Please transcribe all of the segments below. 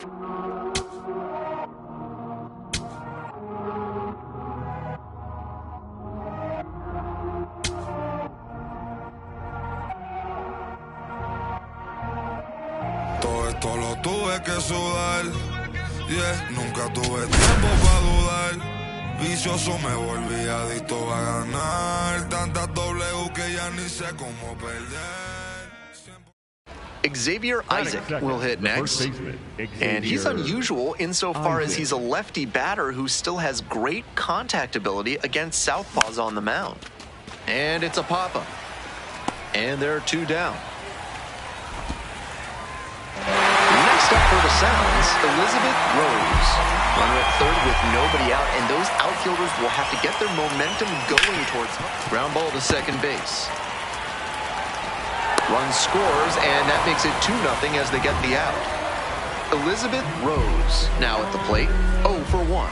Todo esto lo tuve que sudar, yeah, nunca tuve tiempo para dudar. Vicioso me volví adicto a ganar, tantas W que ya ni sé cómo perder. Xavier Isaac will hit next, and he's unusual insofar as he's a lefty batter who still has great contact ability against southpaws on the mound. And it's a pop-up, and there are two down. Next up for the Sounds, Elizabeth Rose. Runner at third with nobody out, and those outfielders will have to get their momentum going towards ground ball to second base. Run scores, and that makes it 2-0 as they get the out. Elizabeth Rose now at the plate, 0 for 1.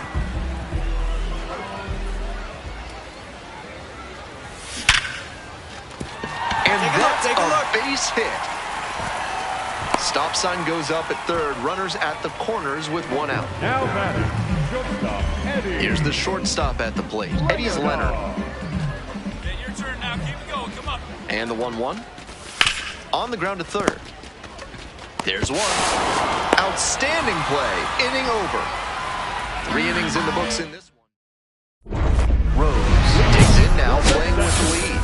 And that's a base hit. Stop sign goes up at third. Runners at the corners with one out. Now batting, shortstop, Eddie. Here's the shortstop at the plate, Eddie's Leonard. Okay, your turn now. Keep it going. Come on. And the 1-1. On the ground to third. There's one. Outstanding play. Inning over. 3 innings in the books in this one. Rose digs in now, playing with the lead.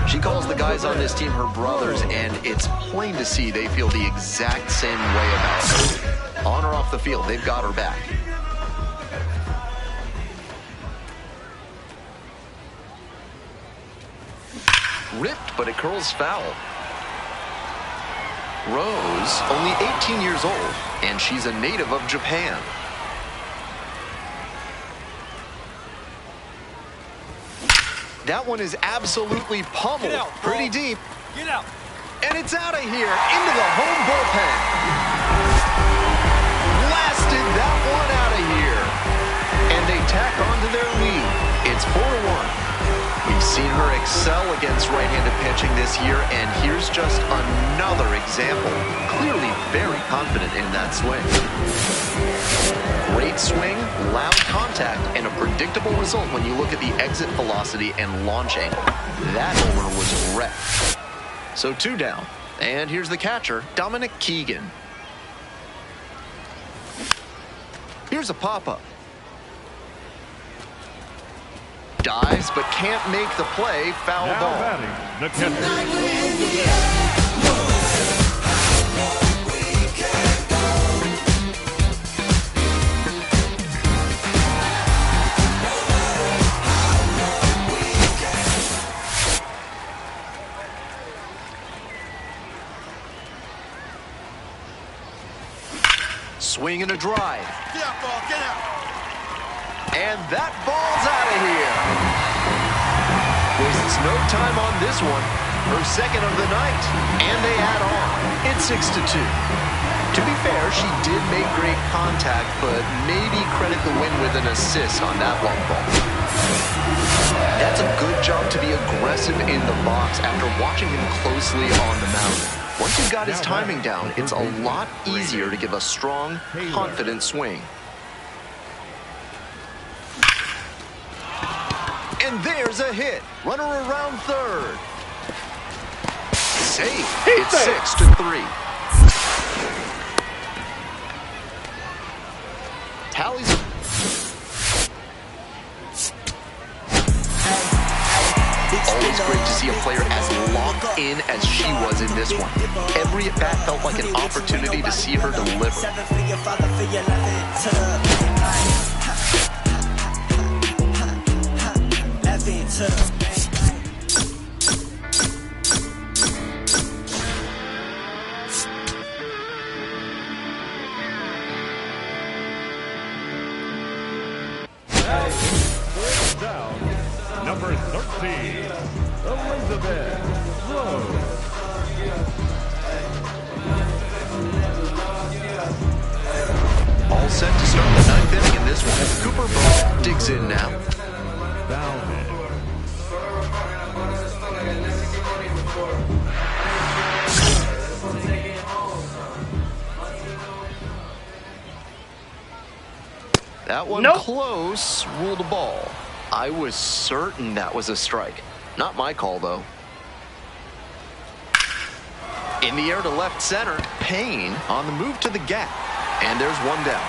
She calls the guys on this team her brothers, and it's plain to see they feel the exact same way about her. On or off the field, they've got her back. Ripped, but it curls foul. Rose, only 18 years old, and she's a native of Japan. That one is absolutely pummeled. Out, pretty deep. Get out. And it's out of here, into the home bullpen. Blasted that one out of here. And they tack on to their lead. It's 4-1. We've seen her excel against right-handed pitching this year, and here's just another example. Clearly very confident in that swing. Great swing, loud contact, and a predictable result when you look at the exit velocity and launch angle. That homer was wrecked. So 2 down, and here's the catcher, Dominic Keegan. Here's a pop-up. Dives, but can't make the play. Foul Now ball. batting, the catcher. Swing and a drive. Get out, ball. Get out. And that ball's out of here. Wastes no time on this one. Her second of the night. And they add on. It's 6-2. To be fair, she did make great contact, but maybe credit the win with an assist on that long ball. That's a good job to be aggressive in the box after watching him closely on the mound. Once you've got his timing down, it's a lot easier to give a strong, confident swing. And there's a hit. Runner around third. Safe. It's 6-3. Tallies. Always great to see a player as locked in as she was in this one. Every at-bat felt like an opportunity to see her deliver. Down, number 13, Elizabeth Rose. All set to start the 9th inning in this one. Cooper Ball digs in now. Down. That one close, ruled a ball. I was certain that was a strike. Not my call, though. In the air to left center, Payne on the move to the gap. And there's one down.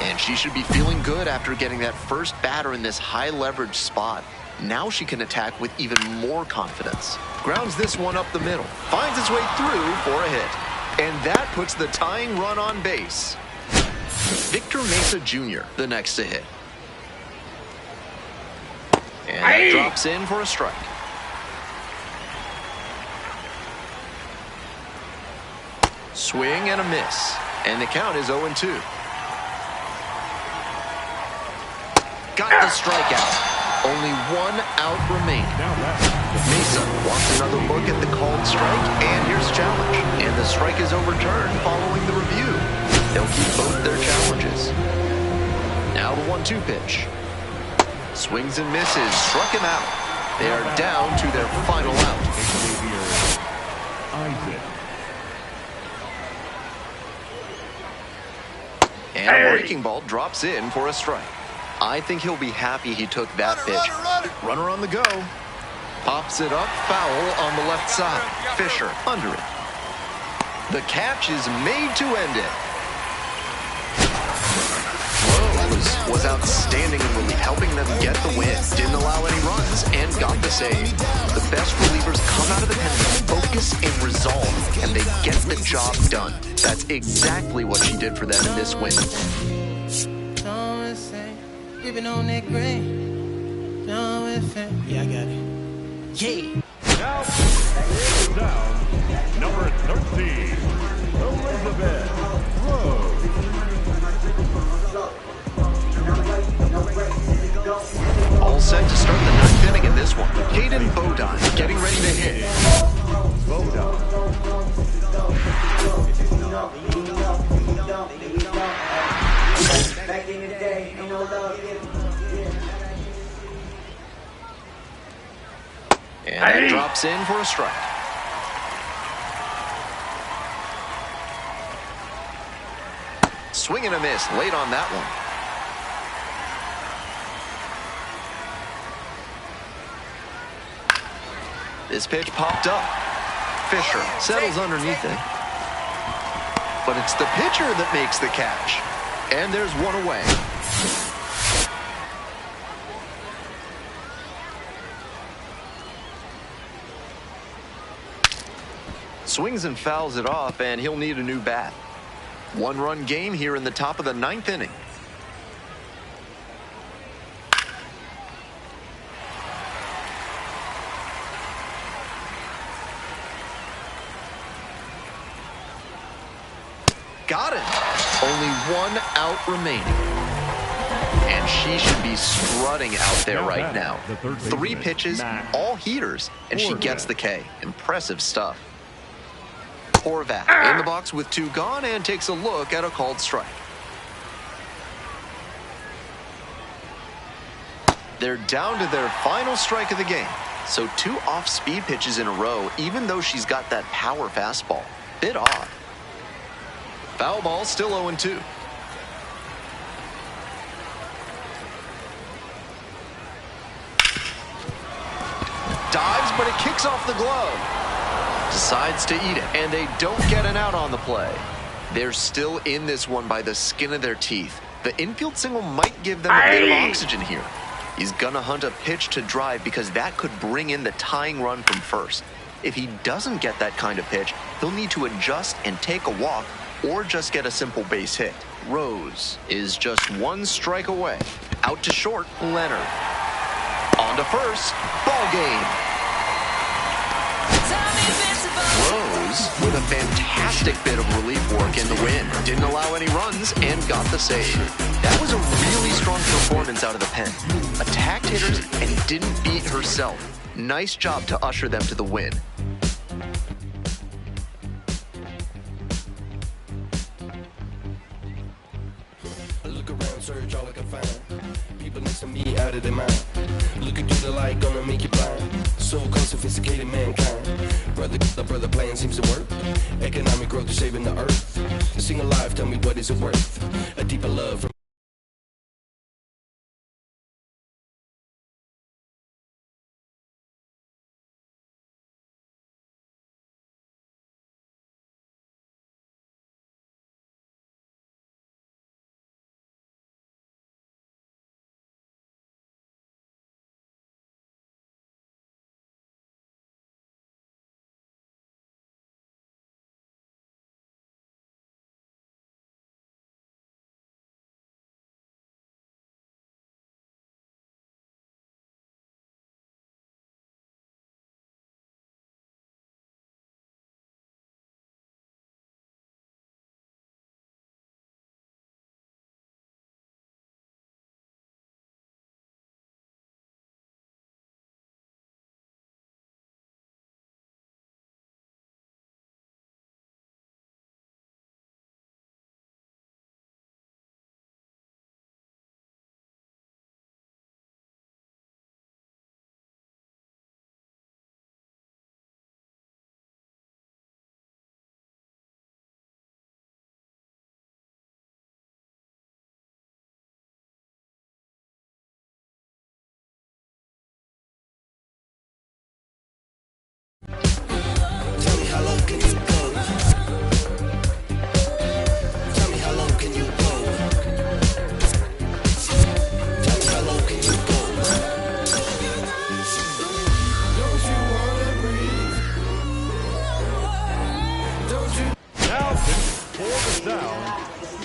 And she should be feeling good after getting that first batter in this high leverage spot. Now she can attack with even more confidence. Grounds this one up the middle. Finds its way through for a hit. And that puts the tying run on base. Victor Mesa Jr., the next to hit. And that drops in for a strike. Swing and a miss. And the count is 0-2. Got the strikeout. Only one out remaining. Mesa wants another look at the called strike, and here's a challenge. And the strike is overturned following the review. They'll keep both their challenges. Now the 1-2 pitch. Swings and misses. Struck him out. They are down to their final out. And a breaking ball drops in for a strike. I think he'll be happy he took that pitch. Runner on the go. Pops it up, foul on the left side. Fisher under it. The catch is made to end it. Rose was outstanding in relief, helping them get the win. Didn't allow any runs and got the save. The best relievers come out of the pen with focus and resolve, and they get the job done. That's exactly what she did for them in this win. On that green. Yeah, I got it. Yeah. Down, number 13, Elizabeth Rose. All set to start the 9th inning in this one. Hayden Bodine getting ready to hit. Back in the day, ain't no love. And that drops in for a strike. Swing and a miss late on that one. This pitch popped up. Fisher settles underneath it. But it's the pitcher that makes the catch. And there's one away. Swings and fouls it off, and he'll need a new bat. One-run game here in the top of the 9th inning. Got it. Only one out remaining. And she should be strutting out there right now. 3 pitches, all heaters, and she gets the K. Impressive stuff. Horvat in the box with 2 gone and takes a look at a called strike. They're down to their final strike of the game. So 2 off-speed pitches in a row, even though she's got that power fastball. Bit odd. Foul ball, still 0-2. Dives, but it kicks off the glove. Decides to eat it, and they don't get an out on the play. They're still in this one by the skin of their teeth. The infield single might give them a bit of oxygen here. He's gonna hunt a pitch to drive because that could bring in the tying run from first. If he doesn't get that kind of pitch, he'll need to adjust and take a walk or just get a simple base hit. Rose is just 1 strike away. Out to short, Leonard. On to first, ball game. Rose with a fantastic bit of relief work in the win. Didn't allow any runs and got the save. That was a really strong performance out of the pen. Attacked hitters and didn't beat herself. Nice job to usher them to the win. Look around, search all I can find. People next to me out of their mind. Looking through the light, gonna make you blind. So-called sophisticated mankind. Brother plan seems to work. Economic growth is saving the earth. Sing alive, tell me what is it worth? A deeper love from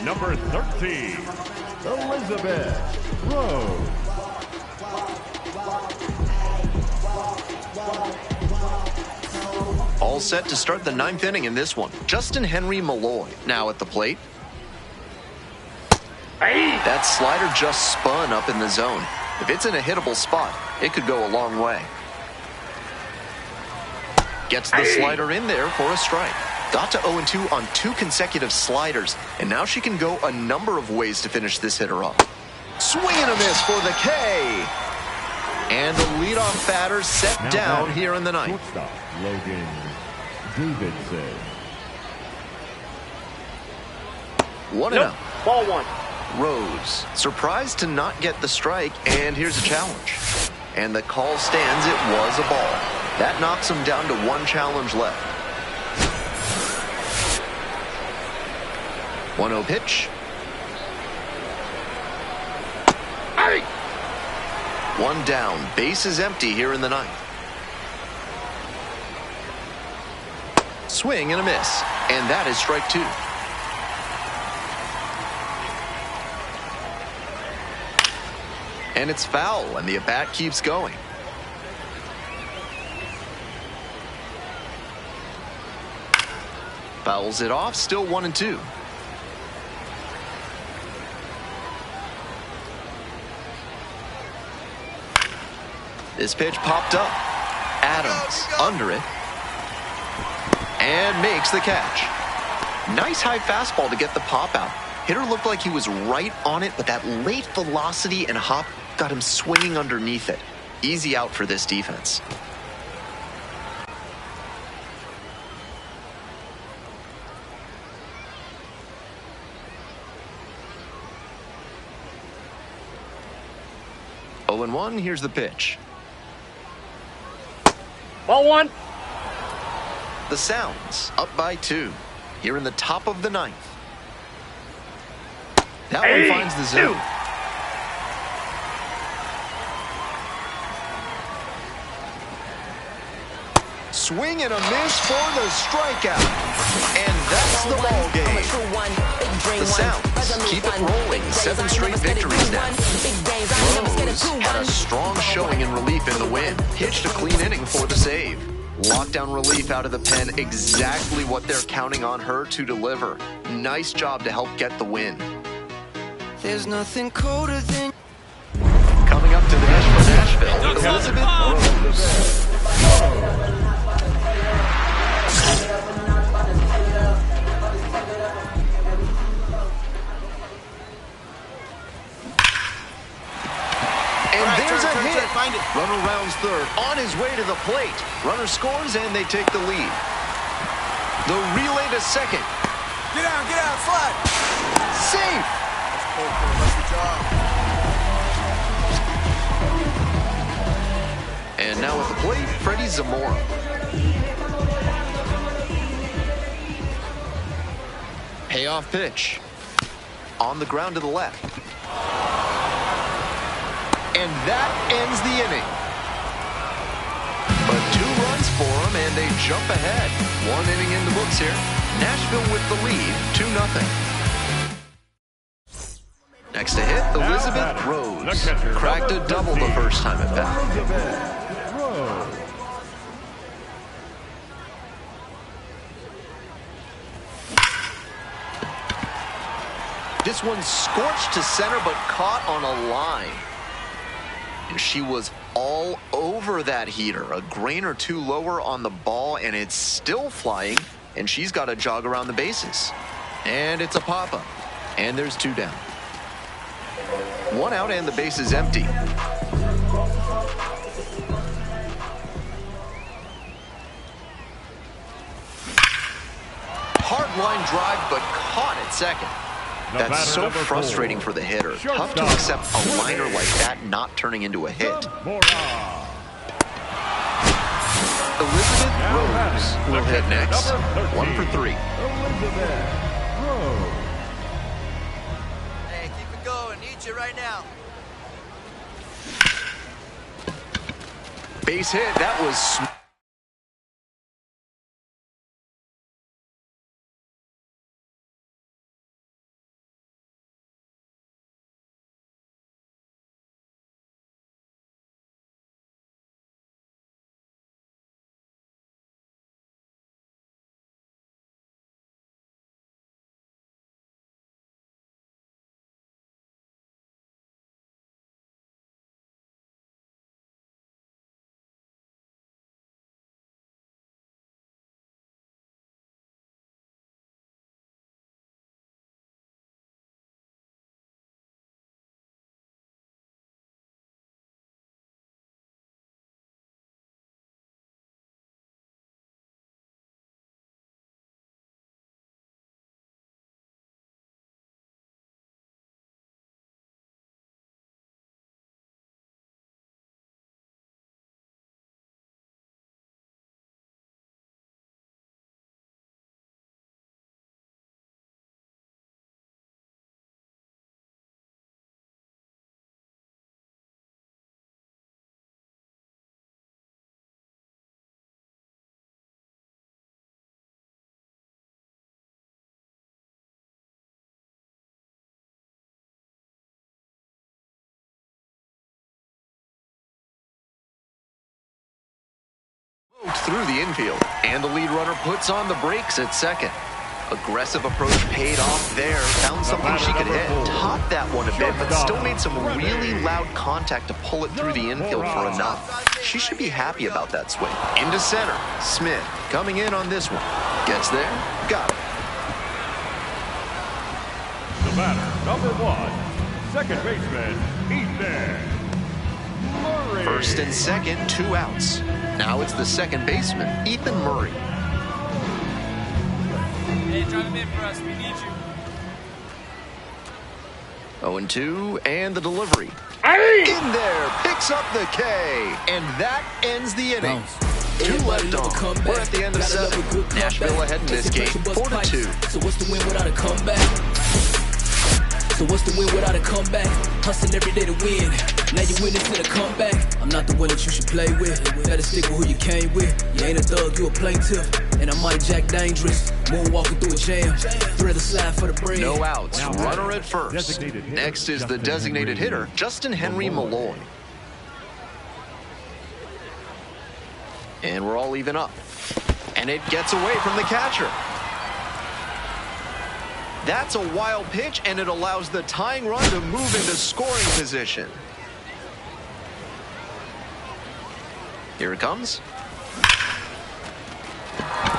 Number 13, Elizabeth Rose. All set to start the 9th inning in this one. Justin Henry Malloy now at the plate. That slider just spun up in the zone. If it's in a hittable spot, it could go a long way. Gets the slider in there for a strike. Got to 0-2 on 2 consecutive sliders, and now she can go a number of ways to finish this hitter off. Swing and a miss for the K. And the leadoff batter set Now down batting, here in the 9th. Shortstop Logan Davidson. 1-0. Ball 1. Rose, surprised to not get the strike, and here's a challenge. And the call stands, it was a ball. That knocks him down to 1 challenge left. 1-0 pitch. 1 down, base is empty here in the 9th. Swing and a miss, and that is strike 2. And it's foul, and the at-bat keeps going. Fouls it off, still 1-2. This pitch popped up. Adams under it. And makes the catch. Nice high fastball to get the pop out. Hitter looked like he was right on it, but that late velocity and hop got him swinging underneath it. Easy out for this defense. Oh, and 1, here's the pitch. Ball 1. The Sounds up by 2 here in the top of the 9th. That one finds the zone. Swing and a miss for the strikeout. And that's the ball game. The Sounds keep it rolling. 7 straight victories now. Rose had a strong showing in relief in the win. Pitched a clean inning for the save. Lockdown relief out of the pen, exactly what they're counting on her to deliver. Nice job to help get the win. There's nothing colder than Coming up to the bench for Nashville, Elizabeth Rose. Find it. Runner rounds third, on his way to the plate. Runner scores, and they take the lead. The relay to second. Get out, slide. Safe. Good job. And now at the plate, Freddie Zamora. Payoff pitch. On the ground to the left. And that ends the inning. But 2 runs for them, and they jump ahead. 1 inning in the books here. Nashville with the lead, 2-0. Next to hit, Elizabeth Rose. Cracked a double the first time at bat. This one scorched to center, but caught on a line. And she was all over that heater. A grain or 2 lower on the ball, and it's still flying, and she's got to jog around the bases. And it's a pop-up. And there's 2 down. 1 out, and the base is empty. Hard line drive, but caught at second. That's so frustrating for the hitter. Tough to accept a liner like that not turning into a hit. Elizabeth Rose will hit next. 1 for 3. Hey, keep it going. Need you right now. Base hit. That was through the infield, and the lead runner puts on the brakes at second. Aggressive approach paid off there. Found something she could hit. Topped that one a bit, but still made some really loud contact to pull it through the infield for enough. She should be happy about that swing. Into center. Smith coming in on this one. Gets there. Got it. The batter, number 1, second baseman, Ethan Murray. First and second, 2 outs. Now it's the second baseman, Ethan Murray. Hey, drive him in for us. We need you. 0-2, and the delivery. In there, picks up the K, and that ends the inning. 2 left on. We're at the end of 7. Nashville ahead in this game, 4-2. So what's the win without a comeback? So what's the win without a comeback? Hustling every day to win. Now you win instead of comeback. I'm not the one that you should play with. Better stick with who you came with. You ain't a thug, you a plaintiff. And I might jack dangerous. Moonwalking through a jam. Thread the slide for the bread. No outs. Runner at first. Next is the designated hitter, Justin Henry Malloy. And we're all even up. And it gets away from the catcher. That's a wild pitch, and it allows the tying run to move into scoring position. Here it comes.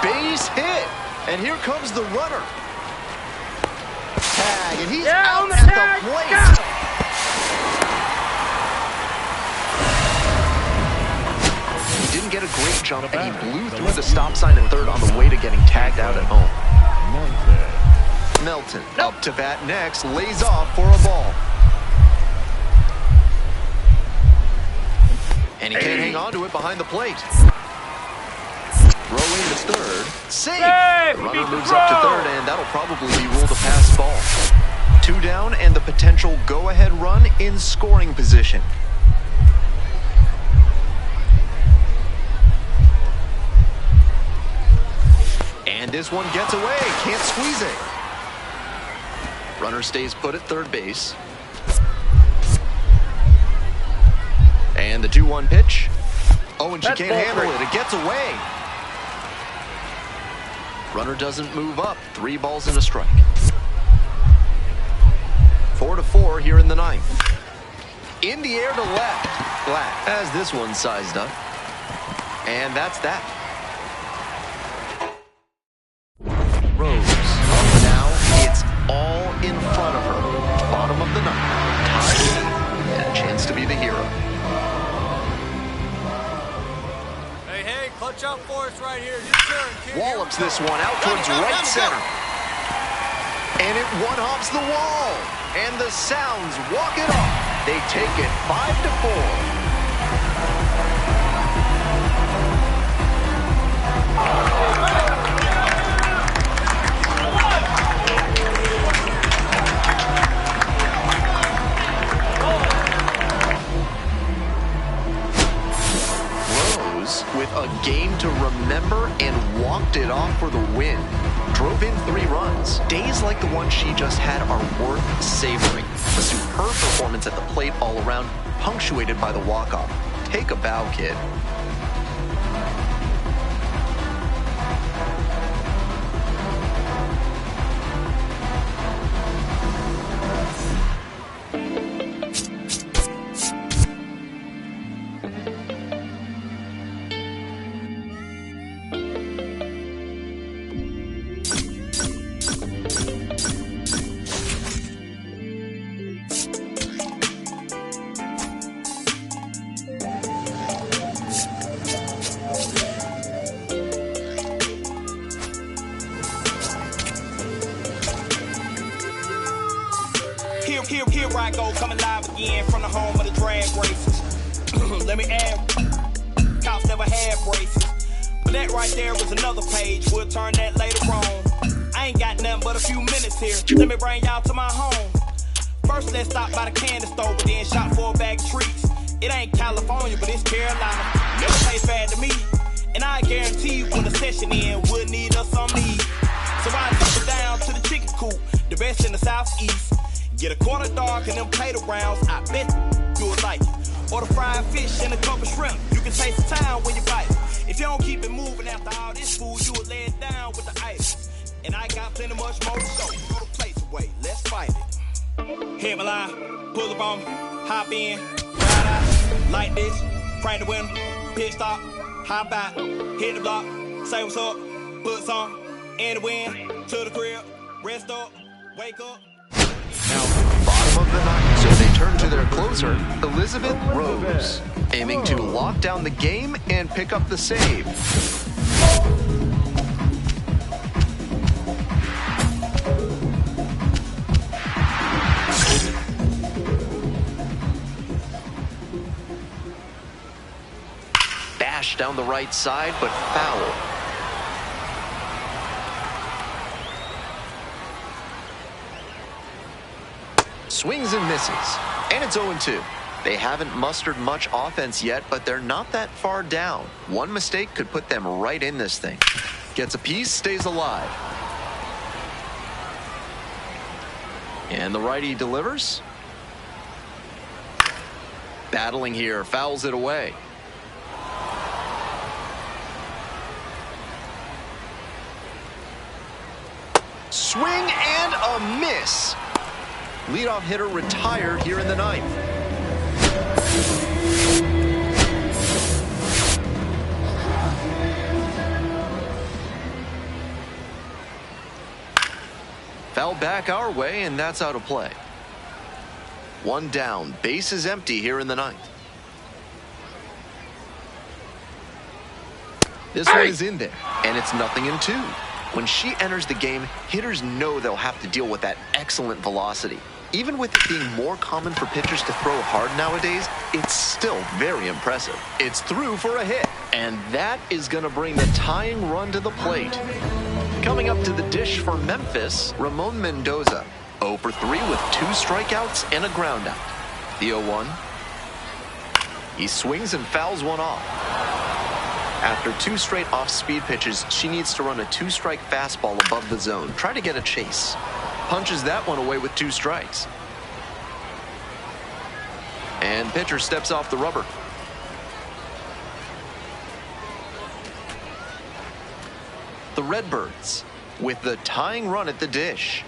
Base hit. And here comes the runner. Tag, and he's out at the plate. get a great jump, and he blew through the stop sign at third on the way to getting tagged out at home. Melton up to bat next, lays off for a ball. And he can't hang on to it behind the plate. Throwing to third. Safe! The runner moves up to third, and that'll probably be ruled a pass ball. 2 down, and the potential go-ahead run in scoring position. And this one gets away. Can't squeeze it. Runner stays put at third base. And the 2-1 pitch. Oh, and she can't handle it. It gets away. Runner doesn't move up. 3 balls and a strike. 4-4 here in the 9th. In the air to left. Black has this one sized up. And that's that. Rose. Now it's all in front of her. Bottom of the 9th. And a chance to be the hero. Hey, clutch up for us right here. Your turn, kid. Wallops this one out towards right center. And it one-hops the wall. And the Sounds walk it off. They take it 5-4. With a game to remember and walked it off for the win. Drove in 3 runs. Days like the one she just had are worth savoring. A superb performance at the plate all around, punctuated by the walk-off. Take a bow, kid. Here I go, coming live again from the home of the drag races. Let me add, cops never had braces. But that right there was another page, we'll turn that later on. I ain't got nothing but a few minutes here, let me bring y'all to my home. First let's stop by the candy store, but then shop for a bag of treats. It ain't California, but it's Carolina. Never tastes bad to me, and I guarantee you when the session in, we'll need us some meat. So I took it down to the chicken coop, the best in the southeast. Get a quarter dog and them potato rounds, I bet you would like it. Or the fried fish and a couple shrimp, you can taste the town when you bite it. If you don't keep it moving after all this food, you will lay it down with the ice. And I got plenty much more to show. Throw the plates away, let's fight it. Hit my line, pull up on me, hop in, ride out, like this, crank the window, pit stop, hop out, hit the block, say what's up, put some in the wind, to the crib, rest up, wake up. Bottom of the 9th, so they turn to their closer, Elizabeth Rose, aiming to lock down the game and pick up the save. Bash down the right side, but foul. Swings and misses, and it's 0-2. They haven't mustered much offense yet, but they're not that far down. One mistake could put them right in this thing. Gets a piece, stays alive. And the righty delivers. Battling here, fouls it away. Swing and a miss. Leadoff hitter retired here in the 9th. Foul back our way, and that's out of play. 1 down, base is empty here in the 9th. This one is in there, and it's 0-2. When she enters the game, hitters know they'll have to deal with that excellent velocity. Even with it being more common for pitchers to throw hard nowadays, it's still very impressive. It's through for a hit, and that is going to bring the tying run to the plate. Coming up to the dish for Memphis, Ramon Mendoza, 0 for 3 with 2 strikeouts and a groundout. The 0-1. He swings and fouls one off. After 2 straight off-speed pitches, she needs to run a 2-strike fastball above the zone. Try to get a chase. Punches that one away with 2 strikes. And pitcher steps off the rubber. The Redbirds with the tying run at the dish.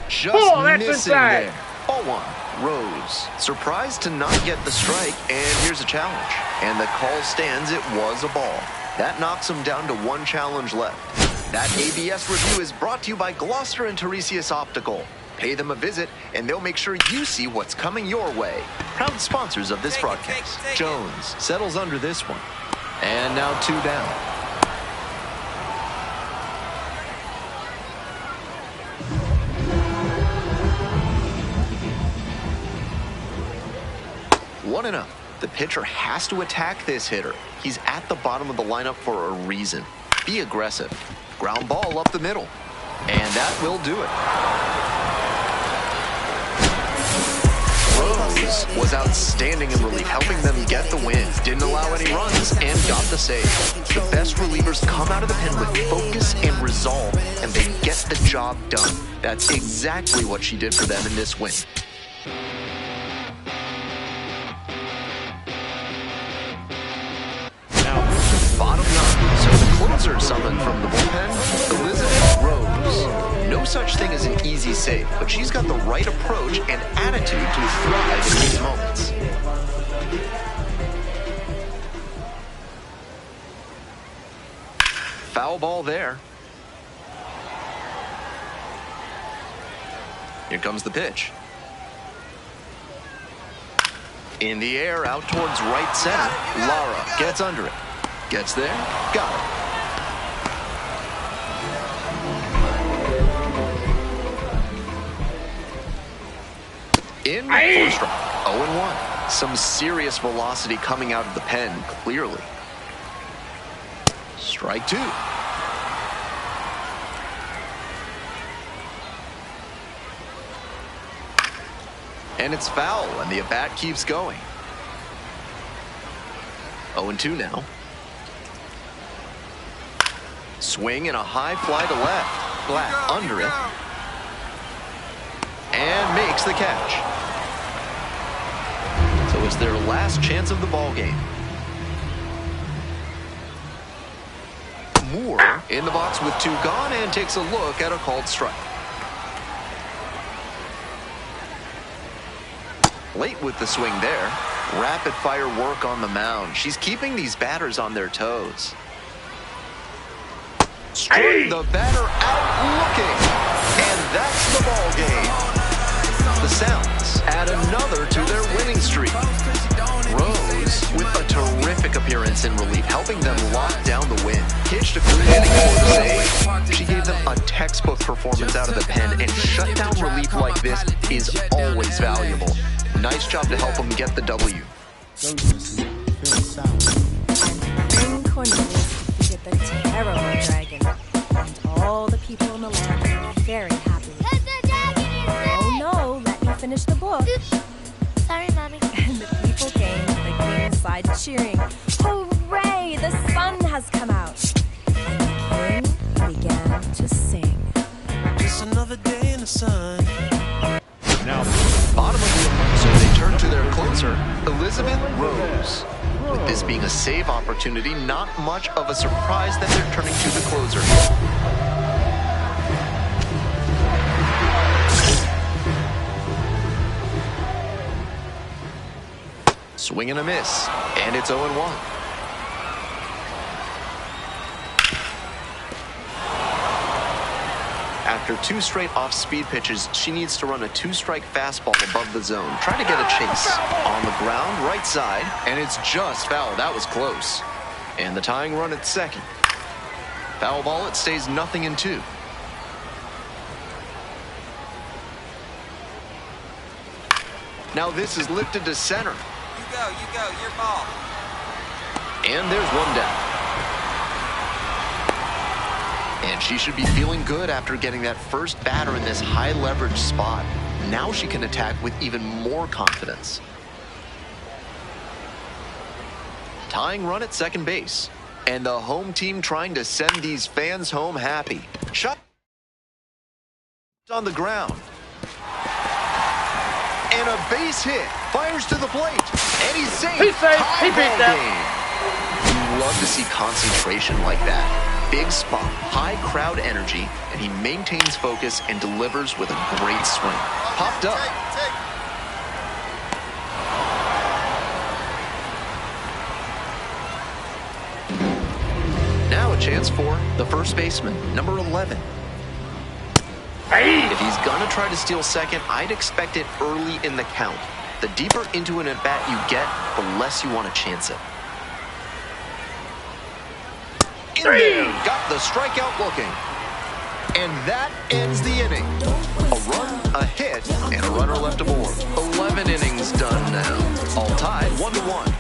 Just missing there. Ball 1, Rose. Surprised to not get the strike, and here's a challenge. And the call stands, it was a ball. That knocks him down to 1 challenge left. That ABS review is brought to you by Gloucester and Tiresias Optical. Pay them a visit, and they'll make sure you see what's coming your way. Proud sponsors of this broadcast. Jones settles under this one. And now 2 down. One and up. The pitcher has to attack this hitter. He's at the bottom of the lineup for a reason. Be aggressive. Ground ball up the middle. And that will do it. Rose was outstanding in relief, helping them get the win. Didn't allow any runs and got the save. The best relievers come out of the pen with focus and resolve, and they get the job done. That's exactly what she did for them in this win. Bottom 9, so the closer summoned from the bullpen, Elizabeth Rose. No such thing as an easy save, but she's got the right approach and attitude to thrive in these moments. Foul ball there. Here comes the pitch. In the air, out towards right center. Lara gets under it. Gets there, got it. In for strike, 0-1. Some serious velocity coming out of the pen, clearly. Strike 2. And it's foul, and the at-bat keeps going. 0-2 now. Swing and a high fly to left. Black under it. And makes the catch. So it's their last chance of the ball game. Moore in the box with 2 gone and takes a look at a called strike. Late with the swing there. Rapid fire work on the mound. She's keeping these batters on their toes. Struck the batter out looking. And that's the ball game. The Sounds add another to their winning streak. Rose with a terrific appearance in relief, helping them lock down the win. Pitched a good inning for the save. She gave them a textbook performance out of the pen, and shutdown relief like this is always valuable. Nice job to help them get the W. And Cornelius defeated the terrible dragon, and all the people in the land were very happy. Oh no, let me finish the book. Oops. Sorry, Mommy. And the people came quickly inside cheering, hooray, the sun has come out. And the king began to sing. Just another day in the sun. Now, Bottom of the 11th, so they turn to their closer, Elizabeth Rose. With this being a save opportunity, not much of a surprise that they're turning to the closer. Swing and a miss, and it's 0-1. After 2 straight off-speed pitches, she needs to run a 2-strike fastball above the zone. Try to get a chase. On the ground, right side, and it's just foul. That was close. And the tying run at second. Foul ball, it stays 0-2. Now this is lifted to center. You go, your ball. And there's one down. And she should be feeling good after getting that first batter in this high leverage spot. Now she can attack with even more confidence. Tying run at second base. And the home team trying to send these fans home happy. Shot on the ground. And a base hit. Fires to the plate. And he's safe. He's safe. He beat that. You love to see concentration like that. Big spot, high crowd energy, and he maintains focus and delivers with a great swing. Popped up. Now a chance for the first baseman, number 11. If he's gonna try to steal second, I'd expect it early in the count. The deeper into an at-bat you get, the less you want to chance it. In there, got the strikeout looking. And that ends the inning. A run, a hit, and a runner left aboard. 11 innings done now. All tied 1-1.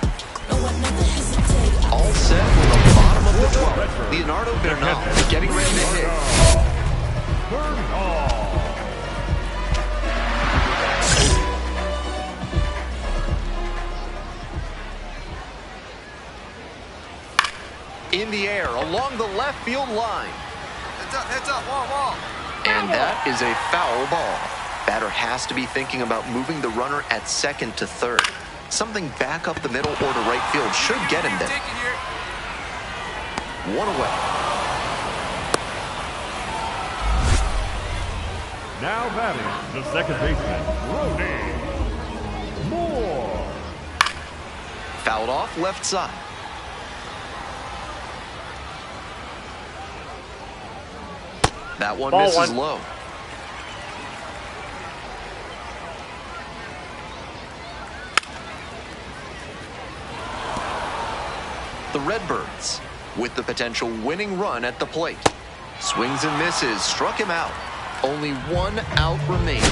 All set for the bottom of the 12th. Leonardo Bernal getting ready to hit. In the air, along the left field line. Heads up, wall. And that is a foul ball. Batter has to be thinking about moving the runner at second to third. Something back up the middle or to right field should get him there. One away. Now batting, the second baseman, Rodney Moore. Fouled off left side. That one misses low. The Redbirds with the potential winning run at the plate. Swings and misses, struck him out. Only one out remaining.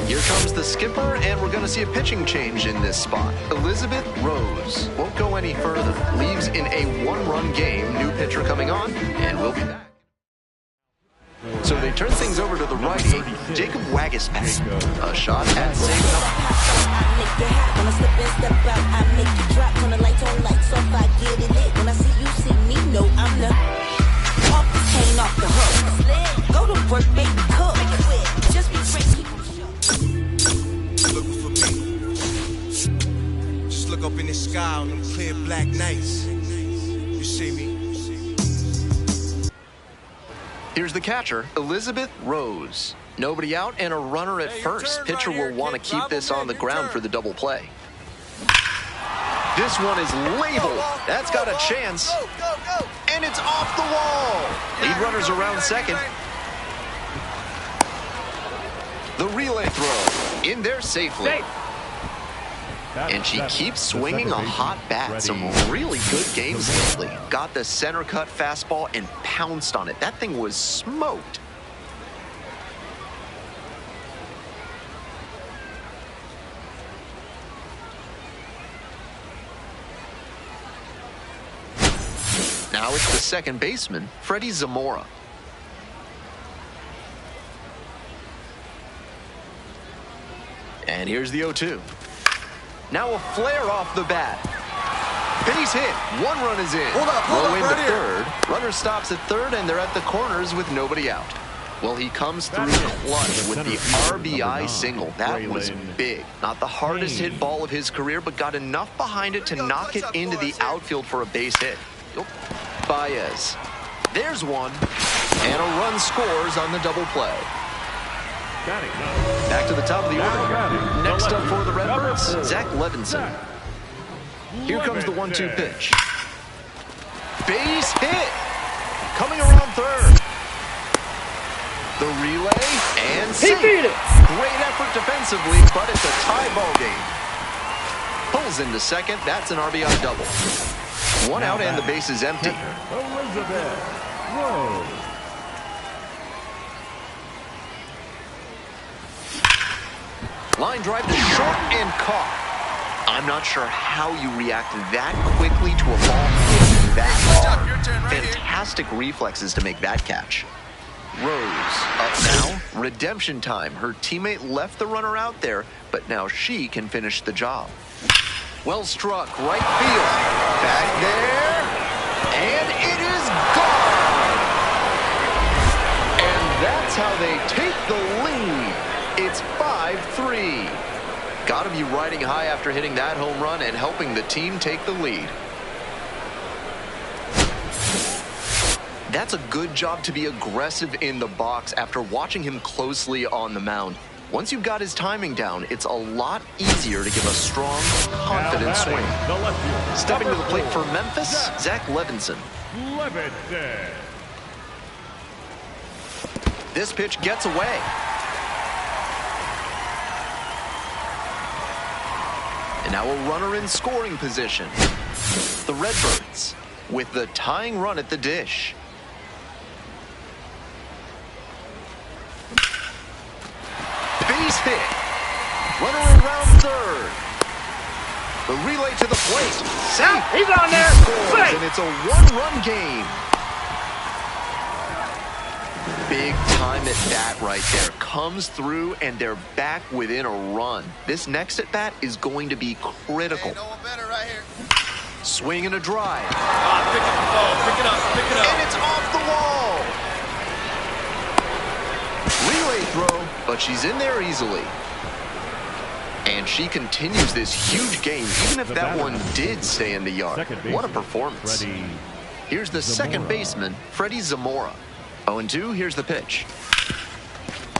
Here comes the skipper, and we're going to see a pitching change in this spot. Elizabeth Rose won't go any further. Leaves in a 1-run game. New pitcher coming on, and we'll be back. So they turn things over to the righty, Jacob Wagispack. A shot at save Just look up in the sky on them clear black nights. You see me? Here's the catcher, Elizabeth Rose. Nobody out and a runner at first. Pitcher will want to keep this on the ground for the double play. This one is labeled. That's got a chance. And it's off the wall. Lead runner's around second. The relay throw in there safely. And she keeps swinging a hot bat. Some really good games lately. Got the center cut fastball and pounced on it. That thing was smoked. Now it's the second baseman, Freddie Zamora. And here's the 0-2. Now a flare off the bat. Base hit. One run is in. Hold up, into right third. Runner stops at third, and they're at the corners with nobody out. Well, he comes through clutch with the RBI single. That was big. Not the hardest hit ball of his career, but got enough behind it to knock it into the outfield for a base hit. Baez. There's one. And a run scores on the double play. Back to the top of the order. Next up for the Redbirds, Zach Levinson. Here comes the 1-2 pitch. Base hit. Coming around third. The relay and save. Great effort defensively, but it's a tie ball game. Pulls into second. That's an RBI double. One out and the base is empty. Elizabeth Rose. Line drive to short and caught. I'm not sure how you react that quickly to a ball hitting that hard. Fantastic reflexes to make that catch. Rose up now. Redemption time. Her teammate left the runner out there, but now she can finish the job. Well struck, right field. Back there, and it is gone. And that's how they take the lead. It's 5-3. Gotta be riding high after hitting that home run and helping the team take the lead. That's a good job to be aggressive in the box after watching him closely on the mound. Once you've got his timing down, it's a lot easier to give a strong, confident swing. Stepping to the plate for Memphis, Zach Levinson. This pitch gets away. And now a runner in scoring position. The Redbirds with the tying run at the dish. Base hit. Runner around third. The relay to the plate. Safe. He's on there. He scores, and it's a one-run game. Big time at bat right there. Comes through, and they're back within a run. This next at bat is going to be critical. Hey, no one better right here. Swing and a drive. Pick up the ball. Pick it up. Pick it up. And it's off the wall. Relay throw, but she's in there easily. And she continues this huge game, even if that one did stay in the yard. What a performance. Here's the second baseman, Freddie Zamora. 0-2, here's the pitch.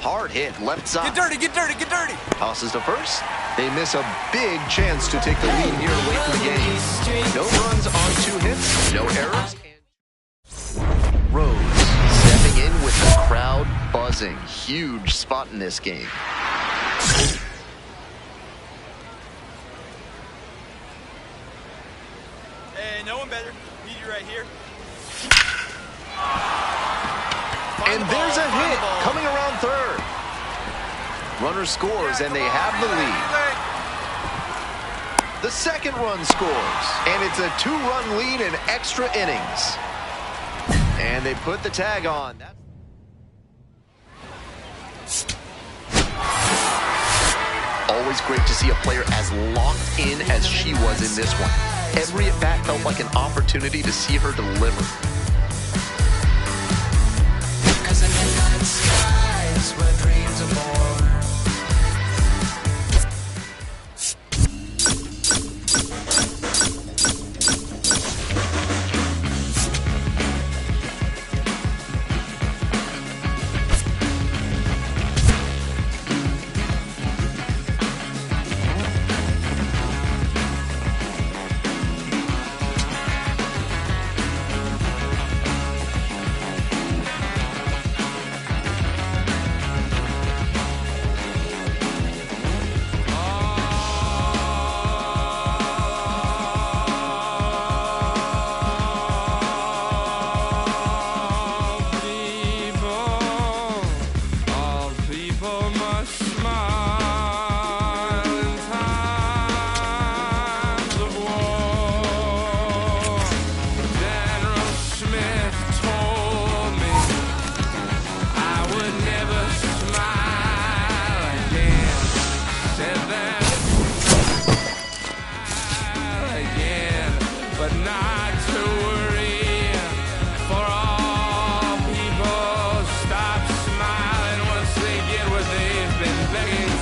Hard hit, left side. Get dirty, get dirty, get dirty. Tosses to first. They miss a big chance to take the lead here late in the game. No runs on 2 hits, no errors. Rose stepping in with the crowd buzzing. Huge spot in this game. Hey, no one better. Need you right here. And there's a hit coming around third. Runner scores, and they have the lead. The second run scores, and it's a 2-run lead in extra innings. And they put the tag on. Always great to see a player as locked in as she was in this one. Every at-bat felt like an opportunity to see her deliver. As an inland skies where dreams are born. Begging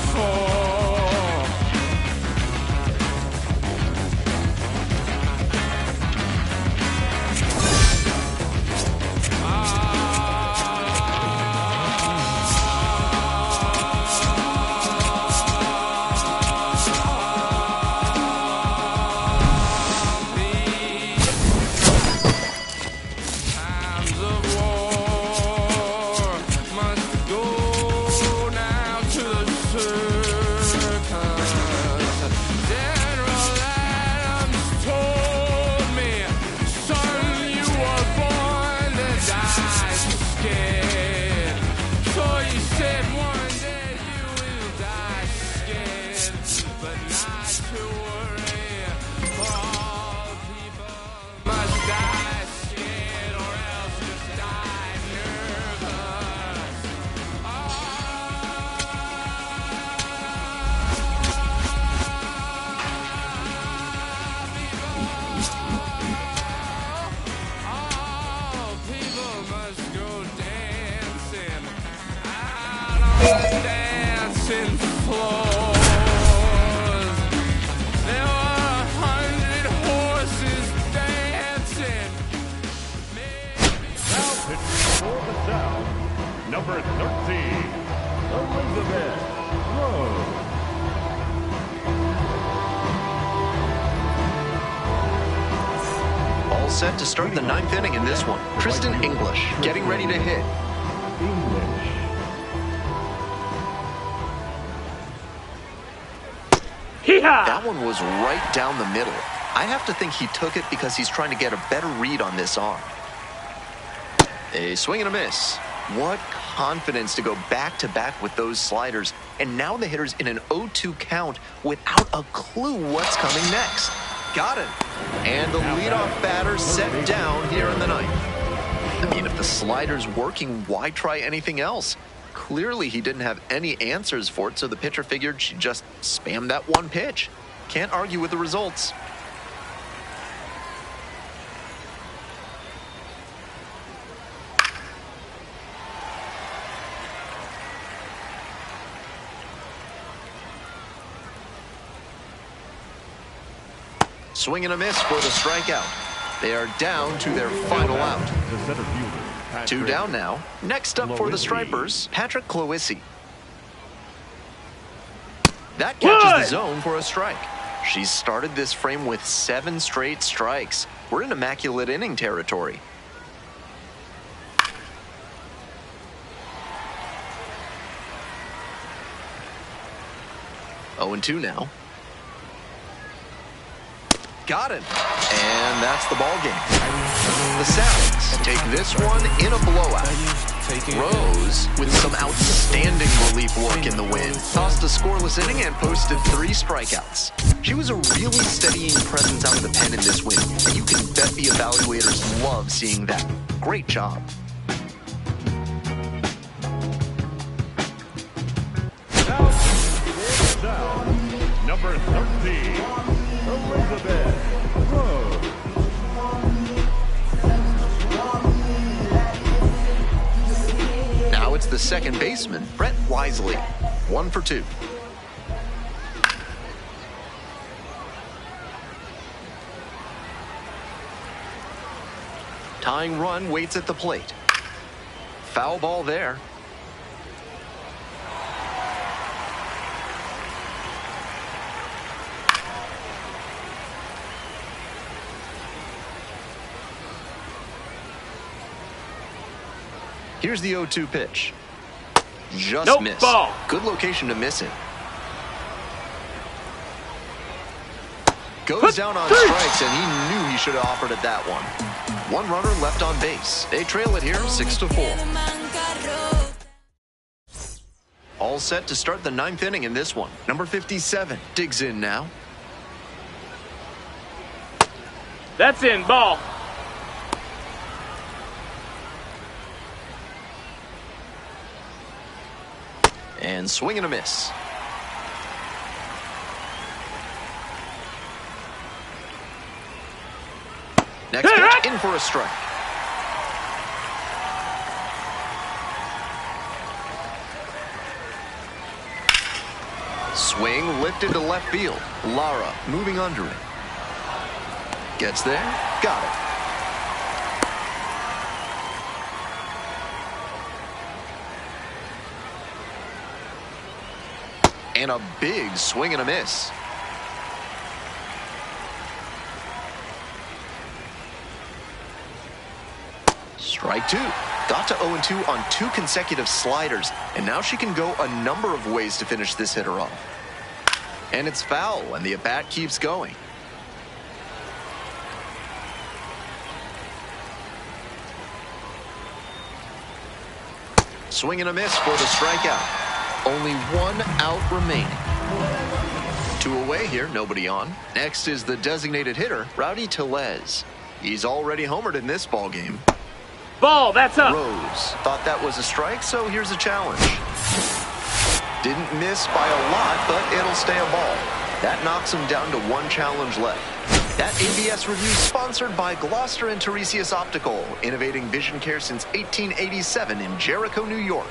dancing floors. There were 100 horses dancing. Now pitching for the South, number 13, Elizabeth Rose. All set to start the 9th inning in this one. Tristan English getting ready to hit. That one was right down the middle. I have to think he took it because he's trying to get a better read on this arm. A swing and a miss. What confidence to go back-to-back with those sliders. And now the hitter's in an 0-2 count without a clue what's coming next. Got it. And the leadoff batter set down here in the 9th. I mean, if the slider's working, why try anything else? Clearly, he didn't have any answers for it, so the pitcher figured she'd just spam that one pitch. Can't argue with the results. Swing and a miss for the strikeout. They are down to their final out. 2 down now. Next up for the Stripers, Patrick Cloissy. That catches the zone for a strike. She's started this frame with 7 straight strikes. We're in immaculate inning territory. Oh, and 2 now. Got it. And that's the ball game. The Sounds take this one in a blowout. Rose, with some outstanding relief work in the win, tossed a scoreless inning and posted 3 strikeouts. She was a really steadying presence out of the pen in this win, and you can bet the evaluators love seeing that. Great job. Number 13, Elizabeth Rose. Now it's the second baseman, Brett Wisely. 1 for 2. Tying run waits at the plate. Foul ball there. Here's the 0-2 pitch. Just missed. Ball. Good location to miss it. Goes down on strikes, and he knew he should have offered it that one. 1 runner left on base. They trail it here 6-4. All set to start the 9th inning in this one. Number 57 digs in now. That's in. Ball. And swing and a miss. Next pitch, in for a strike. Swing lifted to left field. Lara moving under it. Gets there. Got it. And a big swing and a miss. Strike 2. Got to 0-2 on 2 consecutive sliders, and now she can go a number of ways to finish this hitter off. And it's foul, and the at-bat keeps going. Swing and a miss for the strikeout. Only 1 out remaining. 2 away here, nobody on. Next is the designated hitter, Rowdy Tellez. He's already homered in this ball game. Ball, that's up. Rose thought that was a strike, so here's a challenge. Didn't miss by a lot, but it'll stay a ball. That knocks him down to 1 challenge left. That ABS review sponsored by Gloucester and Tiresias Optical, innovating vision care since 1887 in Jericho, New York.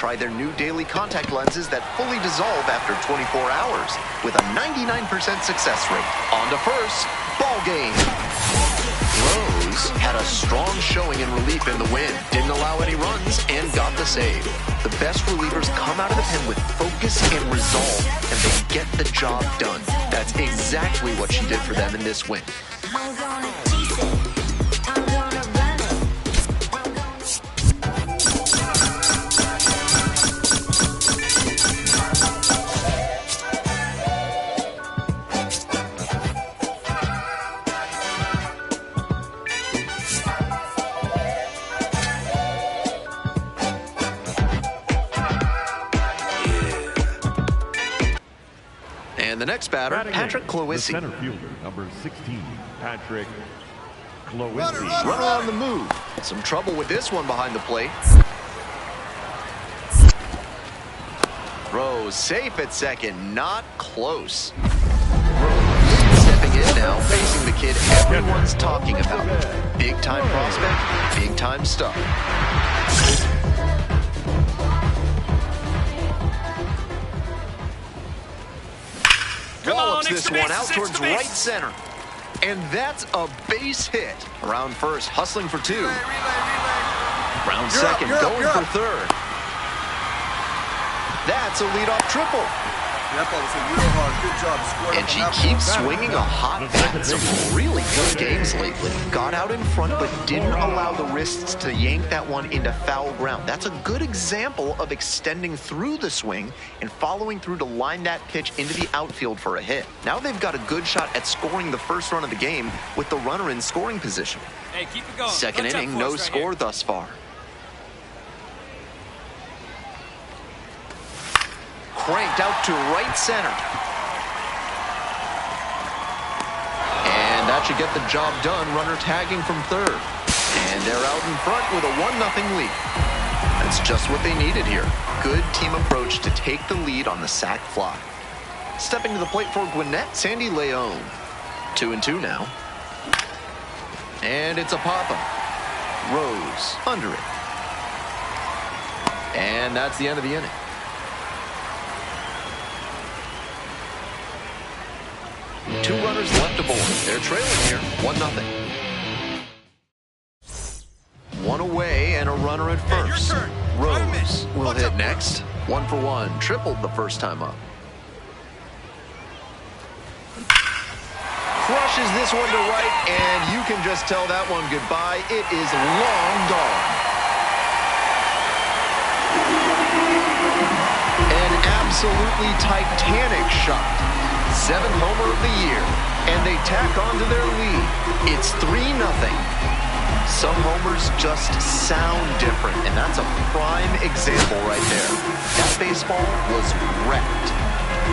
try their new daily contact lenses that fully dissolve after 24 hours with a 99% success rate. On to first, ball game. Rose had a strong showing in relief in the win, didn't allow any runs, and got the save. The best relievers come out of the pen with focus and resolve, and they get the job done. That's exactly what she did for them in this win. And the next batter, Patrick Cloissy. The center fielder, number 16, Patrick Cloissy. Runner on the move. Some trouble with this one behind the plate. Rose safe at second, not close. Rose stepping in now, facing the kid everyone's talking about. Big time prospect, big time stuff. Wallops this one out towards right center. And that's a base hit. Around first, hustling for two. Round second, going for third. That's a leadoff triple. And she keeps swinging a hot bat. Some really good games lately. Got out in front, but didn't allow the wrists to yank that one into foul ground. That's a good example of extending through the swing and following through to line that pitch into the outfield for a hit. Now they've got a good shot at scoring the first run of the game with the runner in scoring position. Hey, keep it going. Second inning, no score thus far. Cranked out to right center. And that should get the job done. Runner tagging from third. And they're out in front with a 1-0 lead. That's just what they needed here. Good team approach to take the lead on the sac fly. Stepping to the plate for Gwinnett, Sandy Leon. 2-2 now. And it's a pop-up. Rose under it. And that's the end of the inning. Two runners left aboard. They're trailing here, 1-0. One away and a runner at first. Rose will hit next. 1 for 1, tripled the first time up. Crushes this one to right, and you can just tell that one goodbye. It is long gone. An absolutely titanic shot. 7th homer of the year, and they tack on to their lead. It's 3-0. Some homers just sound different, and that's a prime example right there. That baseball was wrecked.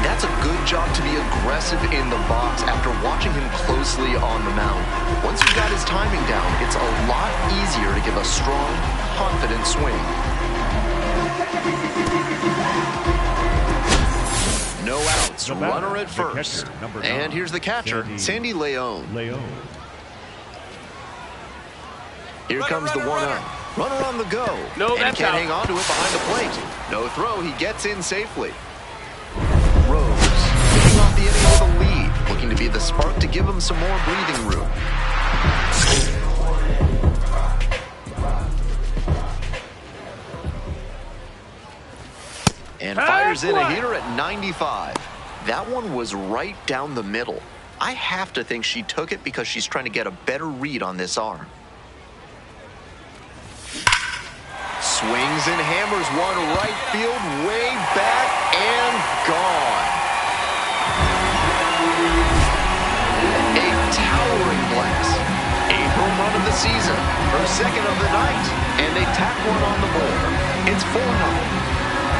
That's a good job to be aggressive in the box after watching him closely on the mound. Once you got his timing down, it's a lot easier to give a strong, confident swing. No outs, runner at first. And here's the catcher, Sandy Leon. Here comes the 1-0. Runner on the go. No, and that's he can't out. hang on to it behind the plate. No throw, he gets in safely. Rose kicking off the inning with a lead, looking to be the spark to give him some more breathing room. And fires in a hitter at 95. That one was right down the middle. I have to think she took it because she's trying to get a better read on this arm. Swings and hammers one right field, way back and gone. A towering blast. 8th home run of the season, her 2nd of the night, and they tack one on the board. It's 4-0.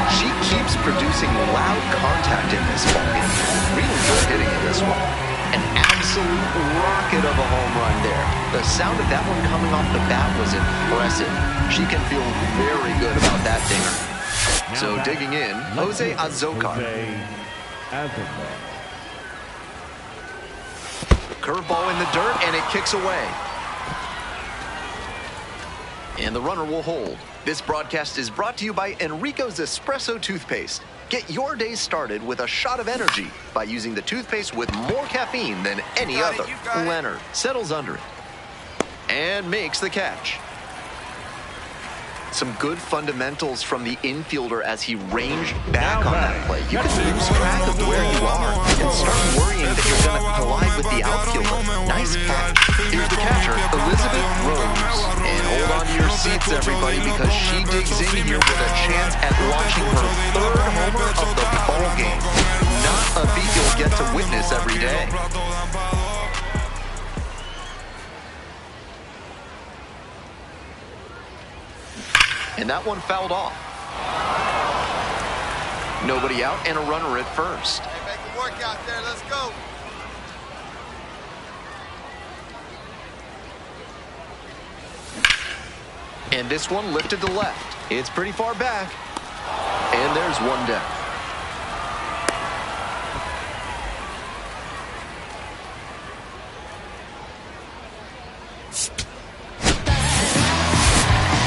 She keeps producing loud contact in this ballgame. Really good hitting in this one. An absolute rocket of a home run there. The sound of that one coming off the bat was impressive. She can feel very good about that dinger. So digging in, Jose Azocar. Curveball in the dirt, and it kicks away. And the runner will hold. This broadcast is brought to you by Enrico's Espresso Toothpaste. Get your day started with a shot of energy by using the toothpaste with more caffeine than any other. Leonard settles under it and makes the catch. Some good fundamentals from the infielder as he ranged back on that play. You can lose track of where you are and start worrying that you're going to collide with the outfielder. Nice catch. Here's the catcher, Elizabeth Rose. And hold on to your seats, everybody, because she digs in here with a chance at launching her third homer of the ball game. Not a feat you'll get to witness every day. And that one fouled off. Nobody out and a runner at first. Hey, make it work out there. Let's go. And this one lifted to left. It's pretty far back. And there's one down.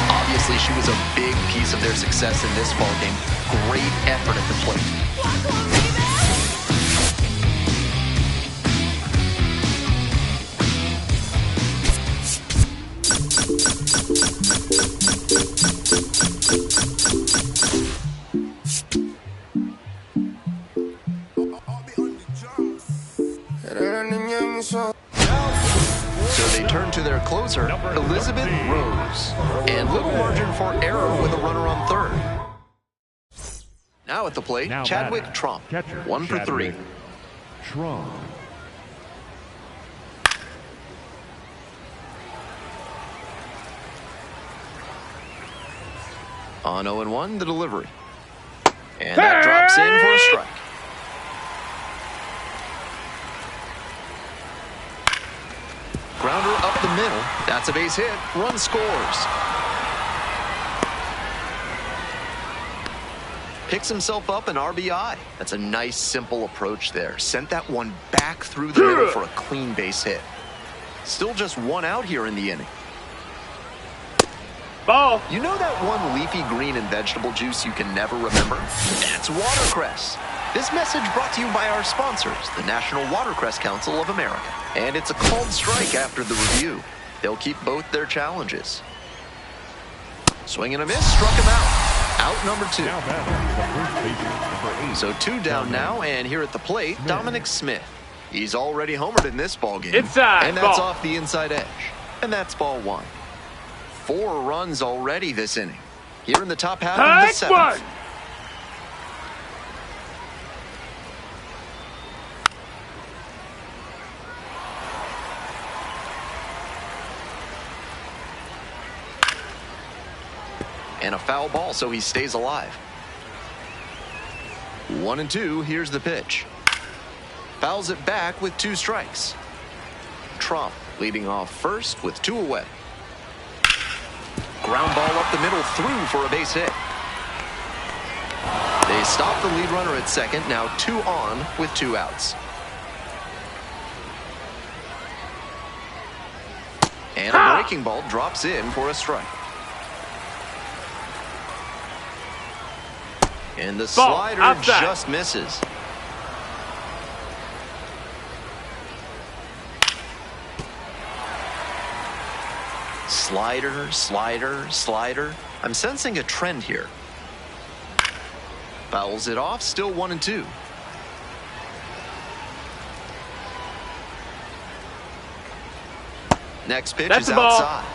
Obviously, she was a big piece of their success in this ballgame. Great effort at the plate. So they turn to their closer, Elizabeth Rose. And little margin for error with a runner on third. Now at the plate, Chadwick Trump. 1 for 3. Trump. On 0-1, the delivery. And that drops in for a strike. Grounder up the middle. That's a base hit. Run scores. Picks himself up an RBI. That's a nice, simple approach there. Sent that one back through the middle for a clean base hit. Still just one out here in the inning. Ball. You know that one leafy green and vegetable juice you can never remember? That's watercress. This message brought to you by our sponsors, the National Watercress Council of America. And it's a called strike after the review. They'll keep both their challenges. Swing and a miss, struck him out. Out number 2. So 2 down now, and here at the plate, Dominic Smith. He's already homered in this ballgame. Inside, and that's ball. off the inside edge. And that's ball 1. 4 runs already this inning. Here in the top half of the 7th. And a foul ball, so he stays alive. 1-2, here's the pitch. Fouls it back with 2 strikes. Trump leading off first with 2 away. Ground ball up the middle, through for a base hit. They stop the lead runner at second, now 2 on with 2 outs. And a breaking ball drops in for a strike. And the slider just misses. Slider, slider, slider. I'm sensing a trend here. Fouls it off, still 1-2. Next pitch is outside.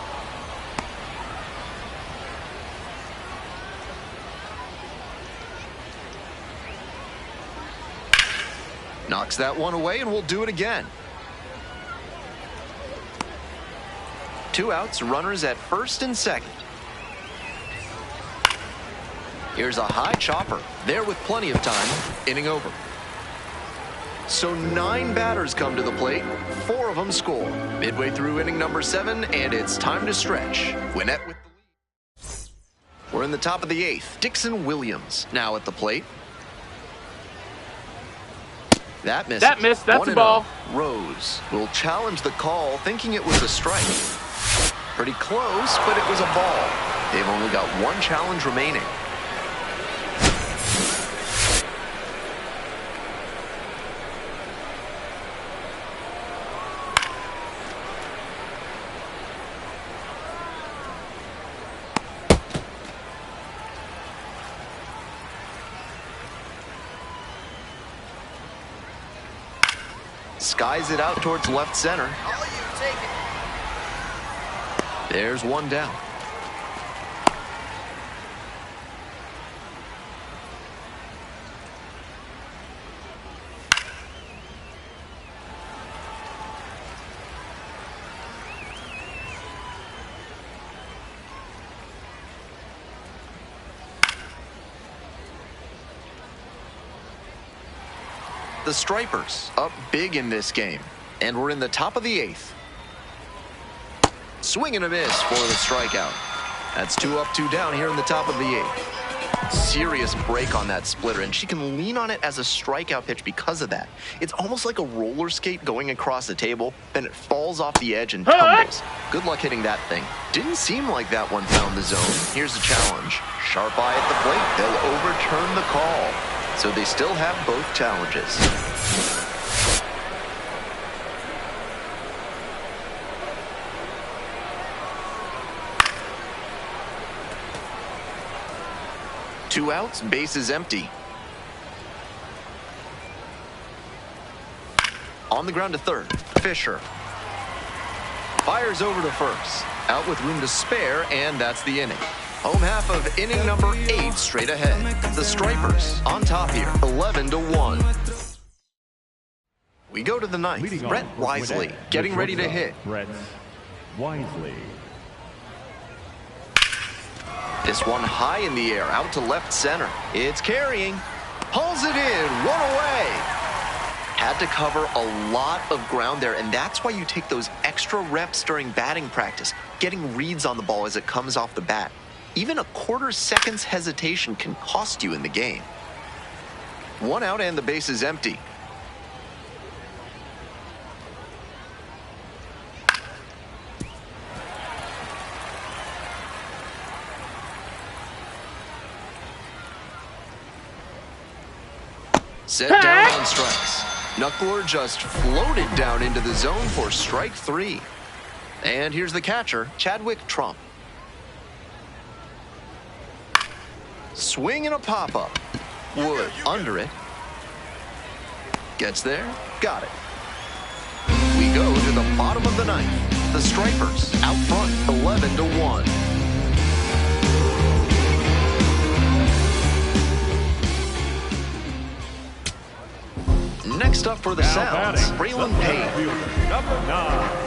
Knocks that one away, and we'll do it again. 2 outs, runners at first and second. Here's a high chopper. There with plenty of time. Inning over. So 9 batters come to the plate. 4 of them score. Midway through inning number 7, and it's time to stretch. Gwinnett with the lead. We're in the top of the 8th. Dixon Williams now at the plate. That missed. That missed. That's a ball. Rose will challenge the call, thinking it was a strike. Pretty close, but it was a ball. They've only got one challenge remaining. Skies it out towards left center. There's one down. The Stripers up big in this game, and we're in the top of the 8th. Swing and a miss for the strikeout. That's 2 up, 2 down here in the top of the 8th. Serious break on that splitter, and she can lean on it as a strikeout pitch because of that. It's almost like a roller skate going across the table, then it falls off the edge and tumbles. Good luck hitting that thing. Didn't seem like that one found the zone. Here's the challenge. Sharp eye at the plate. They'll overturn the call. So they still have both challenges. Two outs, bases empty. On the ground to third, Fisher. Fires over to first. Out with room to spare, and that's the inning. Home half of inning number 8 straight ahead. The Stripers on top here, 11-1. We go to the 9th. Brett Wisely getting ready to hit. Brett Wisely. This one high in the air, out to left center. It's carrying. Pulls it in, one away. Had to cover a lot of ground there, and that's why you take those extra reps during batting practice, getting reads on the ball as it comes off the bat. Even a quarter second's hesitation can cost you in the game. One out and the base is empty. Set down on strikes. Knuckler just floated down into the zone for strike 3. And here's the catcher, Chadwick Trump. Swing and a pop-up. Wood under it. Gets there. Got it. We go to the bottom of the 9th. The Stripers out front, 11-1. Next up for the Sounds, Braylon Payne. Number 9.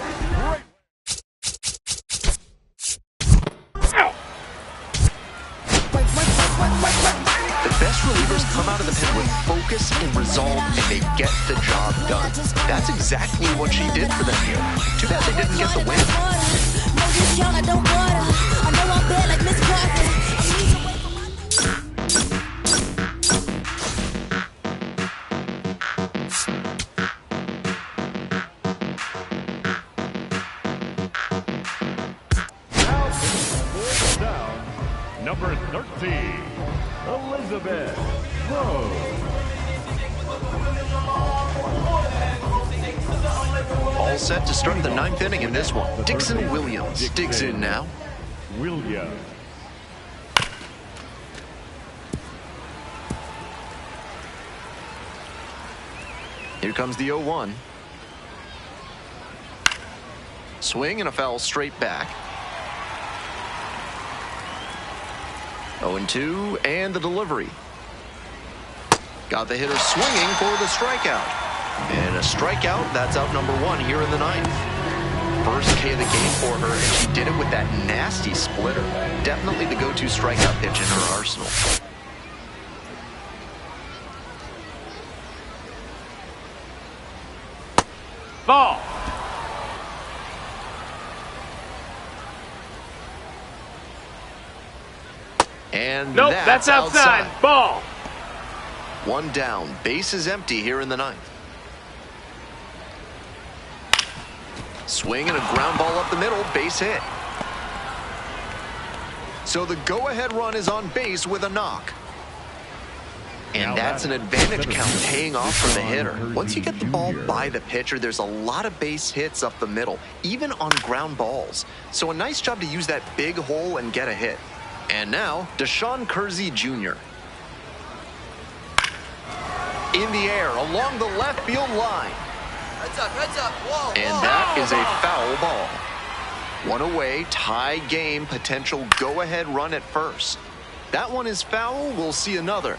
Best relievers come out of the pen with focus and resolve, and they get the job done. That's exactly what she did for them here. Too bad they didn't get the win. Down, number 13. Elizabeth Rose. All set to start the 9th inning in this one. Dixon Williams digs in now. Williams. Here comes the 0-1. Swing and a foul straight back. 0-2, and the delivery. Got the hitter swinging for the strikeout. And a strikeout, that's out number 1 here in the 9th. First K of the game for her, and she did it with that nasty splitter. Definitely the go-to strikeout pitch in her arsenal. Ball. And nope, that's outside. Ball. One down. Base is empty here in the 9th. Swing and a ground ball up the middle. Base hit. So the go-ahead run is on base with a knock. And that's an advantage count paying off for the hitter. Once you get the ball by the pitcher, there's a lot of base hits up the middle, even on ground balls. So a nice job to use that big hole and get a hit. And now, Deshaun Kersey Jr. in the air along the left field line. Heads up, heads up. Whoa, and that is a foul ball. One away, tie game, potential go-ahead run at first. That one is foul. We'll see another.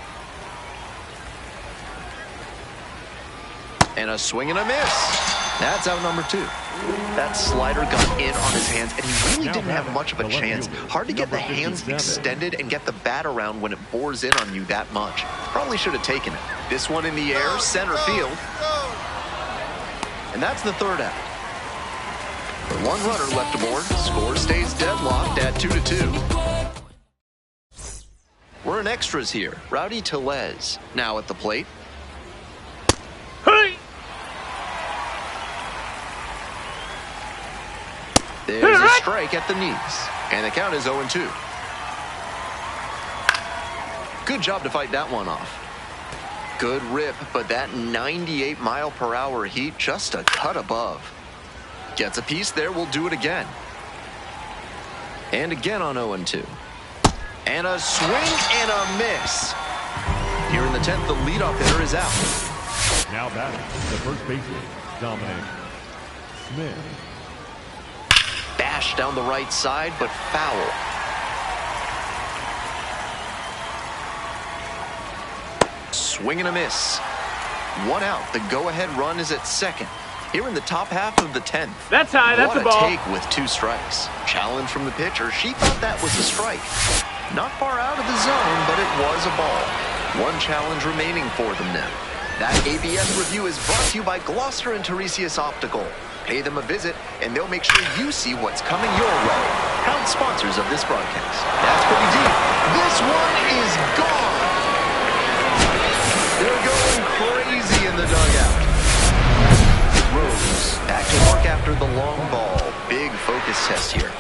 And a swing and a miss. That's out number 2. That slider got in on his hands, and he really didn't have much of a chance. Hard to get the hands extended and get the bat around when it bores in on you that much. Probably should have taken it. This one in the air, center field. And that's the third out. One runner left aboard. Score stays deadlocked at 2-2. We're in extras here. Rowdy Tellez now at the plate. Hey! There's a strike at the knees. And the count is 0-2. Good job to fight that one off. Good rip, but that 98-mile-per-hour heat just a cut above. Gets a piece there, we'll do it again. And again on 0-2. And a swing and a miss. Here in the 10th, the leadoff hitter is out. Now batting, the first baseman, Dominic Smith. Bashed down the right side, but foul. Swing and a miss. One out. The go-ahead run is at second. Here in the top half of the 10th. That's high. That's a ball. What a take with 2 strikes. Challenge from the pitcher. She thought that was a strike. Not far out of the zone, but it was a ball. One challenge remaining for them now. That ABS review is brought to you by Gloucester and Tiresias Optical. Pay them a visit, and they'll make sure you see what's coming your way. Proud sponsors of this broadcast. That's pretty deep. This one is gone. They're going crazy in the dugout. Rose back to work after the long ball. Big focus test here.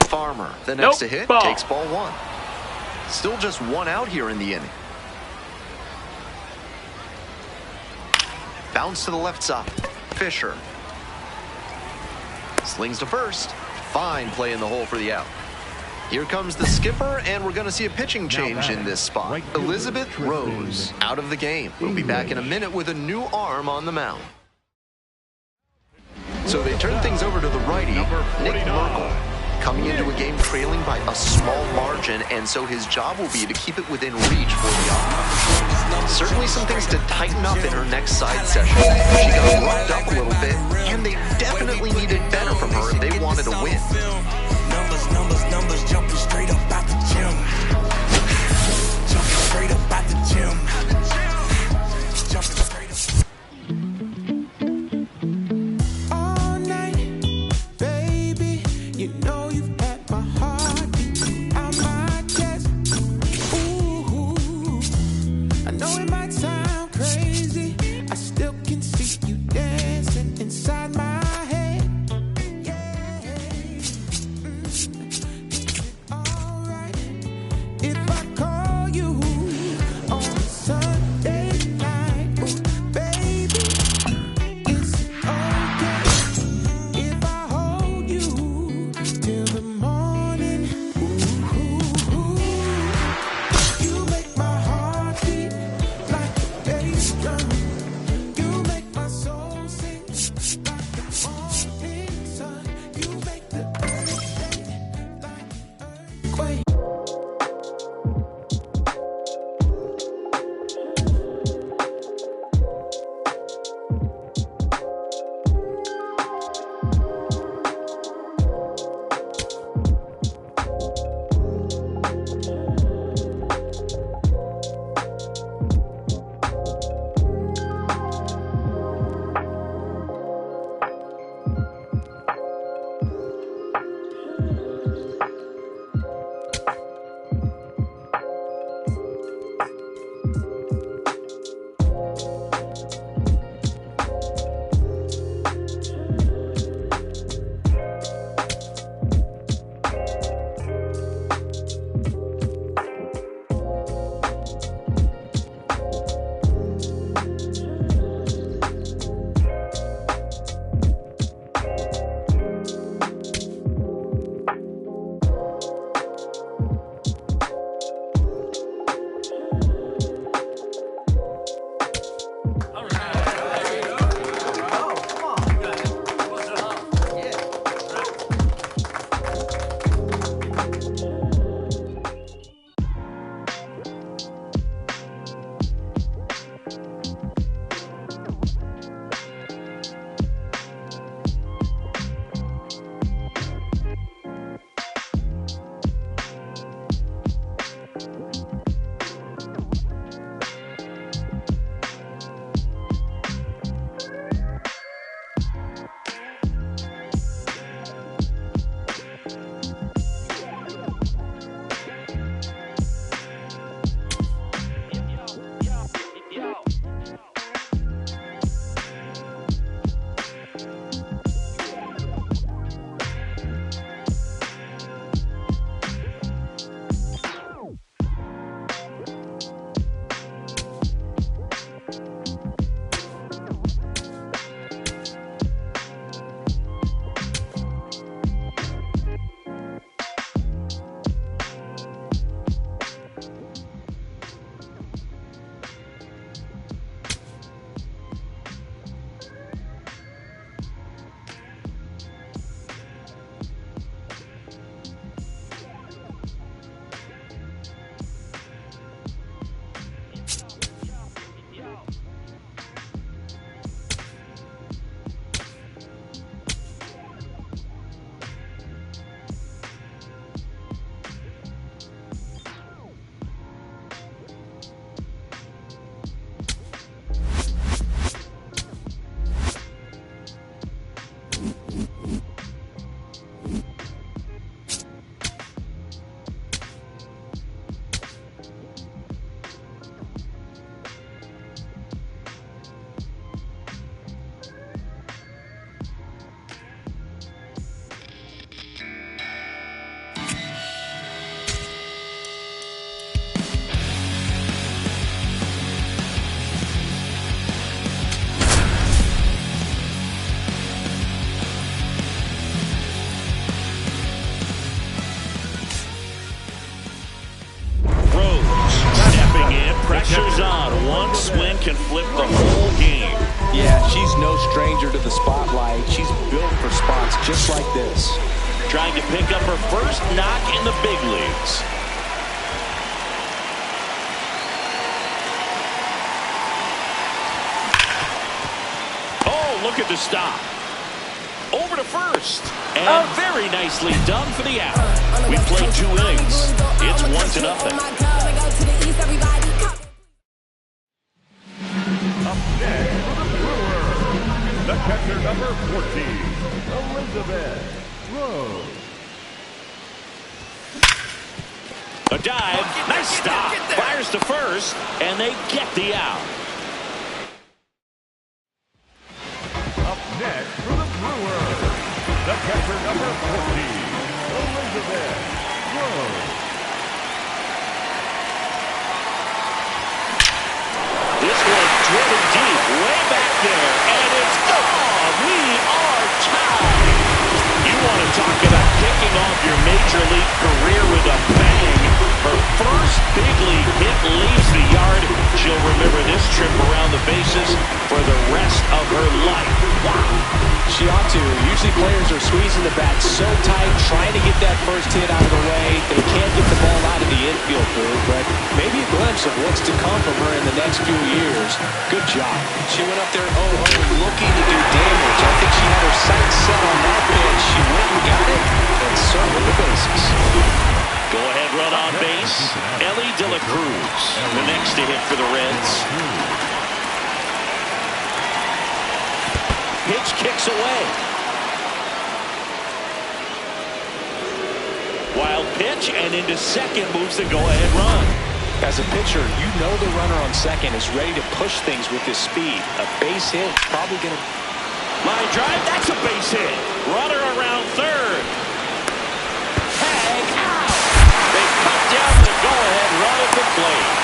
Farmer, the next to hit, takes ball 1. Still just 1 out here in the inning. Bounce to the left side. Fisher. Slings to first. Fine play in the hole for the out. Here comes the skipper, and we're going to see a pitching change in this spot. Elizabeth Rose out of the game. We'll be back in a minute with a new arm on the mound. So they turn things over to the righty, Nick Merkel. Coming into a game trailing by a small margin, and so his job will be to keep it within reach for the offense. Certainly some things to tighten up in her next side session. She got roughed up a little bit, and they definitely needed better from her if they wanted to win. Numbers, jumping straight up out the gym. Jumping straight up out the gym. Jumping straight up. All night, baby, you know you've had my heart out my chest. Ooh, I know it might sound crazy. I still can see you dancing inside my head. If I call you on Sunday night, oh, baby, it's okay. If I hold you till the morning, ooh, you make my heart beat like a bass drum. You make my soul sing like the morning sun. You make the earth shake like an earthquake. pressure's on. One swing can flip the whole game. Yeah, she's no stranger to the spotlight. She's built for spots just like this. Trying to pick up her first knock in the big leagues. Oh, look at the stop. Over to first. And very nicely done for the out. We played 2 innings. It's 1-0. Up next for the Brewers, the catcher number 14, Elizabeth Rose. A dive, nice stop, fires to first, and they get the out. Up next for the Brewers, the catcher number 14, Elizabeth Rose. This one driven deep, way back there, and it's gone. We are tied. You want to talk about kicking off your major league career with a bang. Her first big league hit leaves the yard. She'll remember this trip around the bases for the rest of her life. Wow. She ought to. Usually players are squeezing the bat so tight, trying to get that first hit out of the way. They can't get the ball out of the infield, but maybe a glimpse of what's to come from her in the next few years. Good job. She went up there looking to do damage. I think she had her sights set on that pitch. She went and got it and circled the bases. Go ahead run on base. Ellie De La Cruz, the next to hit for the Reds. Pitch kicks away. Wild pitch, and into second moves the go-ahead run. As a pitcher, you know the runner on second is ready to push things with his speed. A base hit, probably going to... Line drive, that's a base hit. Runner around third. Tag out. They cut down the go-ahead run at the plate.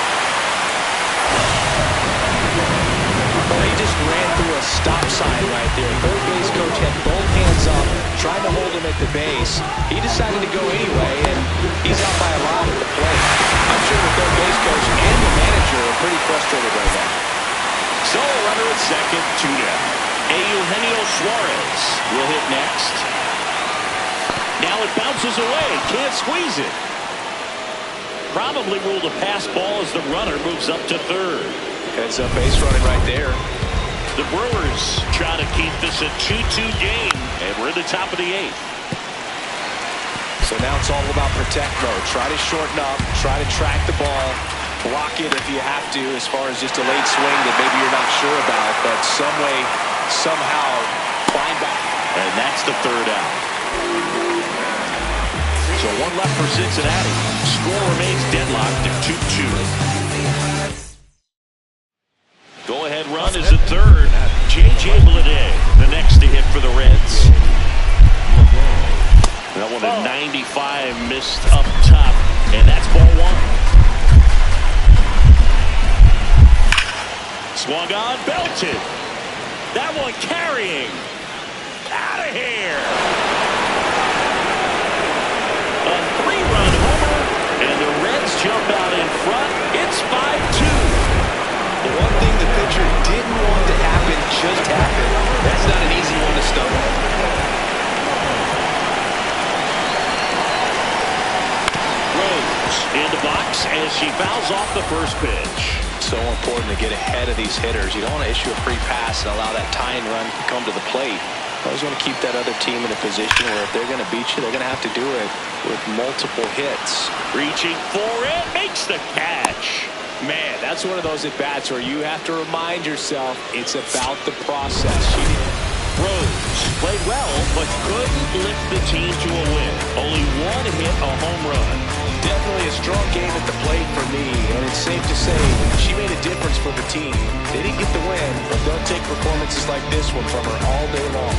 They just ran through a stop sign right there. Third base coach had both hands up, trying to hold him at the base. He decided to go anyway, and he's out by a lot at the plate. I'm sure the third base coach and the manager are pretty frustrated right now. So a runner at second, 2 down. Eugenio Suarez will hit next. Now it bounces away, can't squeeze it. Probably ruled a pass ball as the runner moves up to third. Heads up base running right there. The Brewers try to keep this a 2-2 game, and we're in the top of the 8th. So now it's all about protect mode. Try to shorten up, try to track the ball, block it if you have to, as far as just a late swing that maybe you're not sure about, but some way, somehow, climb back. And that's the third out. So 1 left for Cincinnati. Score remains deadlocked at 2-2. Go-ahead run is at third. J.J. Bleday, the next to hit for the Reds. That one at 95, missed up top, and that's ball 1. Swung on, belted. That one carrying. Out of here. A 3-run homer, and the Reds jump out in front. It's 5-2. The one thing the pitcher didn't want to happen just happened. That's not an easy one to stomach. Rose in the box as she fouls off the first pitch. So important to get ahead of these hitters. You don't want to issue a free pass and allow that tying run to come to the plate. You always want to keep that other team in a position where if they're going to beat you, they're going to have to do it with multiple hits. Reaching for it, makes the catch. Man, that's one of those at-bats where you have to remind yourself it's about the process. Rose played well, but couldn't lift the team to a win. Only 1 hit, a home run. Definitely a strong game at the plate for me, and it's safe to say she made a difference for the team. They didn't get the win, but they'll take performances like this one from her all day long.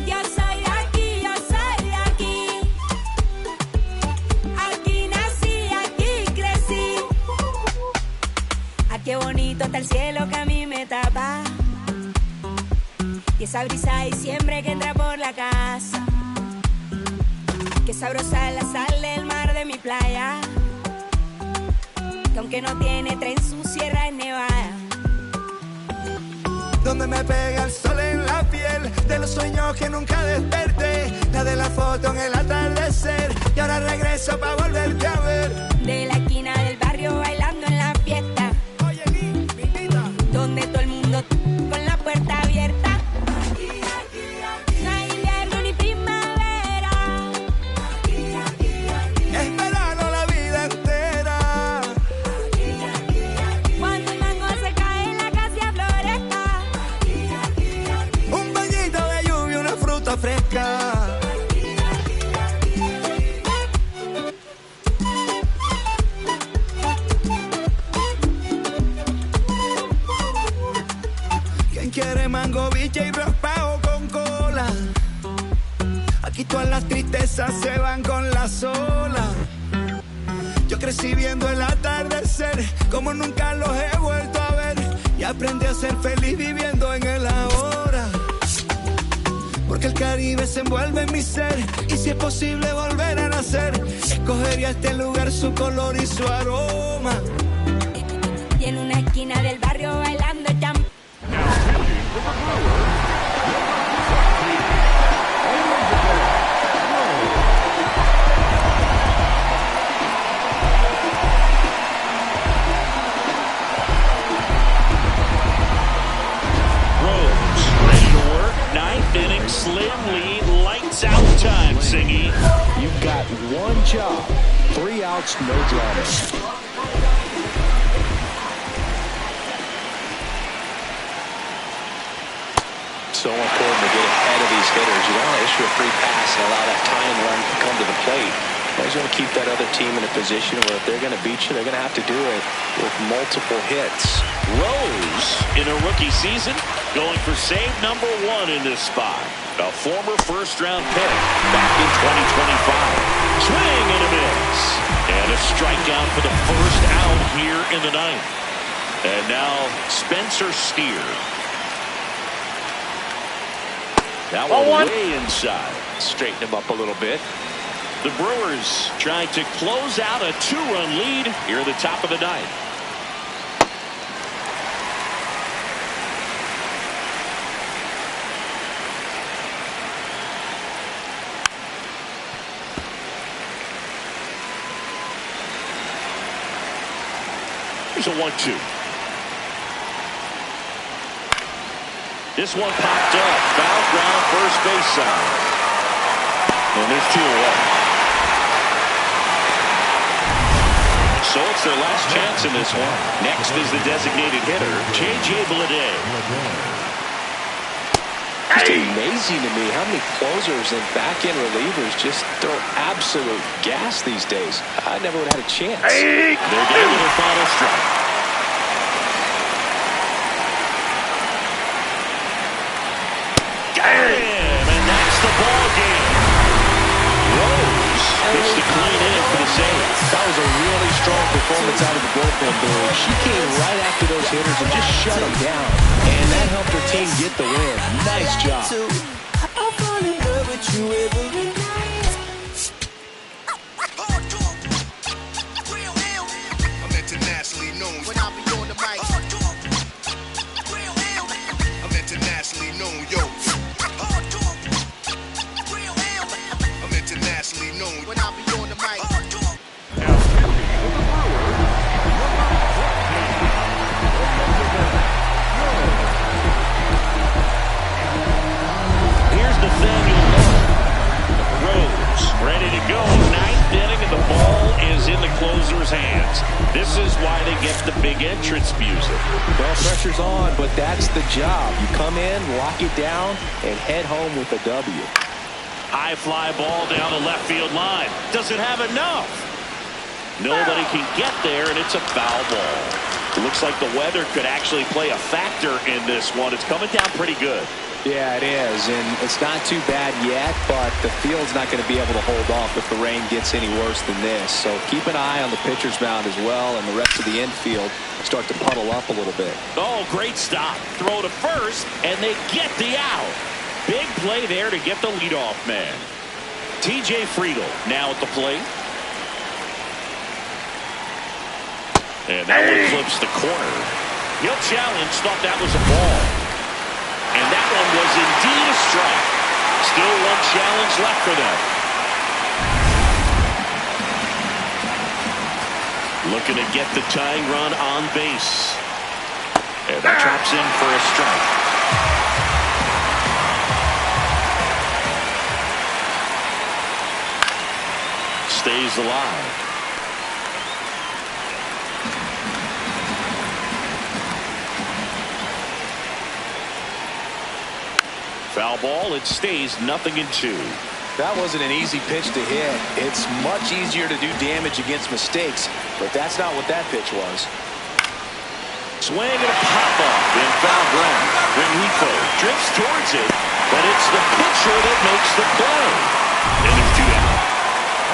Yo soy la canta el cielo que a mí me tapa. Y esa brisa de diciembre que entra por la casa. Qué sabrosa es la sal del mar de mi playa. Que aunque no tiene tren, su sierra es nevada. Donde me pega el sol en la piel, de los sueños que nunca desperté, la de la foto en el atardecer, y ahora regreso pa' volverte a ver. De la esquina del barrio bailando en la fiesta. Oye, donde todo el mundo con la puerta abierta. No hay invierno ni primavera. Es verano la vida entera. Cuando el mango se cae en la casa floresta. Un bañito de lluvia, una fruta fresca. ¿Quién quiere mango, biche y raspado con cola? Aquí todas las tristezas se van con las olas. Yo crecí viendo el atardecer como nunca los he vuelto a ver, y aprendí a ser feliz viviendo en el ahora. Porque el Caribe se envuelve en mi ser, y si es posible volver a nacer, escogería este lugar, su color y su aroma. Y en una esquina del barrio bailando jam. Slim lead, lights out time, Singy. You've got one job, 3 outs, no drama. So important to get ahead of these hitters. You don't want to issue a free pass and allow that tying run to come to the plate. Always want to keep that other team in a position where if they're going to beat you, they're going to have to do it with multiple hits. Rose, in a rookie season, going for save number 1 in this spot. A former first-round pick back in 2025. Swing and a miss. And a strikeout for the first out here in the ninth. And now Spencer Steer. That one way inside. Straighten him up a little bit. The Brewers trying to close out a 2-run lead here at the top of the ninth. Here's a 1-2. This one popped up. Foul ground, first base side. And there's 2 away. So it's their last chance in this one. Next is the designated hitter, J.J. Bleday. It's amazing to me how many closers and back-end relievers just throw absolute gas these days. I never would have had a chance. They're down to their final strike. And that's the ball game. Rose gets to clean in for the save. That was a really strong performance out of the bullpen, Billy. She came right after those hitters and just shut them down. And that helped her team get the win. Nice job. I'll fall in love with you every night. I'm internationally known when I be on the mic. I'm internationally known, yo. I'm internationally known when I be on the mic. Here's the thing you'll learn. Rose ready to go. 9th inning and the ball is in the closer's hands. This is why they get the big entrance music. Well, pressure's on, but that's the job. You come in, lock it down, and head home with a W. High fly ball down the left field line. Doesn't have enough. Nobody can get there, and it's a foul ball. It looks like the weather could actually play a factor in this one. It's coming down pretty good. Yeah, it is, and it's not too bad yet, but the field's not going to be able to hold off if the rain gets any worse than this. So keep an eye on the pitcher's mound as well, and the rest of the infield start to puddle up a little bit. Oh, great stop. Throw to first, and they get the out. Big play there to get the leadoff man. TJ Friedl now at the plate. And that one flips the corner. He'll challenge, thought that was a ball. And that one was indeed a strike. Still one challenge left for them. Looking to get the tying run on base. And that drops in for a strike. Stays alive. Foul ball, it stays 0-2. That wasn't an easy pitch to hit. It's much easier to do damage against mistakes, but that's not what that pitch was. Swing and a pop-off in foul ground. Rengifo drifts towards it, but it's the pitcher that makes the play. And it's 2 down.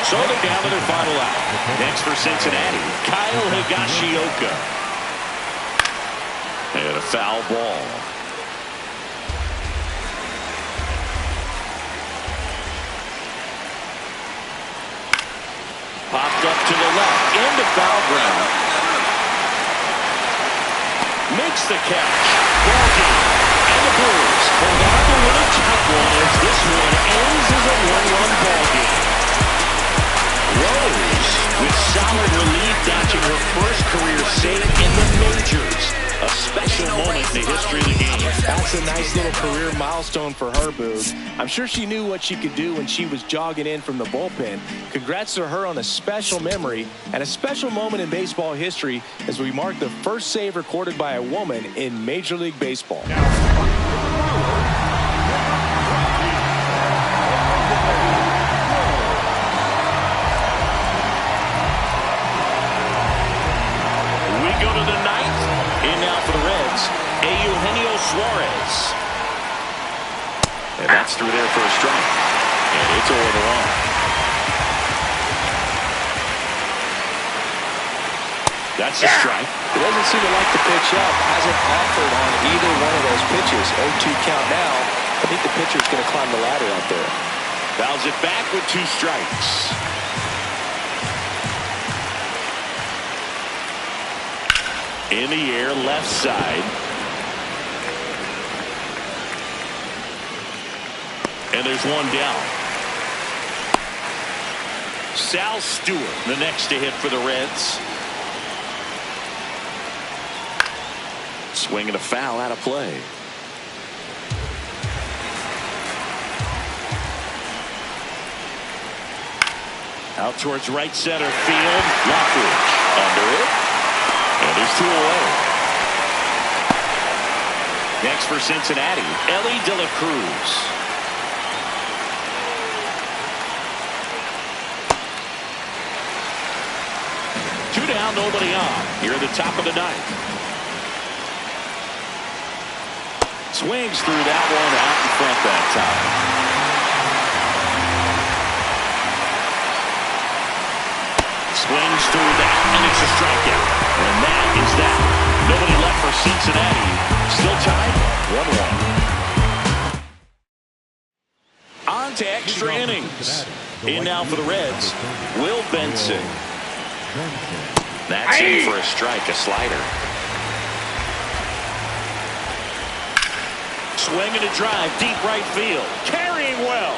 So they're down to their final out. Next for Cincinnati, Kyle Higashioka. And a foul ball. Popped up to the left, into foul ground. Makes the catch. Ball game. And the Brewers hold on to win a tight one as this one ends as a 1-run ball game. Rose with solid relief, notching her first career save in the majors. A special moment in the history of the game. That's a nice little career milestone for her, Boog. I'm sure she knew what she could do when she was jogging in from the bullpen. Congrats to her on a special memory and a special moment in baseball history as we mark the first save recorded by a woman in Major League Baseball. We go to the ninth. In now for the Reds, Eugenio Suarez. And that's through there for a strike. And it's over the wall. That's a strike. He doesn't seem to like the pitch up. Hasn't offered on either one of those pitches. 0-2 count now. I think the pitcher's going to climb the ladder out there. Fouls it back with 2 strikes. In the air, left side. And there's one down. Sal Stewart, the next to hit for the Reds. Swing and a foul out of play. Out towards right center field. Lockridge under it. And there's 2 away. Next for Cincinnati, Ellie De La Cruz. Two down, nobody on. Here at the top of the ninth. Swings through that one out in front that time. Swings through that, and it's a strikeout. And that is that. Nobody left for Cincinnati. Still tied, 1-1. On to extra innings. In now for the Reds, Will Benson. That's in for a strike, a slider. Swing and a drive, deep right field. Carrying well.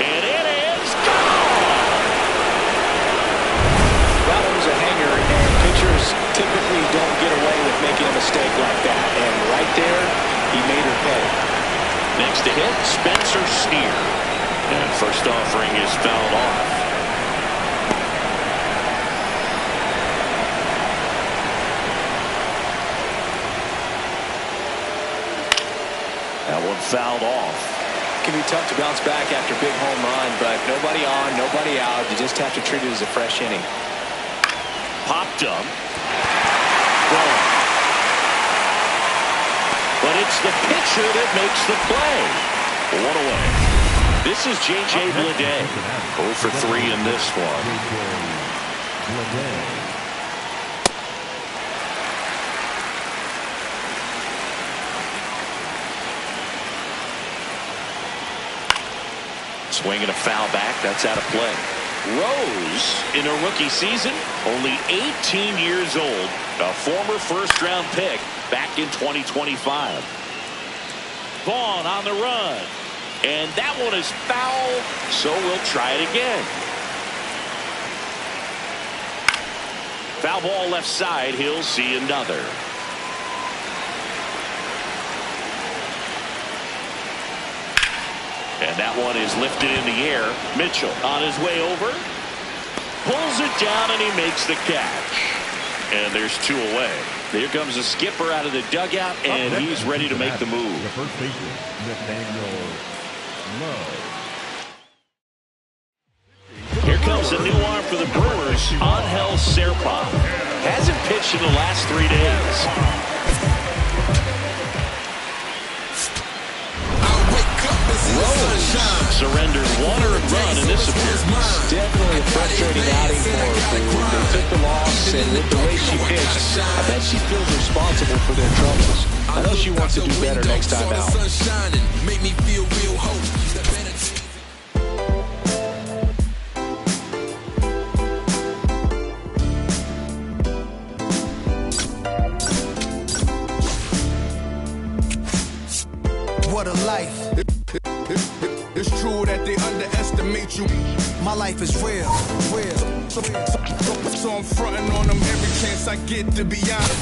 And it is gone! That one was a hanger, and pitchers typically don't get away with making a mistake like that. And right there, he made her pay. Next to hit, Spencer Steer. And first offering is fouled off. That one fouled off. It can be tough to bounce back after a big home run, but nobody on, nobody out. You just have to treat it as a fresh inning. popped up. Gone. But it's the pitcher that makes the play. One away. This is J.J. Bleday. 0 for 3 in this one. Swinging a foul back. That's out of play. Rose, in a rookie season, only 18 years old, a former first-round pick back in 2025. Vaughn on the run, and that one is foul, so we'll try it again. Foul ball left side, he'll see another. And that one is lifted in the air. Mitchell on his way over. Pulls it down and he makes the catch. And there's 2 away. Here comes the skipper out of the dugout and he's ready to make the move. The first baseman, Nathaniel Love. Here comes the new arm for the Brewers, Angel Serpa. Hasn't pitched in the last 3 days. Rose surrendered 1 earned run in this appearance. Definitely a frustrating outing for her. They took the loss, and with the way she pitched, I bet she feels responsible for their troubles. I know she wants to do better next time out. What a life. It's true that they underestimate you. My life is real. So I'm fronting on them every chance I get, to be honest.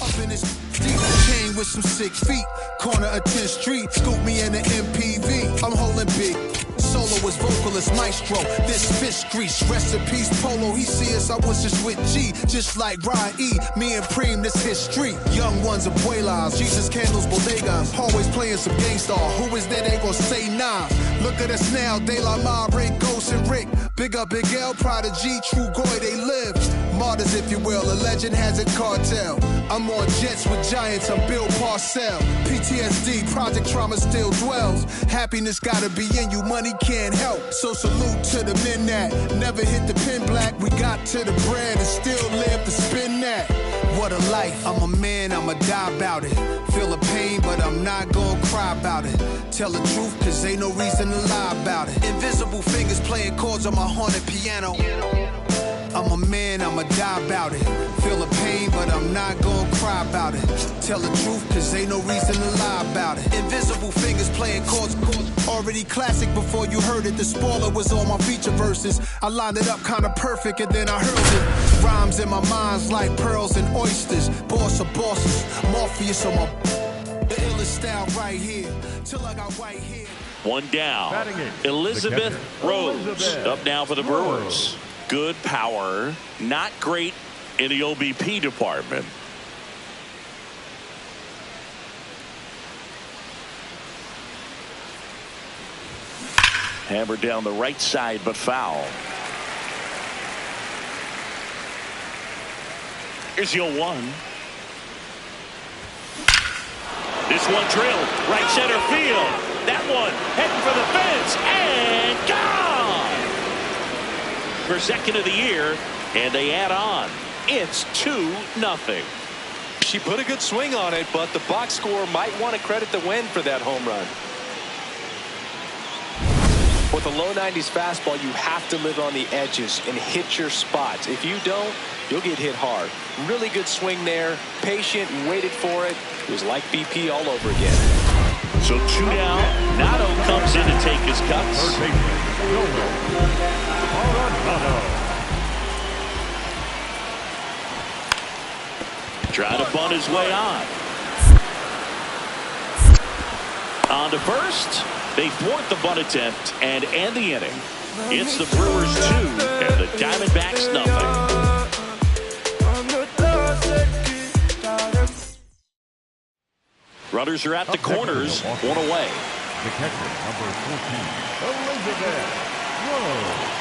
Up in this deep chain with some 6 feet. Corner of 10th Street, scoop me in the MPV. I'm holding big. Solo was vocalist maestro. This fish grease, rest in peace Polo. He see us, I was just with G, just like Ryan E. Me and Preem, this history. Young ones of Abuelas, Jesus candles, bodegas. Always playing some gangsta. Who is there? They gon' say nah. Look at us now, De La Ma, Rick, Ghost and Rick. Big up Big L, Prodigy, True Goy, they live. Martyrs, if you will, a legend has a cartel. I'm on jets with giants, I'm Bill Parcell. PTSD, project trauma still dwells. Happiness gotta be in you, money can't help. So salute to the men that never hit the pin black. We got to the bread and still live to spin that. What a life. I'm a man, I'ma die about it. Feel the pain, but I'm not gonna cry about it. Tell the truth, cause ain't no reason to lie about it. Invisible fingers playing chords on my haunted piano. I'm a man, I'ma die about it. Feel the pain, but I'm not gonna cry about it. Tell the truth, cause ain't no reason to lie about it. Invisible fingers playing chords. Already classic before you heard it. The spoiler was on my feature verses. I lined it up kinda perfect and then I hurled it. Rhymes in my mind's like pearls and oysters. Boss of bosses, Morpheus on my... The illest style right here. Till I got white hair. One down. Elizabeth Rose up now for the Brewers. Good power, not great in the OBP department. Hammered down the right side, but foul. Here's your 1. This one drilled right center field. That one heading for the fence and gone. For second of the year, and they add on. It's 2-0. She put a good swing on it, but the box score might want to credit the win for that home run. With a low 90s fastball, you have to live on the edges and hit your spots. If you don't, you'll get hit hard. Really good swing there. Patient, waited for it. It was like BP all over again. So 2 down. Nato comes in to take his cuts. Trying to bunt his way on. On to first. They thwart the bunt attempt and end the inning. It's the Brewers 2 and the Diamondbacks nothing. Runners are at the corners. 1 away. The catcher, number 14, Elizabeth Rose.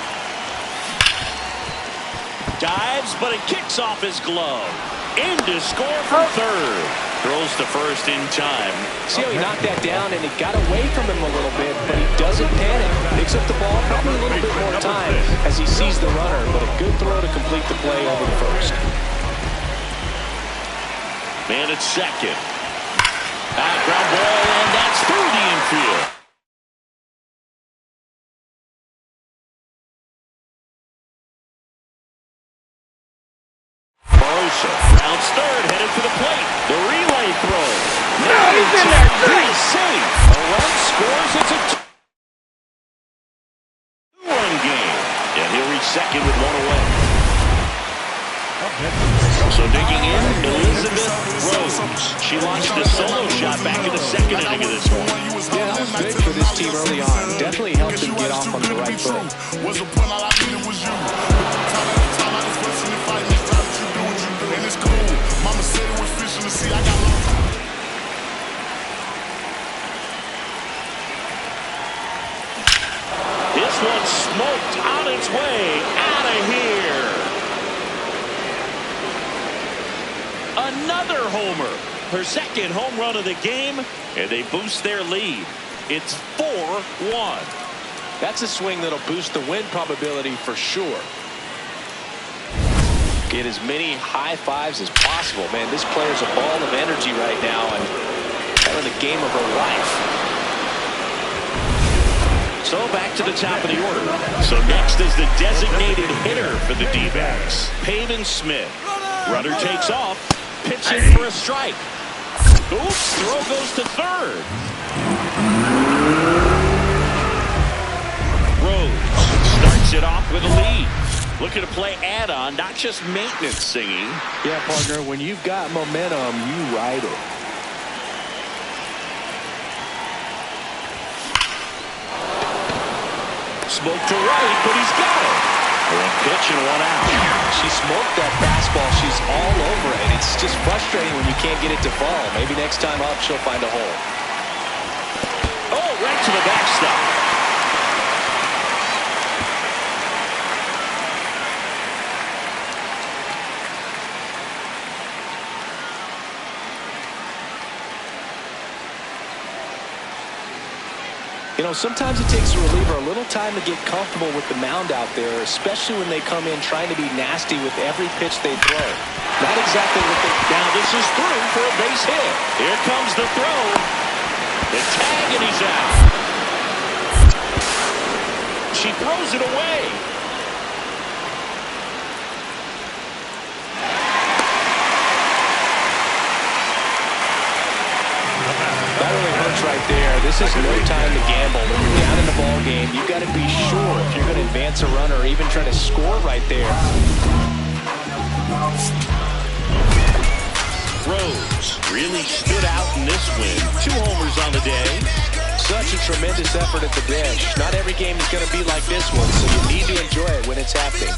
Dives, but it kicks off his glove. In to score for third. Throws to first in time. See how he knocked that down, and it got away from him a little bit, but he doesn't panic. Picks up the ball, probably a little bit more time as he sees the runner, but a good throw to complete the play over the first. Man at second. Ground ball, and that's through the infield. Rounds third, headed for the plate. The relay throw. Now he's in there. Nice save. A run scores. It's a two-run game. And he'll reach second with one away. So digging in, Elizabeth Rose. She launched a solo shot back in the second inning of this one. Yeah, that was big for this team early on. Definitely helped them get off on the right foot. This one smoked on its way out of here. Another homer. Her second home run of the game, and they boost their lead. It's 4-1. That's a swing that'll boost the win probability for sure. Get as many high fives as possible. Man, this player's a ball of energy right now and having the game of her life. So back to the top of the order. So next is the designated hitter for the D-backs, Pavin Smith. Runner takes off, pitching for a strike. Oops, throw goes to third. Rose starts it off with a lead. Looking to play add-on, not just maintenance singing. Yeah, partner, when you've got momentum, you ride it. Smoke to right, but he's got it. One pitch and one out. She smoked that fastball. She's all over it. It's just frustrating when you can't get it to fall. Maybe next time up, she'll find a hole. Oh, right to the backstop. You know, sometimes it takes a reliever a little time to get comfortable with the mound out there, especially when they come in trying to be nasty with every pitch they throw. Not exactly what they... Now this is through for a base hit. Here comes the throw. The tag, and he's out. She throws it away. That really hurts right there. This is no time to gamble. When you're down in the ball game, you've got to be sure if you're going to advance a runner or even try to score right there. Rose really stood out in this win. 2 homers on the day. Such a tremendous effort at the dish. Not every game is going to be like this one, so you need to enjoy it when it's happening.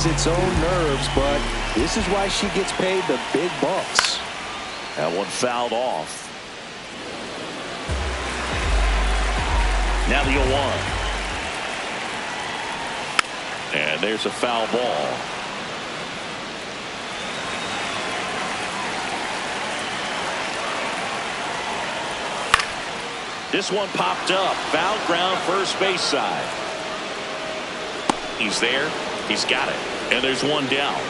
Its own nerves, but this is why she gets paid the big bucks. That one fouled off. Now the 0-1. And there's a foul ball. This one popped up. Foul ground, first base side. He's there. He's got it. And there's one down.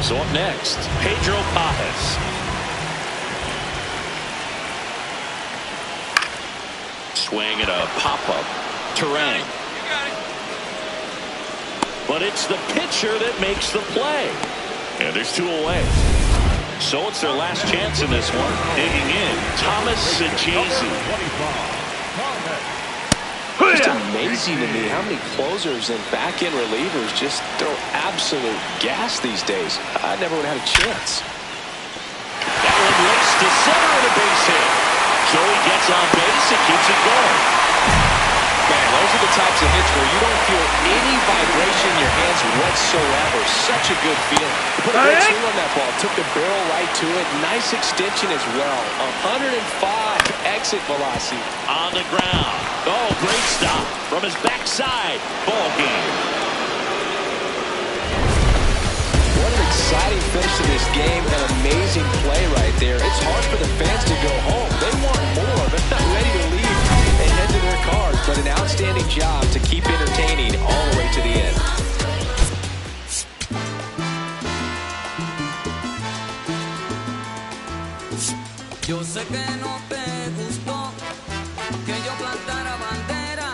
So up next, Pedro Pajes. Swing and a pop-up. Terrain. But it's the pitcher that makes the play. And there's 2 away. So it's their last chance in this one. Digging in, Thomas Sanchez. It's amazing to me how many closers and back-end relievers just throw absolute gas these days. I never would have had a chance. That one looks to center and a base hit. Joey gets on base and keeps it going. Man, those are the types of hits where you don't feel any vibration in your hands whatsoever. Such a good feeling. Put a great swing on that ball. Took the barrel right to it. Nice extension as well. 105 exit velocity. On the ground. Oh, great stop from his backside. Ball game. What an exciting finish to this game. An amazing play right there. It's hard for the fans to go home. They want more. They're not ready to leave and head to their cars. But an outstanding job to keep entertaining all the way to the end. Yo sé que no te gustó que yo plantara bandera.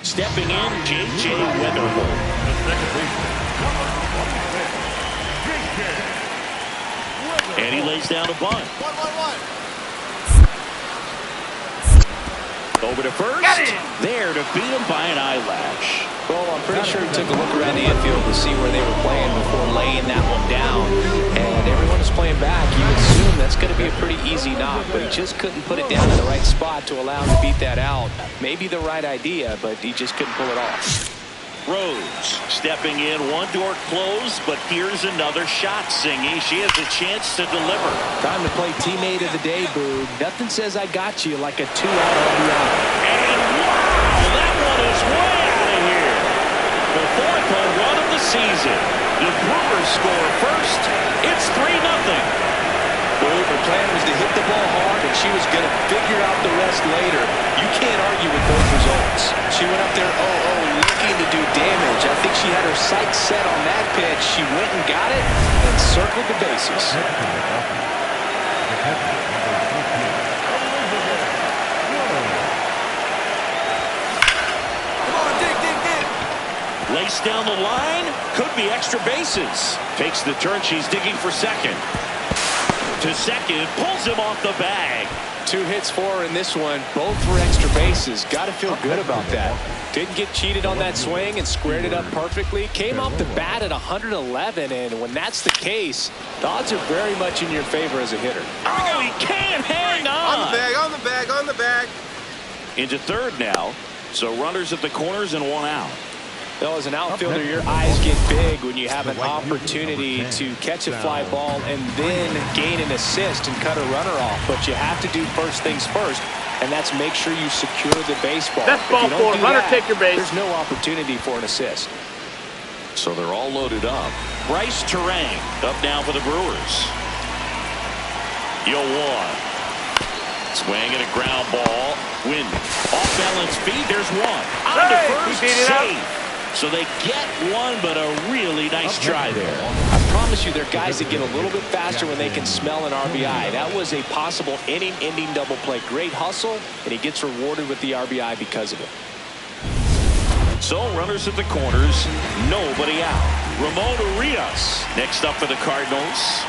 Stepping in, J.J. Weatherholt. And he lays down a bunt. 1-1-1. Over to first. There to beat him by an eyelash. Well, I'm pretty sure he took a look around the infield to see where they were playing before laying that one down. And everyone is playing back. You assume that's going to be a pretty easy knock, but he just couldn't put it down in the right spot to allow him to beat that out. Maybe the right idea, but he just couldn't pull it off. Rose stepping in, one door closed, but here's another shot, Singy. She has a chance to deliver. Time to play teammate of the day, Boog. Nothing says I got you like a 2-out RBI. And wow, that one is way out of here. The 4th home run of the season. The Brewers score first. It's 3-0. Boog, her plan was to hit the ball hard, and she was going to figure out the rest later. You can't argue with those results. She went up there 0-0 looking to do damage. I think she had her sights set on that pitch. She went and got it and circled the bases. Lace down the line. Could be extra bases. Takes the turn. She's digging for second. To second. Pulls him off the bag. 2 hits for her in this one. Both for extra bases. Got to feel good about that. Didn't get cheated on that swing and squared it up perfectly. Came off the bat at 111, and when that's the case, the odds are very much in your favor as a hitter. Oh, he can't hang on. On the bag, on the bag, on the bag. Into third now. So runners at the corners and 1 out. Well, as an outfielder, your eyes get big when you have an opportunity to catch a fly ball and then gain an assist and cut a runner off. But you have to do first things first, and that's make sure you secure the baseball. That's ball 4. Runner, take your base. There's no opportunity for an assist. So they're all loaded up. Bryce Terang up now for the Brewers. 0-1. Swing and a ground ball. Win. Off balance feed. There's one. On to first. Safe. So they get one, but a really nice try there. I promise you, there are guys that get a little bit faster when they can smell an RBI. That was a possible inning-ending double play. Great hustle, and he gets rewarded with the RBI because of it. So runners at the corners, nobody out. Ramon Urias next up for the Cardinals.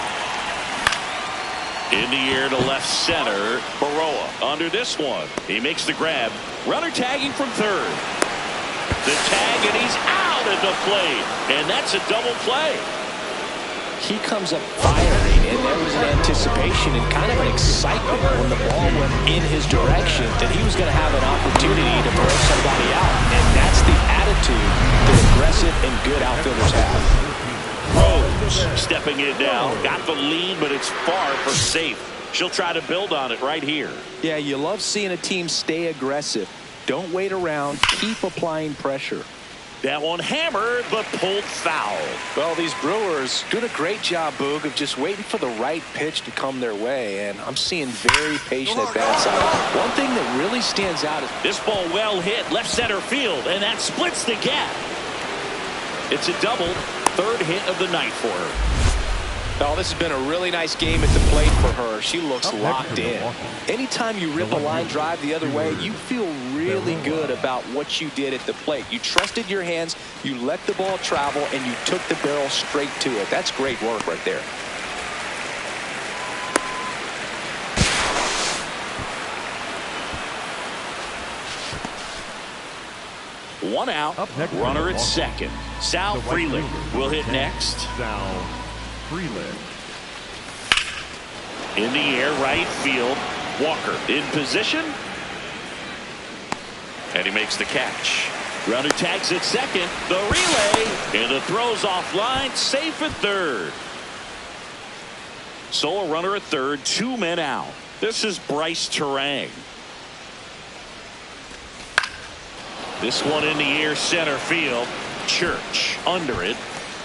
In the air to left center. Baroa under this one. He makes the grab. Runner tagging from third. The tag, and he's out at the plate. And that's a double play. He comes up firing, and there was an anticipation and kind of an excitement when the ball went in his direction that he was going to have an opportunity to throw somebody out. And that's the attitude that aggressive and good outfielders have. Rose stepping in now. Got the lead, but it's far from safe. She'll try to build on it right here. Yeah, you love seeing a team stay aggressive. Don't wait around. Keep applying pressure. That one hammered, but pulled foul. Well, these Brewers doing a great job, Boog, of just waiting for the right pitch to come their way, and I'm seeing very patient at bat side. One thing that really stands out is this ball well hit left center field, and that splits the gap. It's a double, third hit of the night for her. Oh, this has been a really nice game at the plate for her. She looks locked in. Anytime you rip a line drive the other way, you feel really good about what you did at the plate. You trusted your hands, you let the ball travel, and you took the barrel straight to it. That's great work right there. One out, runner at second. Sal Freeling will hit next. Sal Freeling. In the air, right field. Walker in position. And he makes the catch. Runner tags at second. The relay. And the throw's offline. Safe at third. So a runner at third. 2 men out. This is Bryce Terang. This one in the air, center field. Church under it.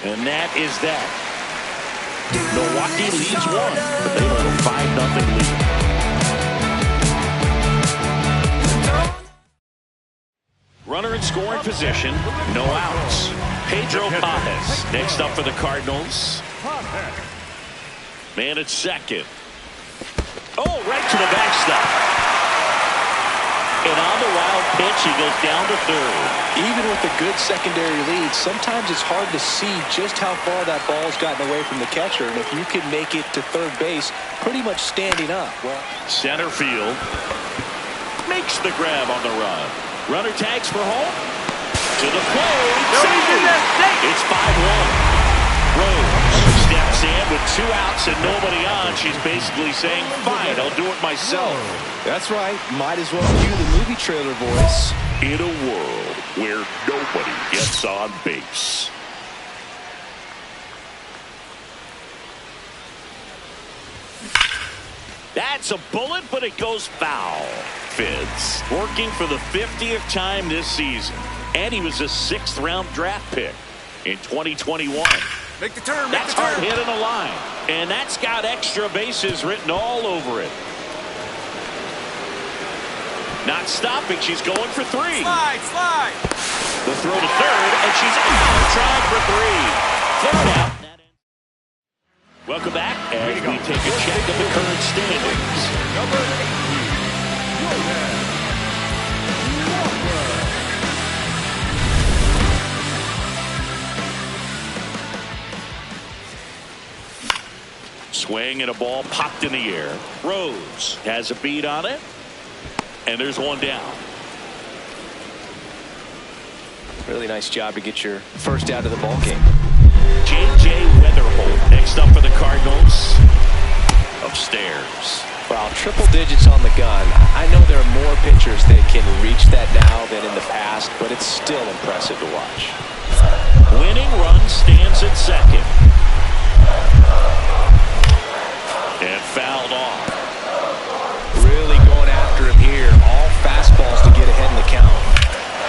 And that is that. Milwaukee leads one, but they have a 5-0 lead. Runner in scoring position, no outs. Pedro Pages next up for the Cardinals. Man at second. Oh, right to the backstop. And on the wild pitch, he goes down to third. Even with a good secondary lead, sometimes it's hard to see just how far that ball's gotten away from the catcher. And if you can make it to third base, pretty much standing up. Well, center field makes the grab on the run. Runner tags for home. To the plate. It's 5-1. Rose steps in with 2 outs and nobody on. She's basically saying, fine, I'll do it myself. That's right. Might as well cue the movie trailer voice. In a world where nobody gets on base. That's a bullet, but it goes foul. Fitz working for the 50th time this season. And he was a 6th-round draft pick in 2021. Make the turn. That's hard hit in a line. And that's got extra bases written all over it. Not stopping. She's going for 3. Slide. The throw to third, and she's out trying for 3. Third out. Welcome back as we take a check of the current standings. Number 18, Jordan Walker. Swing and a ball popped in the air. Rose has a beat on it. And there's one down. Really nice job to get your first out of the ball game. J.J. Weatherholt next up for the Cardinals. Upstairs. Wow, triple digits on the gun. I know there are more pitchers that can reach that now than in the past, but it's still impressive to watch. Winning run stands at second. And fouled off. Really going after him here. All fastballs to get ahead in the count.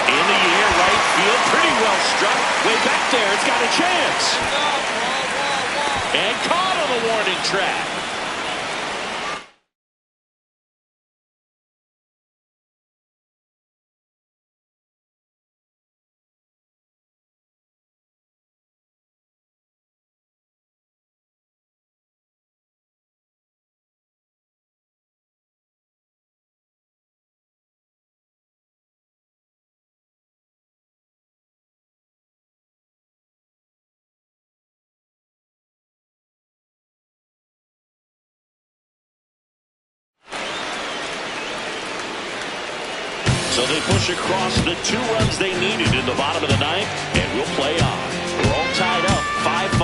In the air, right field. Pretty well struck. Way back there. It's got a chance. And caught on the warning track. So they push across the 2 runs they needed in the bottom of the 9th, and we'll play on. We're all tied up, 5-5.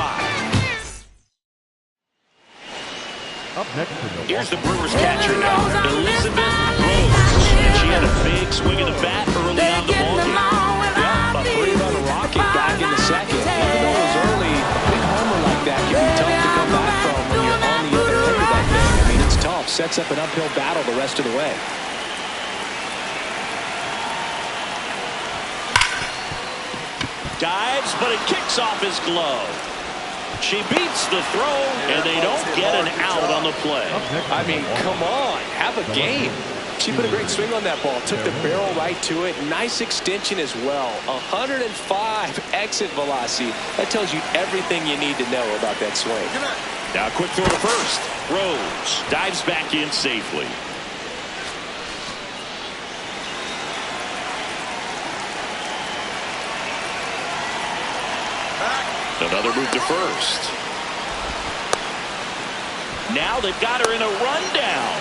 Up next to the Here's the Brewers catcher now, Elizabeth Rose. And she had a big swing of the bat early on the ball game. Yeah, a 3-run rocket back in the second. Even though it was early, a big homer like that can be tough to come back from when you're on the other end of that thing. I mean, it's tough. Sets up an uphill battle the rest of the way. Dives, but it kicks off his glove. She beats the throw, and they don't get an out on the play. I mean, come on, have a game. She put a great swing on that ball, took the barrel right to it. Nice extension as well. 105 exit velocity. That tells you everything you need to know about that swing. Now quick throw to first. Rose dives back in safely. Another move to first. Now they've got her in a rundown.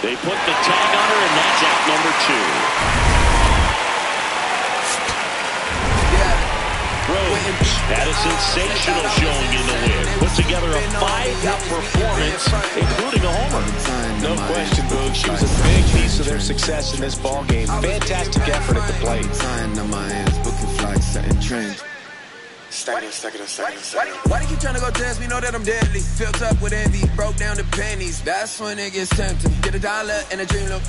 They put the tag on her, and that's out number 2. Rose had a sensational showing in the win. Put together a 5-hit performance, including a homer. No question, Boog. She was a big piece of their success in this ball game. Fantastic effort at the plate. Why they keep trying to go test me? Know that I'm deadly. Filled up with envy, broke down the pennies. That's when it gets tempting. Get a dollar and a dream look.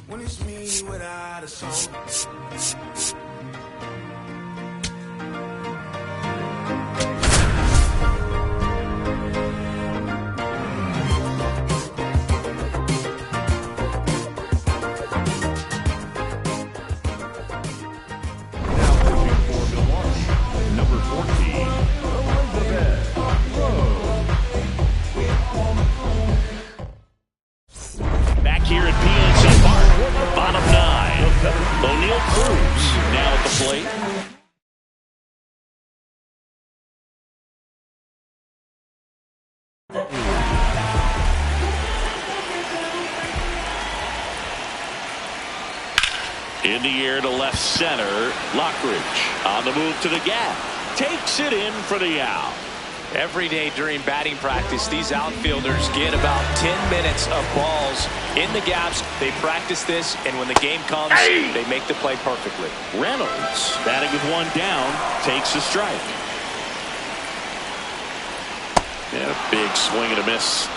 When it's me without a soul. In the air to left center, Lockridge on the move to the gap. Takes it in for the out. Every day during batting practice, these outfielders get about 10 minutes of balls in the gaps. They practice this, and when the game comes, they make the play perfectly. Reynolds, batting with one down, takes a strike. And a big swing and a miss.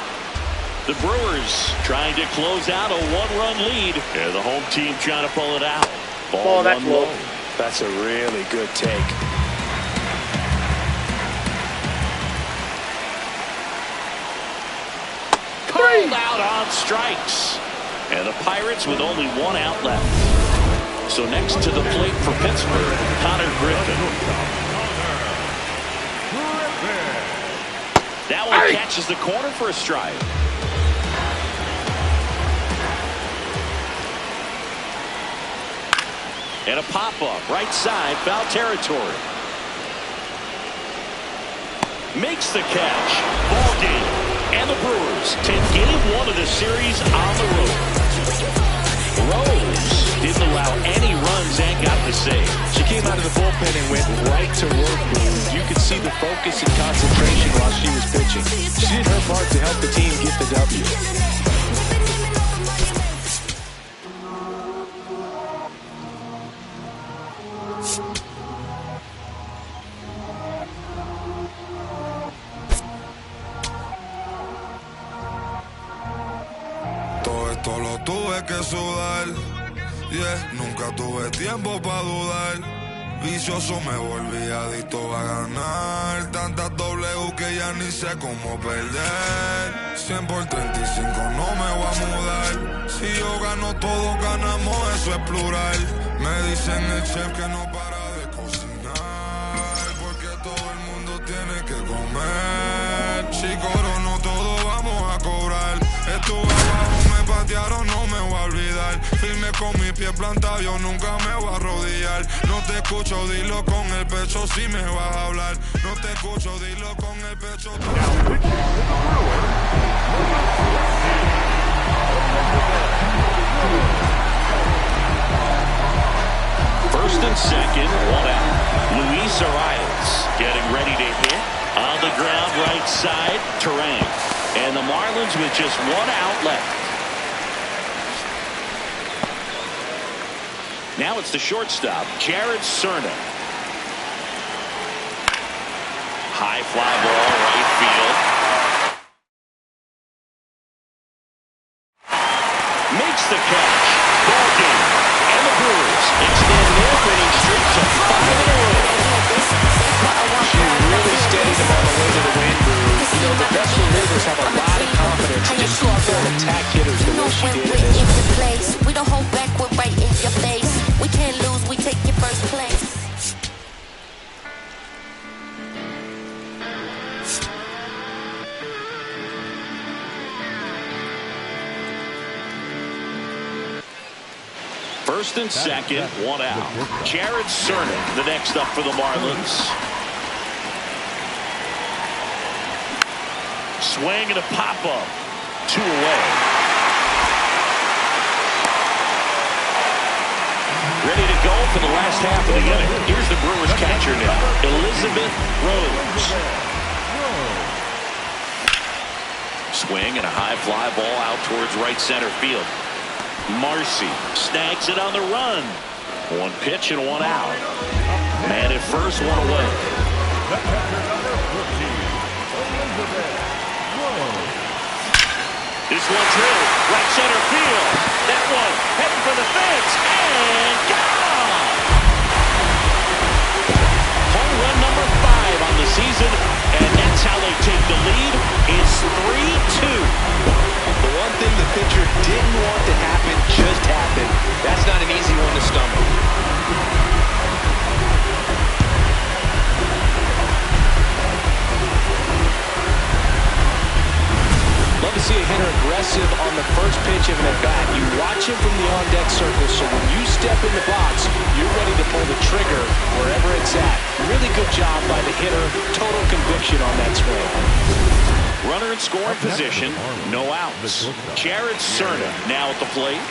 The Brewers trying to close out a one-run lead. And the home team trying to pull it out. Ball that's one low. That's a really good take. Called out on strikes. And the Pirates with only one out left. So next to the plate for Pittsburgh, Connor Griffin. That one catches the corner for a strike. And a pop-up, right side, foul territory. Makes the catch. Ball game. And the Brewers take game 1 of the series on the road. Rose didn't allow any runs and got the save. She came out of the bullpen and went right to work. You could see the focus and concentration while she was pitching. She did her part to help the team get the W. Todo esto lo tuve que sudar, yeah, nunca tuve tiempo para dudar. Vicioso me volví adicto a ganar. Tantas W que ya ni sé cómo perder. 100 por 35 no me voy a mudar. Si yo gano, todos ganamos, eso es plural. Me dicen el chef que no para de cocinar, porque todo el mundo tiene que comer. Si corono, todos vamos a cobrar. Estuve abajo, me patearon, no me voy a olvidar. Firme con mi pie plantado, yo nunca me voy a arrodillar. No te escucho, dilo con el pecho si me vas a hablar. No te escucho, dilo con el pecho. First and second, 1 out. Luis Arias getting ready to hit. On the ground, right side, Terang. And the Marlins with just 1 out left. Now it's the shortstop, Jared Cerna. High fly ball, right field. Makes the catch. Ball game. And the Brewers extend their winning streak to 5 in a row. She really steadied them on the way to the win, Brew. You know, the best relievers have a lot of confidence. Just go out there and attack hitters the way she did in this place. We don't hold back, we're right in your face. We can't lose, we take your first place. First and second, 1 out. Jared Cerna, the next up for the Marlins. Swing and a pop-up. 2 away. Ready to go for the last half of the inning. Here's the Brewers catcher now, Elizabeth Rose. Swing and a high fly ball out towards right center field. Marcy snags it on the run. 1 pitch and 1 out. Man at first, 1 away. This one through right center field. That one heading for the fence and gone. Home run number 5 on the season, and that's how they take the lead. It's 3-2. The one thing the pitcher didn't want to happen just happened. That's not an easy one to stumble. Love to see a hitter aggressive on the first pitch of an at-bat. You watch him from the on-deck circle, so when you step in the box, you're ready to pull the trigger wherever it's at. Really good job by the hitter. Total conviction on that swing. Runner in scoring position, no outs. Jared Cerna now at the plate.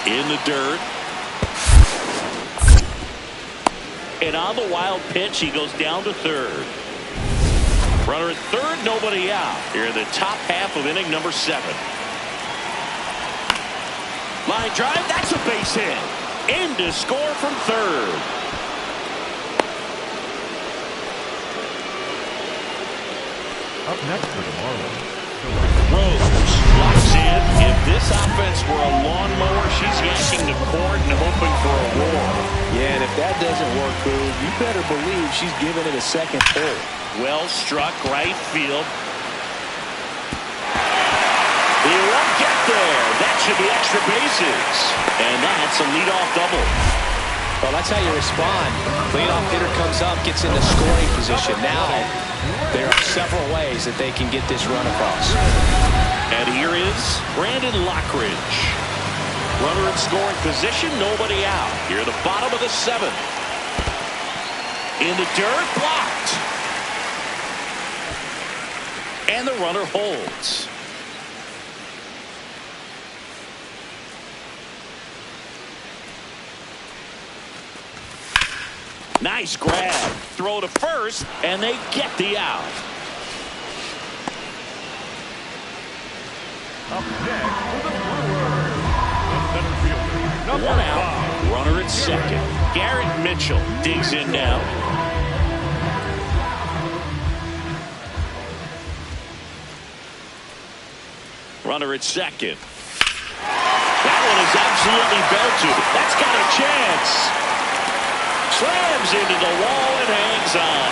In the dirt. And on the wild pitch, he goes down to third. Runner at third, nobody out. Here in the top half of inning number 7. Line drive, that's a base hit. In to score from third. Up next for the Marlins. Rose locks in. If this offense were a lawnmower, she's yanking the cord and hoping for a roar. Yeah, and if that doesn't work, Boo, you better believe she's giving it a second pull. Well struck right field. He won't get there. That should be extra bases. And that's a leadoff double. Well, that's how you respond. Leadoff hitter comes up, gets into scoring position. Now, there are several ways that they can get this run across. And here is Brandon Lockridge. Runner in scoring position, nobody out. Here at the bottom of the 7th. In the dirt, blocked. And the runner holds. Nice grab. Throw to first, and they get the out. Up next for the Brewers, the center fielder, number 1 out. 5. Runner at second. Garrett Mitchell digs in now. Runner at second. That one is absolutely belted. That's got a chance. Slams into the wall and hangs on.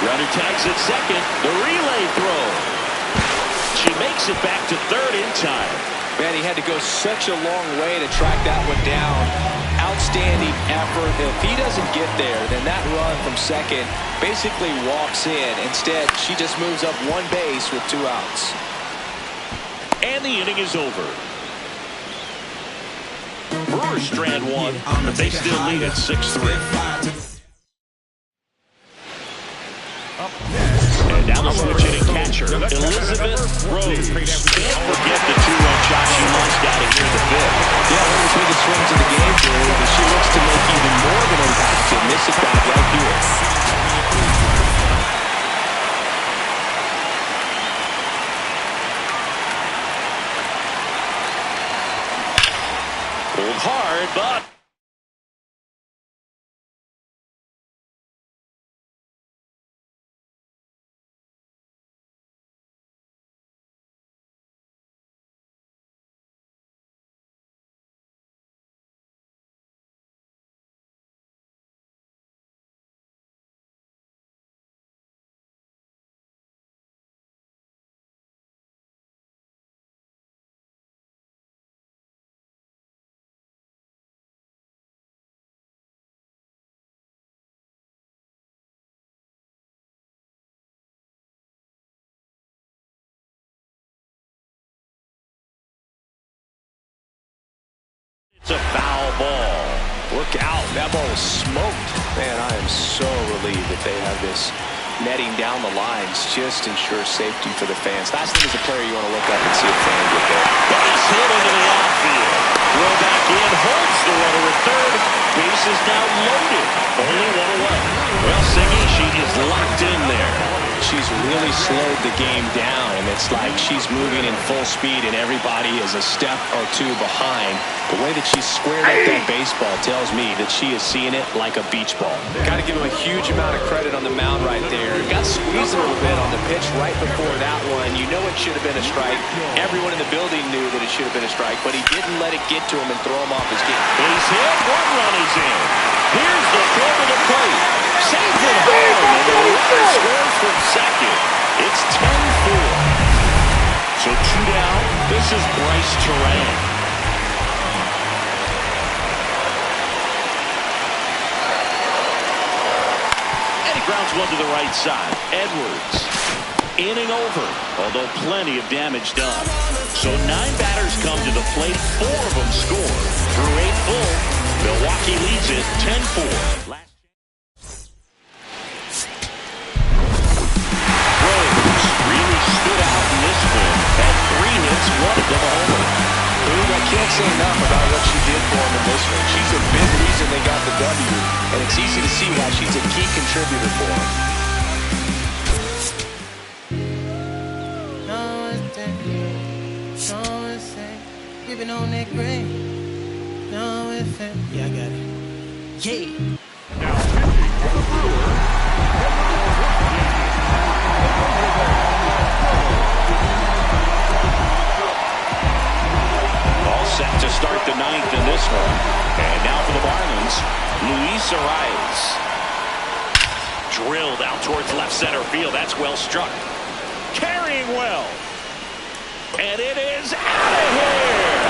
Runner tags at second. The relay throw. She makes it back to third in time. Man, he had to go such a long way to track that one down. Outstanding effort. If he doesn't get there, then that run from second basically walks in. Instead, she just moves up 1 base with 2 outs. And the inning is over. Brewers strand 1, but they still lead at 6-3. And now the switch hitting catcher, Elizabeth Rose. Can't forget the 2-run shot she launched out of here in the 5th. Yeah, one of the biggest swings of the game today, but she looks to make even more of an impact to miss it back right here. Pulled hard, but it's a foul ball. Look out. That ball was smoked. Man, I am so relieved that they have this netting down the lines. Just ensures safety for the fans. Last thing as a player, you want to look up and see a fan get there. Base hit into the outfield. Throw back in, holds the runner at third. Base is now loaded. Only 1 away. Well, Siggy, she is locked in there. She's really slowed the game down, and it's like she's moving in full speed, and everybody is a step or 2 behind. The way that she's squared up that baseball tells me that she is seeing it like a beach ball. Got to give him a huge amount of credit on the mound right there. Got squeezed a little bit on the pitch right before that one. You know it should have been a strike. Everyone in the building knew that it should have been a strike, but he didn't let it get to him and throw him off his game. Base hit, 1 run is in. Here's the throw to the plate. Saves it home, and the runner scores from second. It's 10-4. So 2 down. This is Bryce Terang. Grounds 1 to the right side. Edwards. Inning over, although plenty of damage done. So 9 batters come to the plate. 4 of them score. Through 8 full, Milwaukee leads it 10-4. Rose really stood out in this one. Had 3 hits, 1 of them a homer. I can't say enough about what she did for him in this one. She's a big reason they got the W, and it's easy to see why she's a key contributor for him. Giving on that green. No, it's yeah, I got it. Yeah. Now pitching for the Brewers, all set to start the 9th in this one. And now for the Marlins, Luis Arias. Drilled out towards left center field. That's well struck. Carrying well. And it is out of here.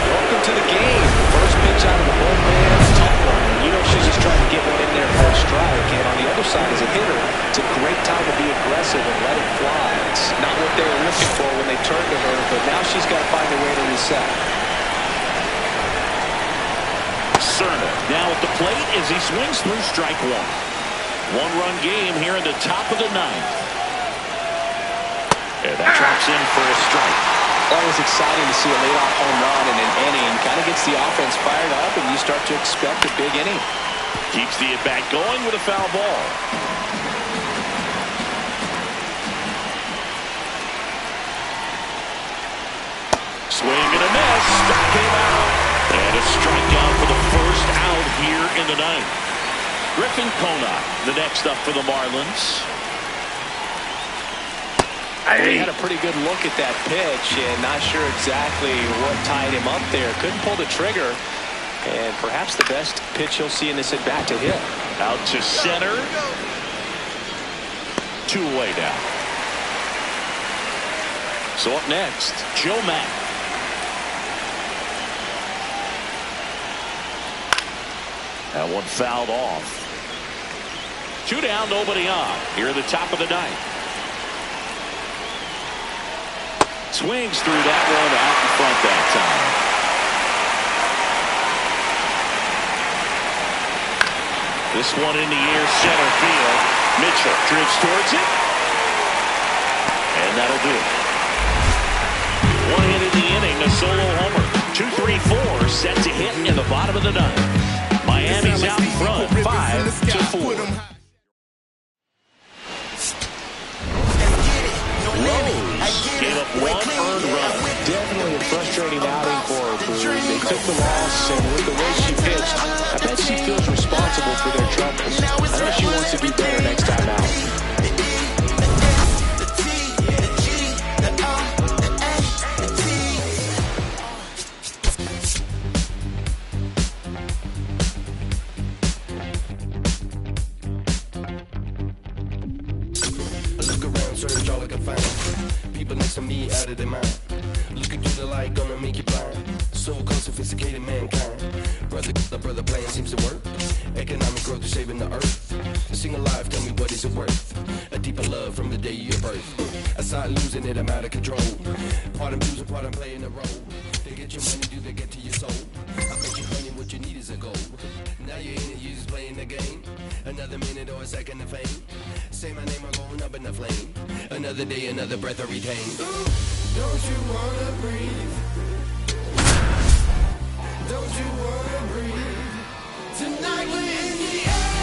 Welcome to the game. First pitch out of the bullpen. Tough one. You know she's just trying to get one in there for a strike. And on the other side is a hitter. It's a great time to be aggressive and let it fly. It's not what they were looking for when they turned to her, but now she's got to find a way to reset. Cerner now at the plate as he swings through strike one. One-run game here in the top of the ninth. And that drops in for a strike. Always exciting to see a leadoff home run in an inning. Kind of gets the offense fired up, and you start to expect a big inning. Keeps the at-bat going with a foul ball. Swing and a miss. Struck him out. And a strikeout for the first out here in the ninth. Griffin Conant, the next up for the Marlins. He had a pretty good look at that pitch and not sure exactly what tied him up there. Couldn't pull the trigger. And perhaps the best pitch he'll see in this at-bat to hit. Out to center. Two away now. So up next, Joe Mack. That one fouled off. Two down, nobody on. Here at the top of the ninth. Swings through that one out in front that time. This one in the air, center field. Mitchell drifts towards it. And that'll do it. One hit in the inning, a solo homer. 2-3-4 set to hit in the bottom of the ninth. Miami's out in front, 5-4. Gave up one earned run. Definitely a frustrating outing for her, Boo. They took the loss, and with the way she pitched, I bet she feels responsible for their troubles. I know she wants to do better next time out. Search all I can find. People next to me out of their mind. Looking through the light, gonna make you blind. So cold, sophisticated mankind. Brother plan seems to work. Economic growth is saving the earth. A single life, tell me what is it worth? A deeper love from the day of your birth. I start losing it, I'm out of control. Part I'm losing, part I'm playing the role. They get your money, do they get to your soul? I bet you, honey, what you need is a goal. Now you're in it, you just playing the game. Another minute or a second of fame. Say my name, I'm going up in the flame. Another day, another breath I retain. Don't you wanna breathe? Don't you wanna breathe? Tonight we're in the air.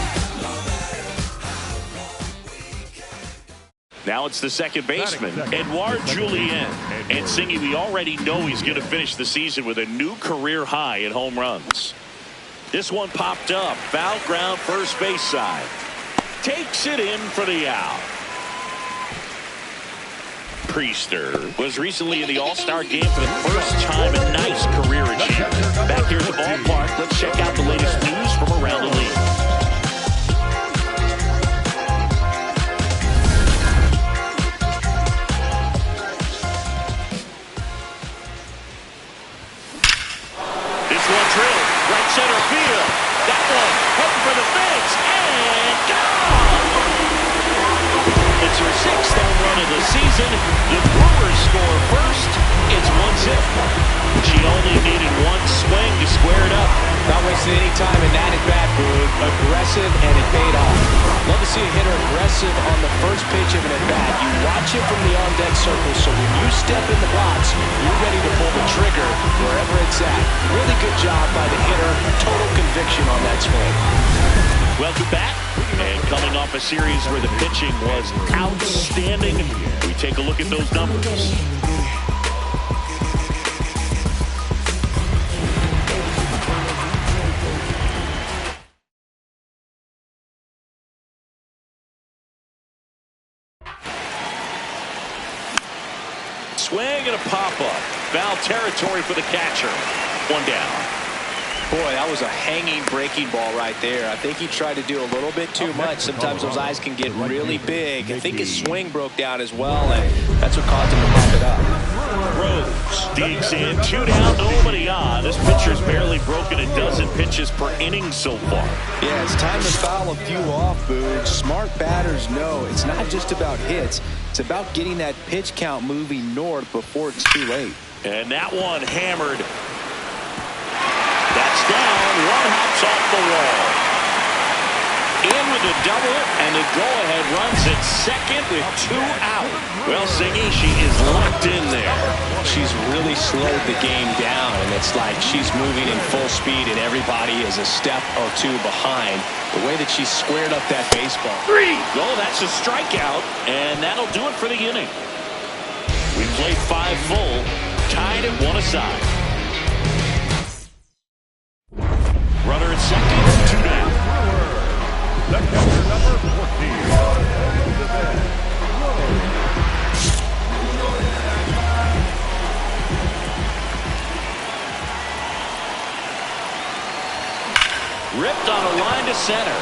Now it's the second baseman, Edouard Julien. And Singy, we already know he's going to finish the season with a new career high in home runs. This one popped up, foul ground, first base side. Takes it in for the out. Priester was recently in the All-Star game for the first time. A nice career achievement. Back here at the ballpark, let's check out the latest news from around the league. This one drilled, right center field. That one heading for the fence, and gone! It's her sixth home run of the season. The Brewers score first. It's 1-0. She only needed one swing to square it up. Not wasting any time in that at-bat, Boo. Aggressive, and it paid off. Love to see a hitter aggressive on the first pitch of an at-bat. You watch it from the on-deck circle, so when you step in the box, you're ready to pull the trigger wherever it's at. Really good job by the hitter. Total conviction on that swing. Welcome back. And coming off a series where the pitching was outstanding, we take a look at those numbers. Swing and a pop-up. Foul territory for the catcher. One down. Boy, that was a hanging breaking ball right there. I think he tried to do a little bit too much. Sometimes those eyes can get really big. I think his swing broke down as well, and that's what caused him to pop it up. Rose digs in. 2 down, nobody on. This pitcher's barely broken a dozen pitches per inning so far. Yeah, it's time to foul a few off, Boog. Smart batters know it's not just about hits. It's about getting that pitch count moving north before it's too late. And that one hammered. That's down. One hops off the wall. In with a double, and the go-ahead runs at second with 2 out. Well, Singy, she is locked in there. She's really slowed the game down, and it's like she's moving in full speed, and everybody is a step or 2 behind. The way that she squared up that baseball. 3. Oh, that's a strikeout, and that'll do it for the inning. We played 5 full, tied at 1 aside. Runner at second, 2 down. The catcher number 14, ripped on a line to center.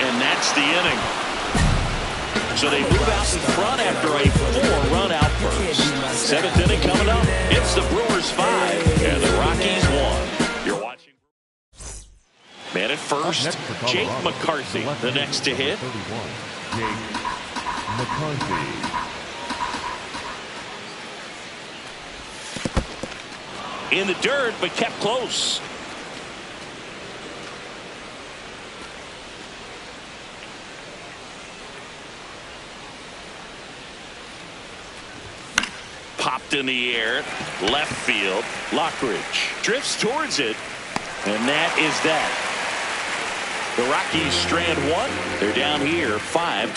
And that's the inning. So they move out in front after a 4-run outburst. 7th inning coming up. It's the Brewers 5 and the Rockies 1. You're watching. Man at first, Jake McCarthy, the next to hit. Jake McCarthy. In the dirt, but kept close. Popped in the air, left field. Lockridge drifts towards it, and that is that. The Rockies strand 1. They're down here 5-1.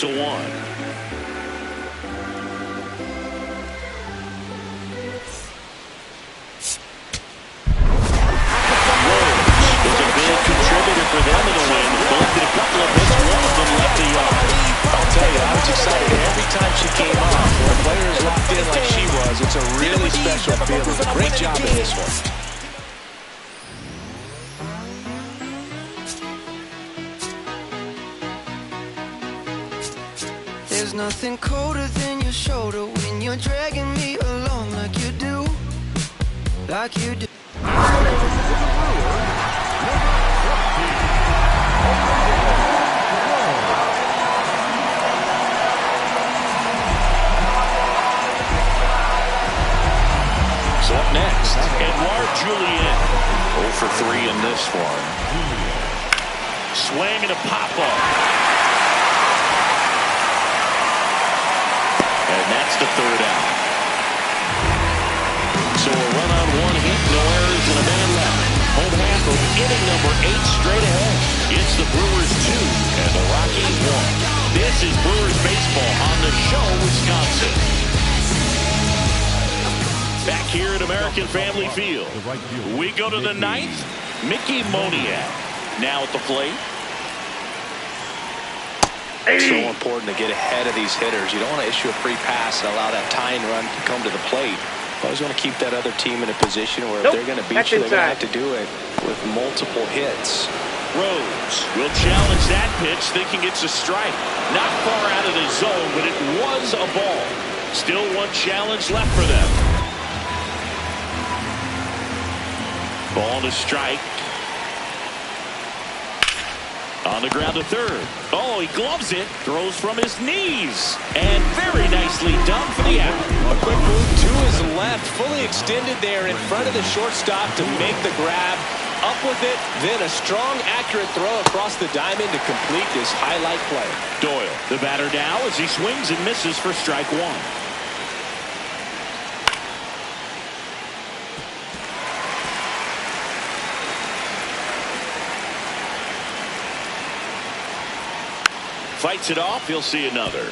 Was a big contributor for them in the win. Collected a couple of hits, one of them left the yard. I'll tell you, I was excited every time she came off. When a player is locked in like she was, it's a really special feeling. Great job in this one. There's nothing colder than your shoulder when you're dragging me along like you do. Like you do. So up next, Edouard Julien. 0 for 3 in this one. Swing and a pop-up. And that's the 3rd out. So a run on 1 hit, no errors, and a man left. Home half of inning number 8 straight ahead. It's the Brewers 2 and the Rockies 1. This is Brewers baseball on the show, Wisconsin. Back here at American Family Field, we go to the 9th. Mickey Moniak now at the plate. It's so important to get ahead of these hitters. You don't want to issue a free pass and allow that tying run to come to the plate. You always want to keep that other team in a position where if they're going to beat you, they're going to have to do it with multiple hits. Rose will challenge that pitch, thinking it's a strike. Not far out of the zone, but it was a ball. Still one challenge left for them. Ball to strike. On the ground to 3rd. Oh, he gloves it. Throws from his knees. And very nicely done for the out. A quick move to his left. Fully extended there in front of the shortstop to make the grab. Up with it. Then a strong, accurate throw across the diamond to complete this highlight play. Doyle, the batter now as he swings and misses for strike 1. Fights it off. He'll see another.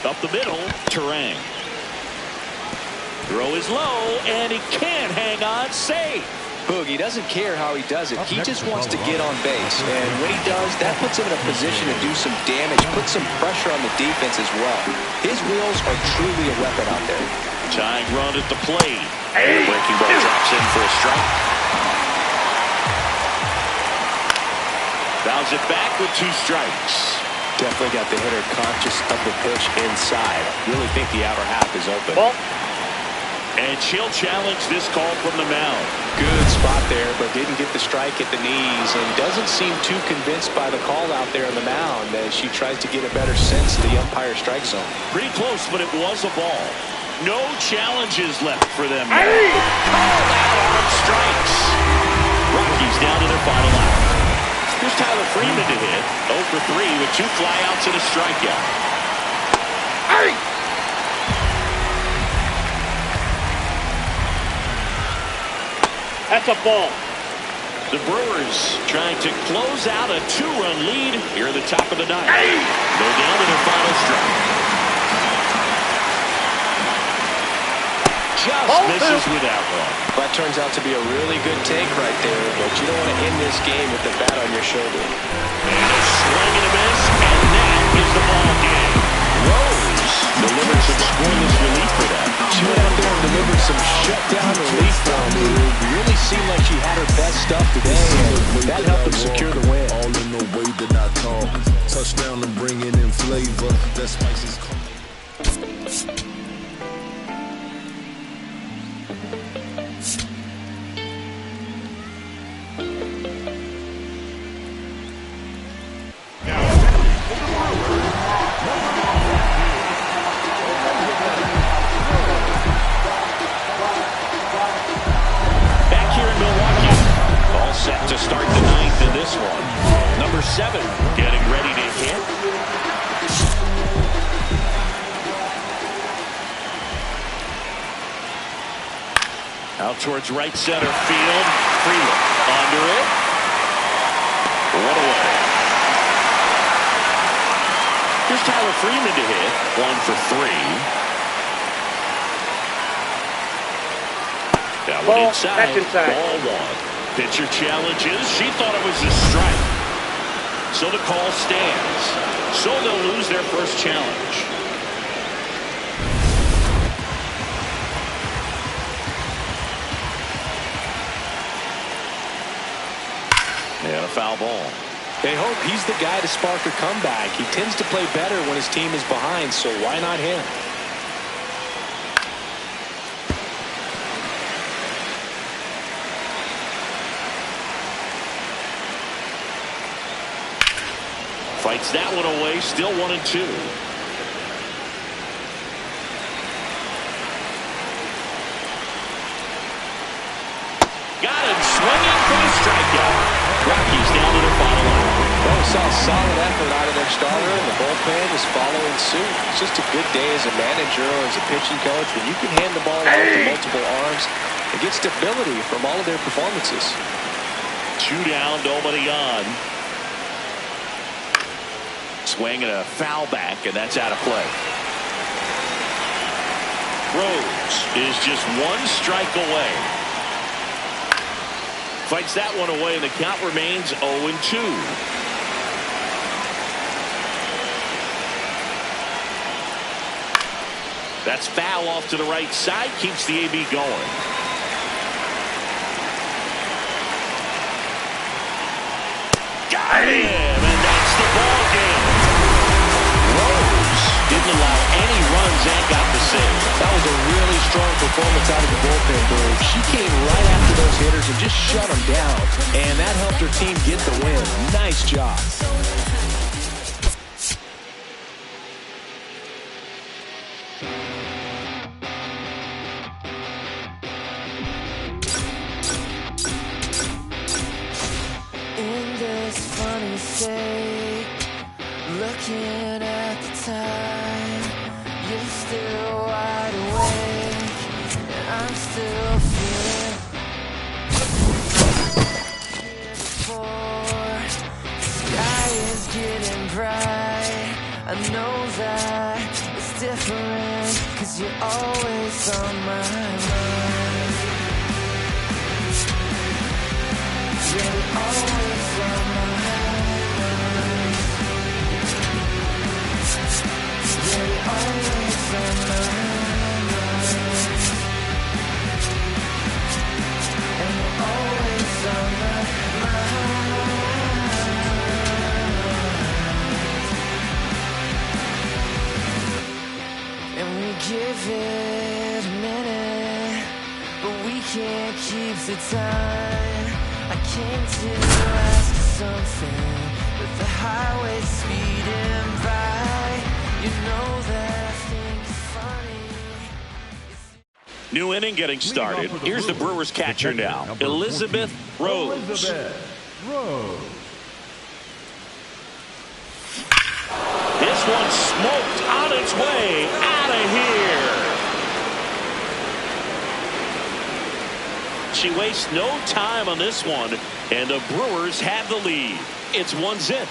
Up the middle, Terang. Throw is low, and he can't hang on. Safe. Boog, he doesn't care how he does it. He just wants to get on base. And when he does, that puts him in a position to do some damage, put some pressure on the defense as well. His wheels are truly a weapon out there. Tying run at the plate. And breaking ball drops in for a strike. Fouls it back with 2 strikes. Definitely got the hitter conscious of the pitch inside. Really think the outer half is open. Ball. And she'll challenge this call from the mound. Good spot there, but didn't get the strike at the knees and doesn't seem too convinced by the call out there on the mound as she tries to get a better sense of the umpire strike zone. Pretty close, but it was a ball. No challenges left for them. Called out on strikes. Rockies down to their final out. Here's Tyler Freeman to hit. 0 for 3 with 2 flyouts and a strikeout. That's a ball. The Brewers trying to close out a 2-run lead here at the top of the 9th. They're down to their final strike. Just misses with that one. That turns out to be a really good take right there, but you don't want to end this game with the bat on your shoulder. And a swing and a miss, and that is the ball game. Rose delivered some scoreless relief for them. She went out there and delivered some shutdown relief for them. It really seemed like she had her best stuff today, and that helped them secure the win. All in the way that I talk. Touchdown and bringing in flavor. That spice is coming. Set to start the 9th in this one. Number 7 getting ready to hit. Out towards right center field. Freeland under it. One away. Here's Tyler Freeman to hit. 1 for 3. That one inside. That's inside. Ball 1. Pitcher challenges. She thought it was a strike. So the call stands. So they'll lose their first challenge. And a foul ball. They hope he's the guy to spark a comeback. He tends to play better when his team is behind, so why not him? Fights that one away, still 1 and 2. Got him swinging for the strikeout. Rockies down to their final out. Well, we saw a solid effort out of their starter, and the bullpen is following suit. It's just a good day as a manager or as a pitching coach when you can hand the ball out to multiple arms and get stability from all of their performances. 2 down, nobody on. Swing and a foul back, and that's out of play. Rose is just 1 strike away. Fights that one away, and the count remains 0-2. That's foul off to the right side, keeps the AB going. Got him, and that's the ball game. Rose didn't allow any runs and got the save. That was a really strong performance out of the bullpen, Bird. She came right after those hitters and just shut them down, and that helped her team get the win. Nice job. In this funny state, looking at the time, you're still wide awake, and I'm still feeling here before. The sky is getting bright, I know that it's different, 'cause you're always on my mind. You're always on my mind. You're always on my mind. And you're always on my mind. give it a minute, but we can't keep the time. I came to ask you something, but the highway's speeding by. You know that I think you're funny. New inning getting started. Here's the Brewers catcher now, Elizabeth Rose. This one smoked on its way out of here. She wastes no time on this one, and the Brewers have the lead. It's 1-0.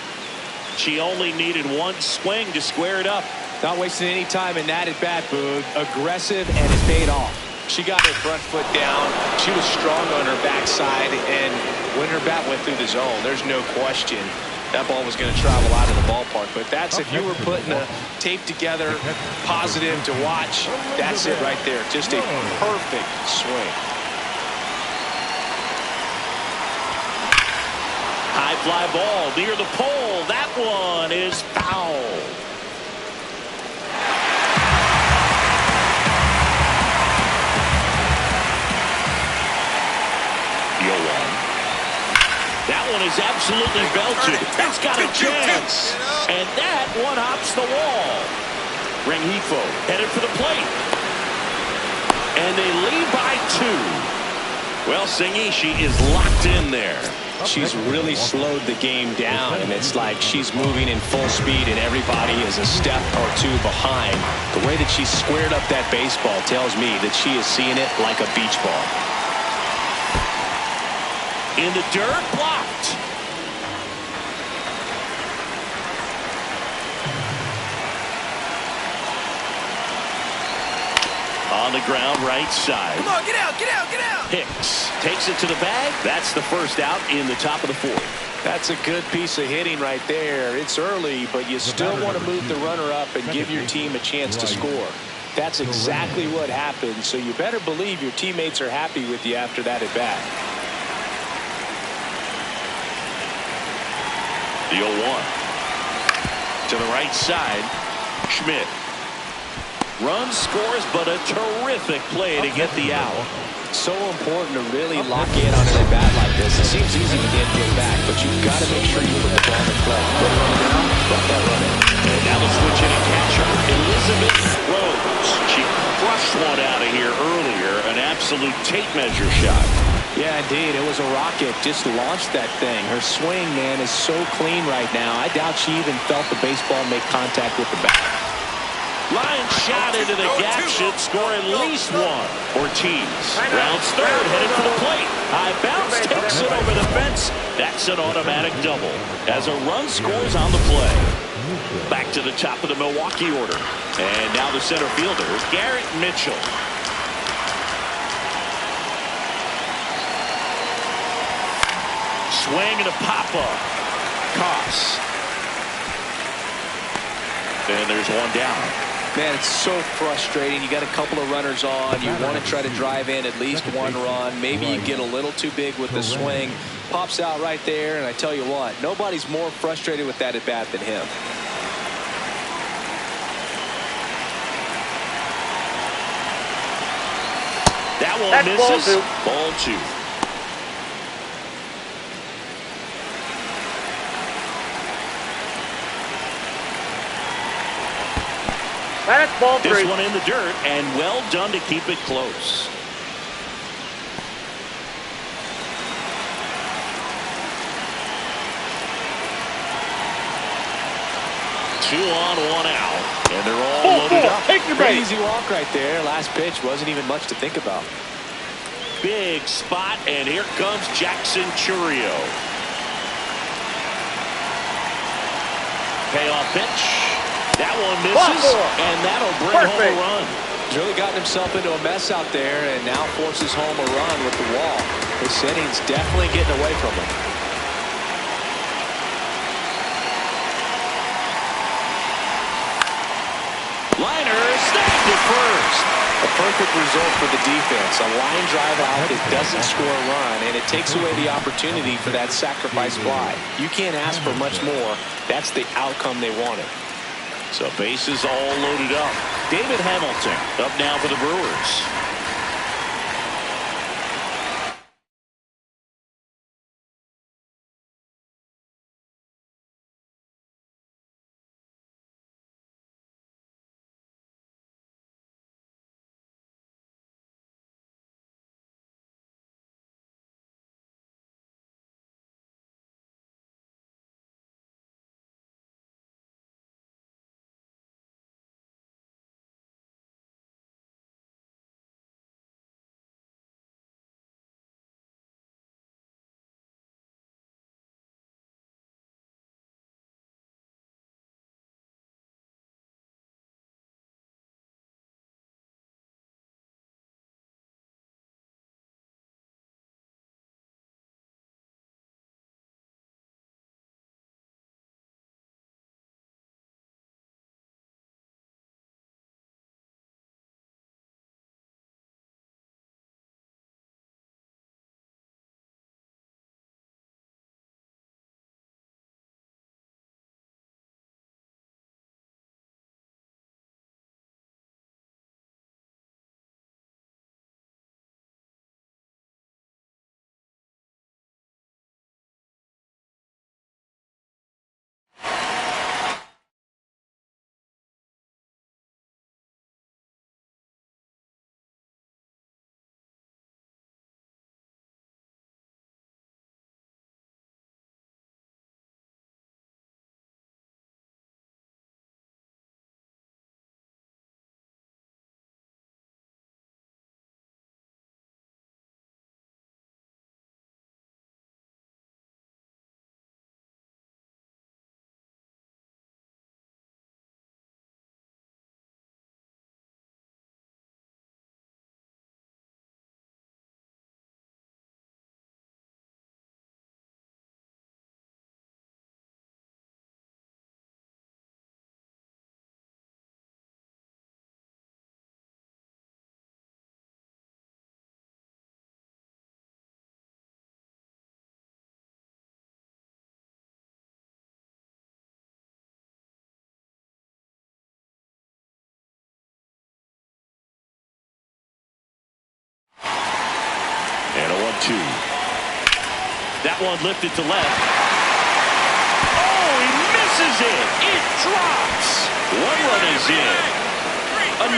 She only needed one swing to square it up. Not wasting any time in that at bat, Boog. Aggressive, and it paid off. She got her front foot down. She was strong on her backside, and when her bat went through the zone, there's no question that ball was going to travel out of the ballpark. But that's, if you were putting a tape together, positive to watch, that's it right there. Just a perfect swing. High fly ball near the pole. That one is foul. That one is absolutely belted. That's got a chance. And that one hops the wall. Rengifo headed for the plate. And they lead by 2. Well, Singy, she is locked in there. She's really slowed the game down, and it's like she's moving in full speed, and everybody is a step or two behind. The way that she squared up that baseball tells me that she is seeing it like a beach ball. In the dirt, blocked. On the ground, right side. Come on, get out, get out, get out. Hicks takes it to the bag. That's the first out in the top of the 4th. That's a good piece of hitting right there. It's early, but you still want to move the runner up and give your team a chance to score. That's exactly what happened, so you better believe your teammates are happy with you after that at bat. The 0-1. To the right side. Schmidt. Run scores, but a terrific play to get the out. So important to really lock in on an at bat like this. It seems easy to get hit back, but you've got to make sure you put the ball in play. Put it on the ground, let that run in. And now the switch hitting catcher, Elizabeth Rose. She crushed one out of here earlier, an absolute tape measure shot. Yeah, indeed. It was a rocket. Just launched that thing. Her swing, man, is so clean right now. I doubt she even felt the baseball make contact with the bat. Line shot into the gap should score at least one. Ortiz rounds third, headed for the plate. High bounce takes it over the fence. That's an automatic double as a run scores on the play. Back to the top of the Milwaukee order. And now the center fielder, Garrett Mitchell. Swing and a pop-up. Koss. And there's one down. Man, it's so frustrating. You got a couple of runners on. You want to try to drive in at least one run. Maybe you get a little too big with the swing. Pops out right there, and I tell you what, nobody's more frustrated with that at bat than him. That one misses. Ball 2. That's ball 3. This one in the dirt, and well done to keep it close. Two on, one out, and they're all loaded up. Take your break. Easy walk right there. Last pitch wasn't even much to think about. Big spot, and here comes Jackson Churio. Payoff pitch. That one misses, and that'll bring home a run. He's really gotten himself into a mess out there, and now forces home a run with the wall. This inning's definitely getting away from him. Liner snagged it first. A perfect result for the defense. A line drive out that doesn't score a run, and it takes away the opportunity for that sacrifice fly. You can't ask for much more. That's the outcome they wanted. So bases all loaded up. David Hamilton up now for the Brewers. And a 1-2. That one lifted to left. Oh, he misses it. It drops. One run is in.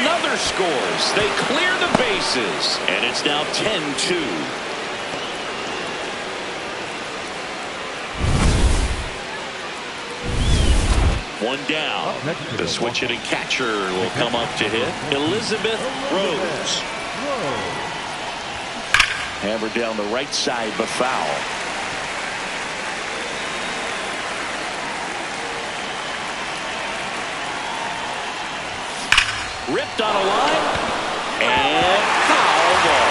Another scores. They clear the bases. And it's now 10-2. One down. The switch hitting catcher will come up to hit. Elizabeth Rose. Hammered down the right side, but foul. Ripped on a line, and foul ball.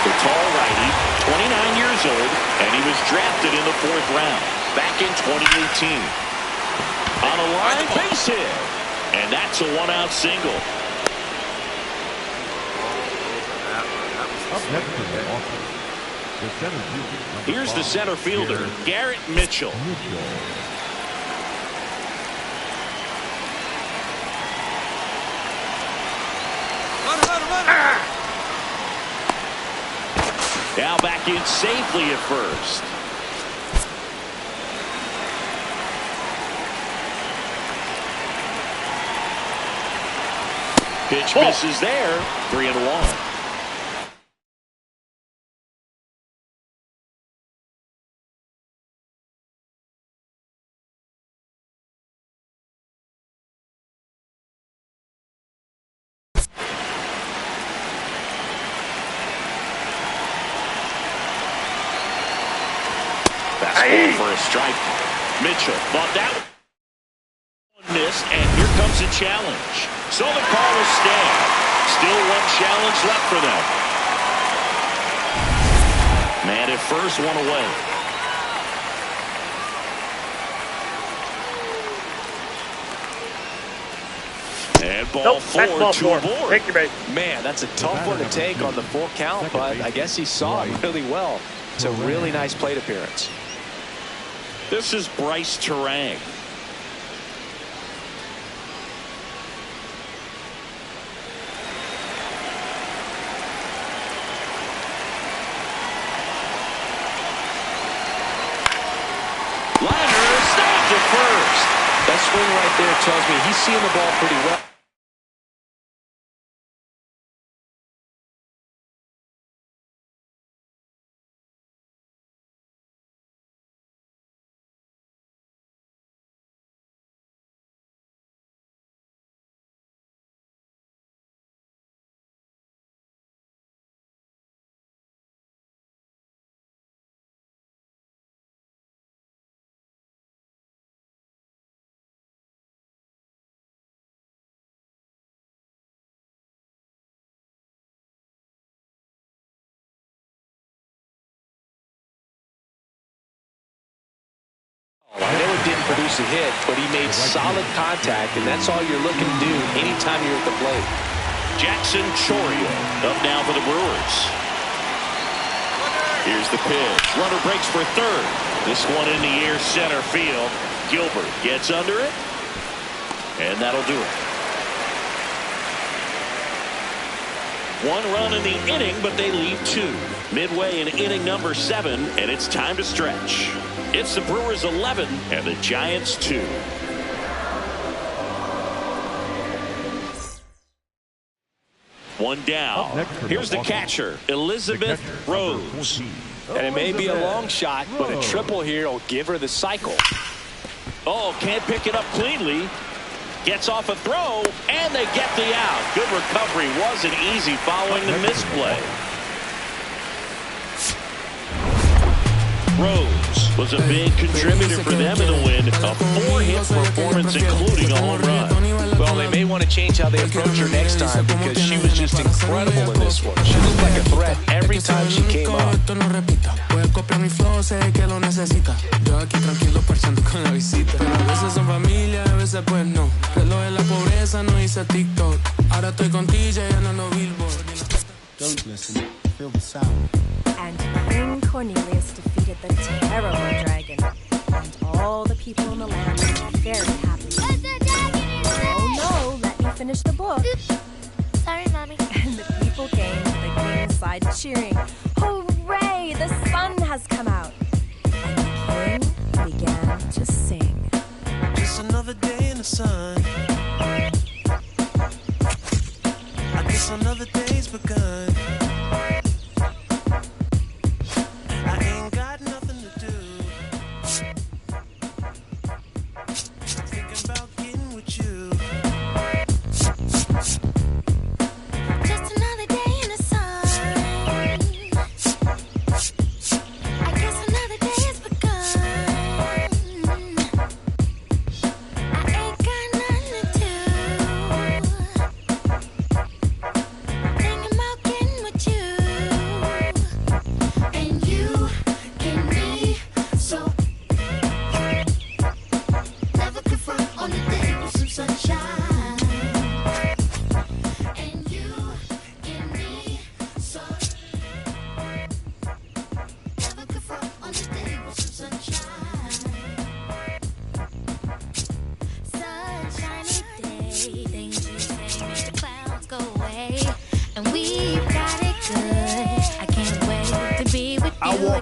The tall righty, 29 years old, and he was drafted in the 4th round. Back in 2018. On a line, base hit. And that's a 1-out single. Here's the center fielder, Garrett Mitchell. Now back in safely at first. Pitch misses there. 3-1. Fastball for a strike. Mitchell thought that one missed, and here comes a challenge. So the call will stand. Still one challenge left for them. Man at first, one away. And Ball four, two aboard. Take your base. Man, that's a tough one to take on the full count, but I guess he saw it really well. It's a really nice plate appearance. This is Bryce Terang. Liner snapped it first. That swing right there tells me he's seeing the ball pretty well. I know it didn't produce a hit, but he made solid contact, and that's all you're looking to do anytime you're at the plate. Jackson Chourio up now for the Brewers. Here's the pitch. Runner breaks for third. This one in the air center field. Gilbert gets under it, and that'll do it. One run in the inning, but they leave two. Midway in inning number 7, and it's time to stretch. It's the Brewers 11 and the Giants 2. One down. Here's the catcher, Elizabeth Rose. And it may be a long shot, but a triple here will give her the cycle. Oh, can't pick it up cleanly. Gets off a throw, and they get the out. Good recovery. Wasn't easy following the misplay. Rose was a big contributor for them in the win. A 4-hit performance, including a home run. Well, they may want to change how they approach her next time because she was just incredible in this one. She looked like a threat every time she came up. Don't listen. Feel the sound. And King Cornelius defeated the terrible dragon. And all the people in the land were very happy. Oh no, let me finish the book. Sorry, Mommy. And the people came to the king's side cheering. Hooray! The sun has come out. And the king began to sing. Just another day in the sun. I guess another day's begun.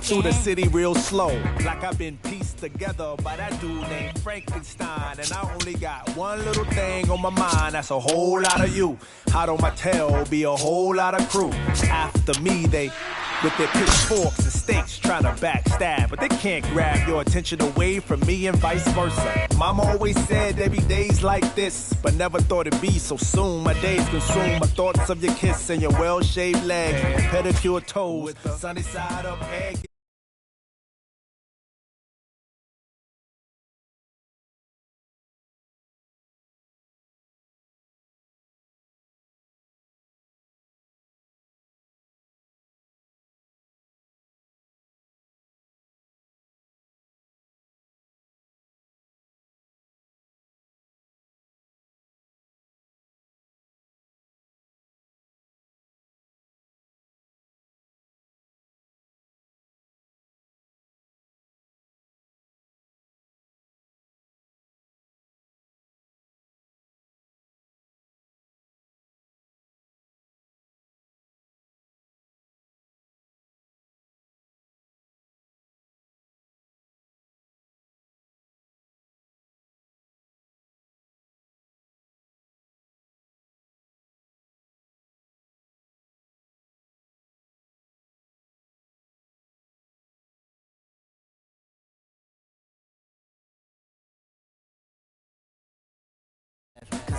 Through the city real slow, like I've been pieced together by that dude named Frankenstein. And I only got one little thing on my mind, that's a whole lot of you. Hot on my tail, be a whole lot of crew. After me, they with their pitchforks and stakes trying to backstab, but they can't grab your attention away from me and vice versa. Mama always said there'd be days like this, but never thought it'd be so soon. My days consume my thoughts of your kiss and your well-shaved legs, pedicure toes, sunny side up egg.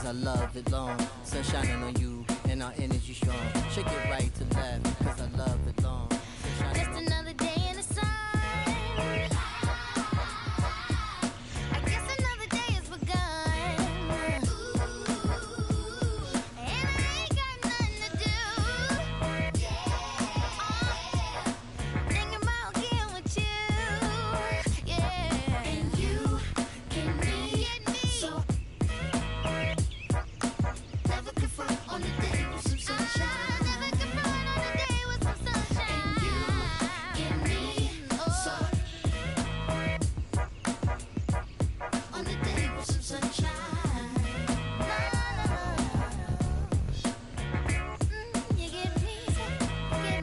cause I love it long. Sun shining on you, and our energy strong. Shake it right to left, cause I love it long. Just another day in the sun. I guess another day has begun. And I ain't got nothing to do. Thinking about getting with you. Yeah. And you get me so. Never confront on the day with some sunshine. Never confront on the day with some sunshine. And you get me so. On the day with some sunshine. You get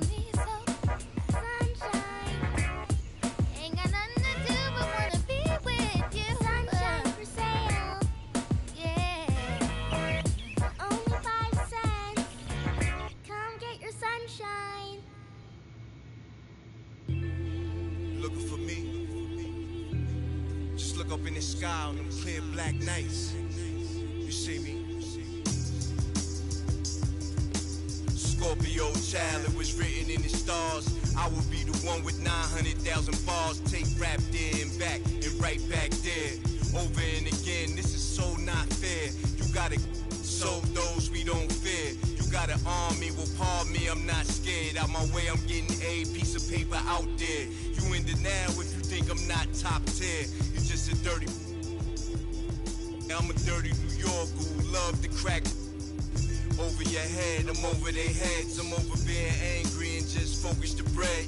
me so. Sunshine. Ain't got nothing to do but wanna be with you. Sunshine for sale. Yeah. Only 5 cents. Come get your sunshine. Looking for me? Just look up in the sky on them clear black nights. You see me? Scorpio child, it was written in the stars. I will be the one with 900,000 bars. Take rap there and back and right back there. Over and again, this is so not fair. You gotta sow those we don't fear. You gotta arm me, well pardon me, I'm not scared. Out my way, I'm getting a piece of paper out there. You in denial if you think I'm not top tier. You just a dirty. I'm a dirty New York who love to crack over your head. I'm over their heads. I'm over being angry and just focus the bread.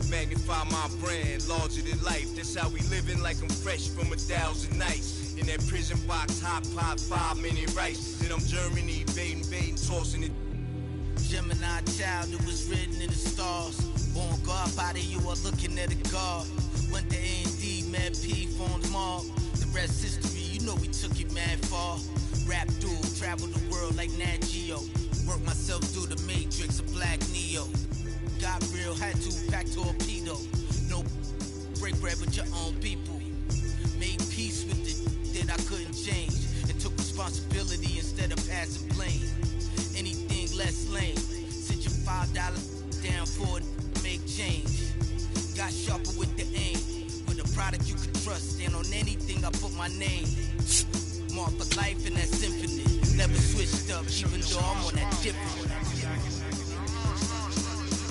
Magnify my brand, larger than life. That's how we living, like I'm fresh from 1,000 nights. In that prison box, hot pot, 5-minute rice. Then I'm Germany, baiting, tossing it. Gemini child, it was written in the stars. Born God body, you are looking at a God. Went to A&D, Mad P, formed Mall. The rest history, you know we took it mad far. Rap dude, travel the world like Nat Geo. Work myself through the matrix of Black Neo. Got real, had to pack torpedo. No break bread with your own people. Made peace with the that I couldn't change. And took responsibility instead of passing blame. Anything less lame. Sit your $5 down for it, make change. Got sharper with the aim. With a product you can trust. And on anything I put my name. Mark for life and that's infinite. Never switched up, even though I'm on that different.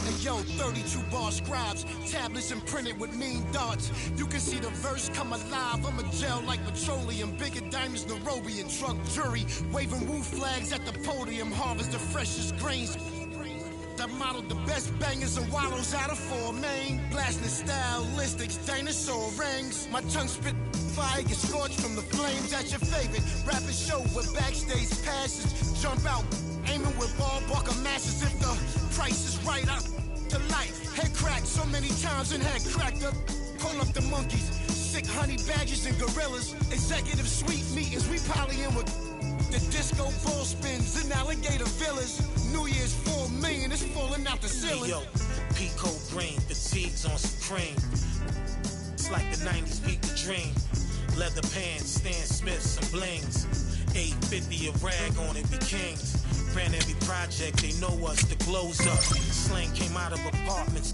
Hey yo, 32 bar scribes, tablets imprinted with mean darts. You can see the verse come alive. I'm a gel like petroleum, bigger diamonds, Nairobi and truck jury. Waving woo flags at the podium, harvest the freshest grains. I modeled the best bangers and wallows out of 4 main. Blasting stylistics, dinosaur rings. My tongue spit fire, get scorched from the flames at your favorite rapid show with backstage passes. Jump out, aiming with ball bucker matches. If the price is right, I to life. Head cracked so many times and head cracked up. Call up the monkeys, sick honey badgers and gorillas. Executive suite meetings, we polying with the disco ball spins in alligator villas. New Year's 4 million, it's falling out the ceiling. Hey yo, Pico brain, fatigues on some cream. It's like the 90s beat the dream. Leather pants, Stan Smiths and blings. 850 a rag on it, be kings. Ran every project, they know us, the glows up. Slang came out of apartments.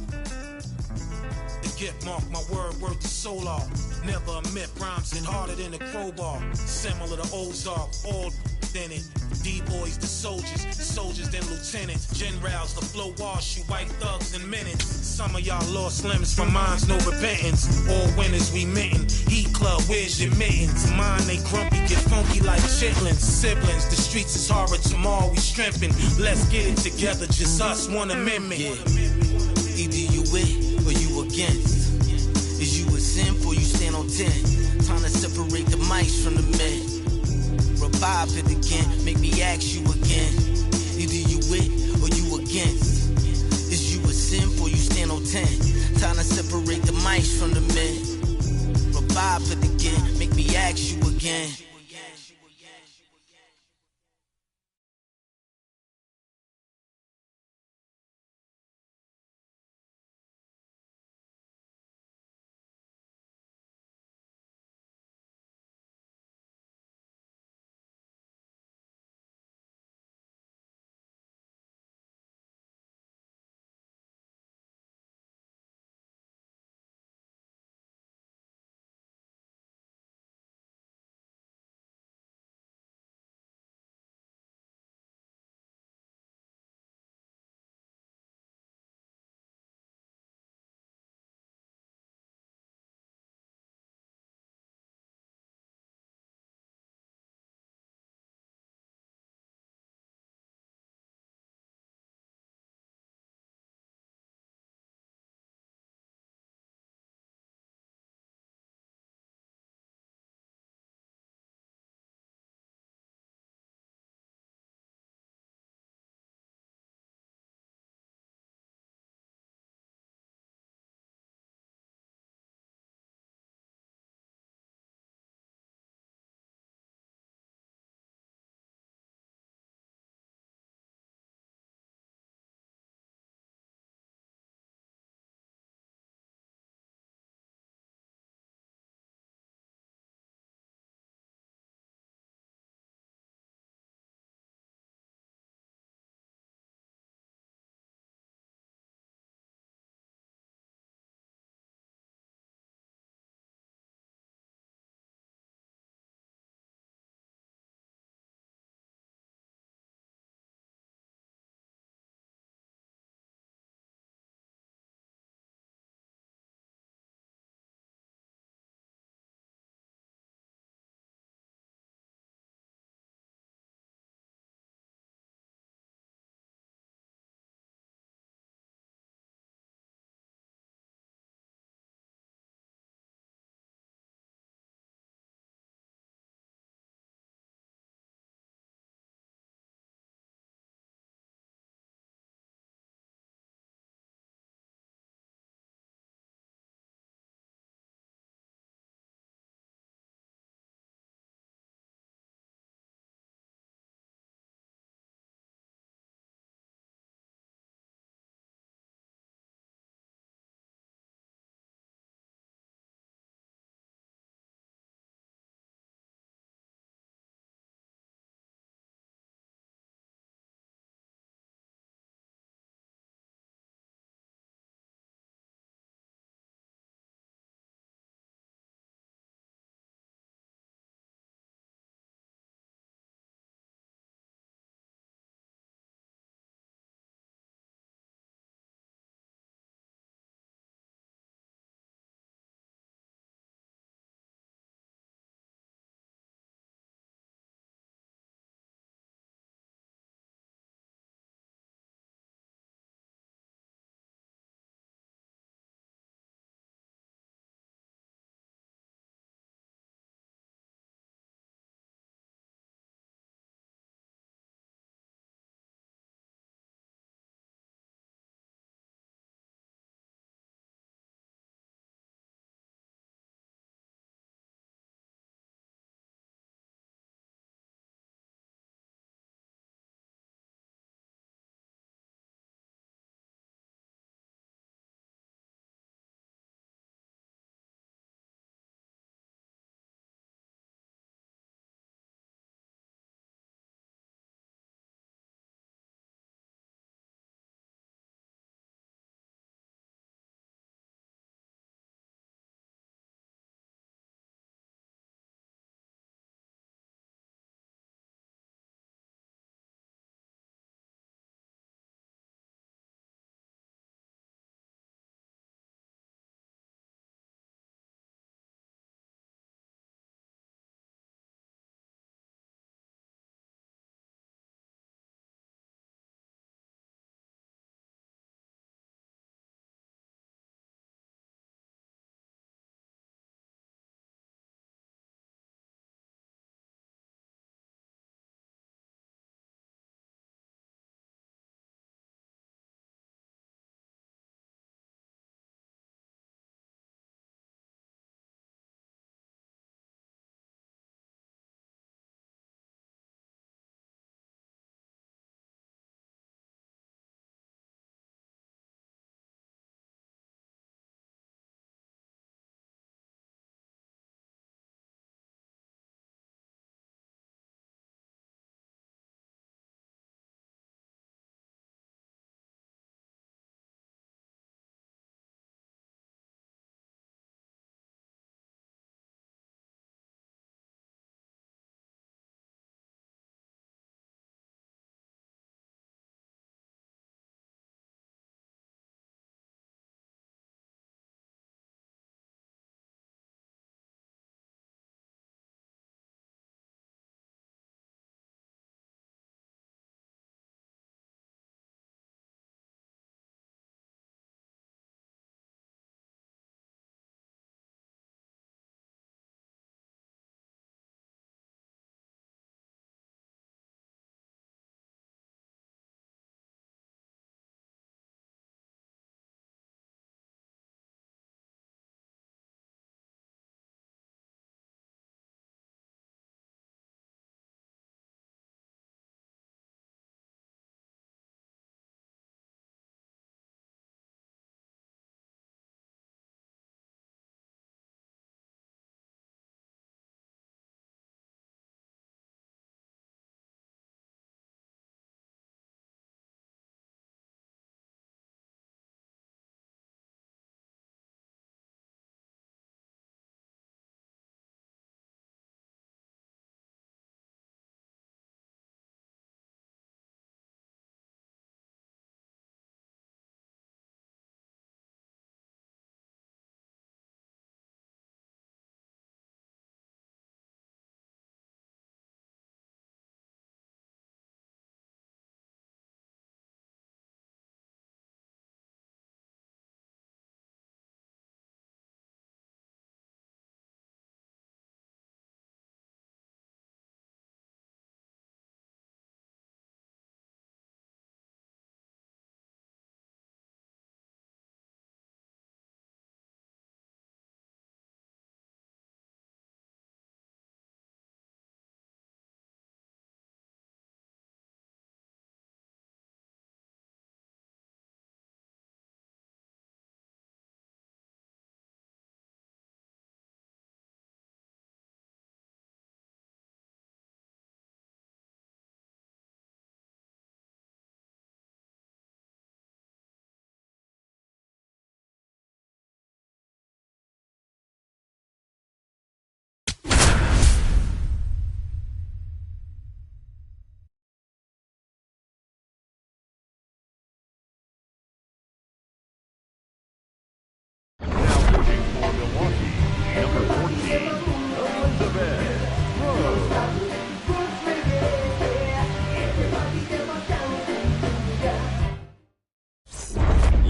The gift mark, my word the solar. Never a myth, rhymes hit harder than a crowbar. Similar to Ozark, all in it. D-boys, the soldiers then lieutenants. Generals, the flow wash, you white thugs in minutes. Some of y'all lost limbs from minds, no repentance. All winners we mitten. Heat club, where's your mittens? Mine, they grumpy, get funky like chitlins. Siblings, the streets is horror, tomorrow we strengthen. Let's get it together, just us, one amendment. Yeah. Either you with or you against. Is you a simp or you stand on 10? Time to separate the mice from the men. Revive it again, make me ask you again. Either you with or you against. Is you a simp or you stand on 10? Time to separate the mice from the men. Revive it again, make me ask you again.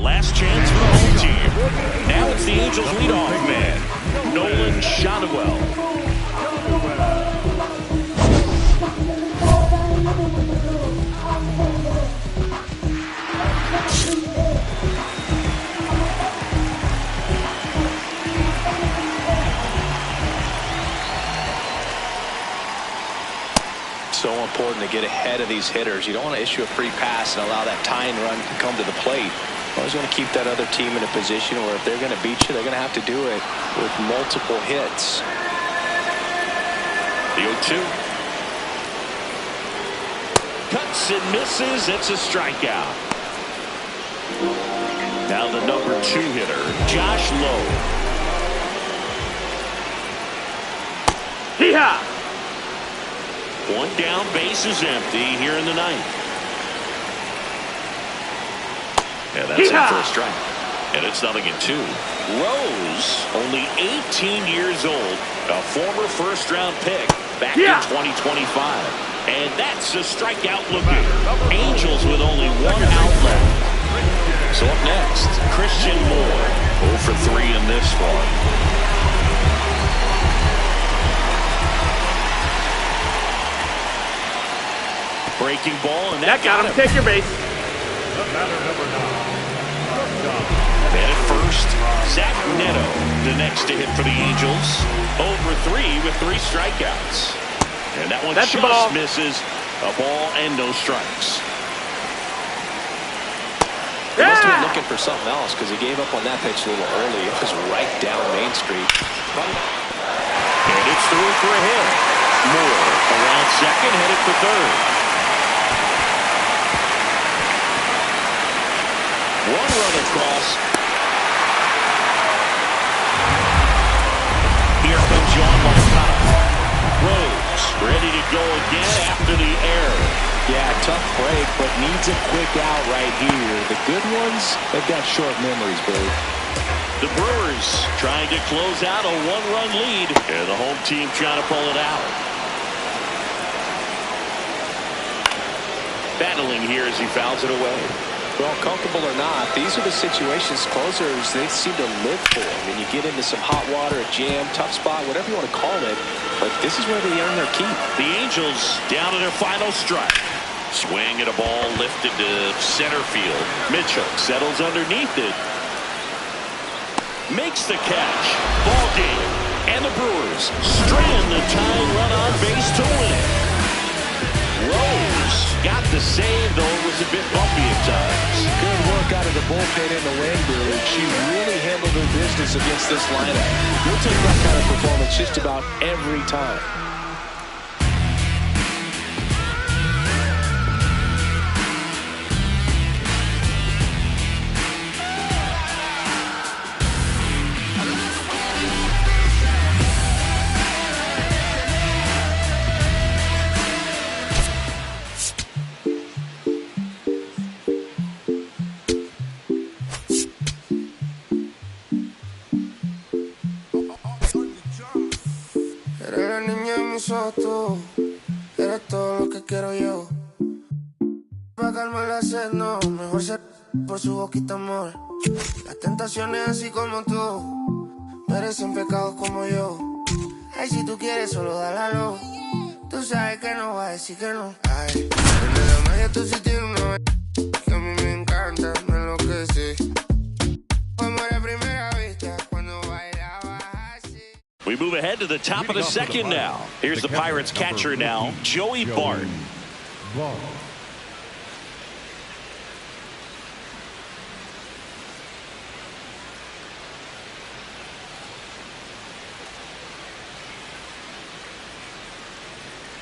Last chance for the home team. Now it's the Angels leadoff man, Nolan Shotwell. So important to get ahead of these hitters. You don't want to issue a free pass and allow that tying run to come to the plate. You always want to keep that other team in a position where if they're going to beat you, they're going to have to do it with multiple hits. The 0-2. Cuts and misses. It's a strikeout. Now the number 2 hitter, Josh Lowe. Hee-haw! One down, base is empty here in the 9th. Yeah, that's it for a strike. And it's 0-2. Rose, only 18 years old, a former first-round pick back in 2025. And that's a strikeout looking. Angels with only 1 out left. So up next, Christian Moore, 0 for 3 in this one. Breaking ball, and that got him. Take your base. And at first, Zach Neto, the next to hit for the Angels. 0 for 3 with 3 strikeouts. And that one just misses. A ball and no strikes. He must have been looking for something else because he gave up on that pitch a little early. It was right down Main Street. And it's through for a hit. Moore around second, headed for third. One run across. Here comes John Moncada. Rose ready to go again after the error. Yeah, tough break, but needs a quick out right here. The good ones, they've got short memories, Billy. The Brewers trying to close out a 1-run lead. And the home team trying to pull it out. Battling here as he fouls it away. Well, comfortable or not, these are the situations closers they seem to live for. I mean, you get into some hot water, a jam, tough spot, whatever you want to call it, but this is where they earn their keep. The Angels down to their final strike. Swing at a ball lifted to center field. Mitchell settles underneath it. Makes the catch. Ball game. And the Brewers strand the tying run on base to win it. Rose got the save, though it was a bit bumpy at times. Good work out of the bullpen in the win, Billy. She really handled her business against this lineup. You'll take that kind of performance just about every time. Tú eres todo lo que quiero yo. Para calmar la sed, no, mejor ser por su boquita, amor. Las tentaciones así como tú merecen pecados como yo. Ay, si tú quieres, solo dálalo. Tú sabes que no va a decir que no. Ay, en la magia tú sí tienes una que a mí me encanta, me enloquece. Amor a primera vista cuando bailabas así. We move ahead to the top of the second now. Here's the Pirates catcher now, Joey Bart.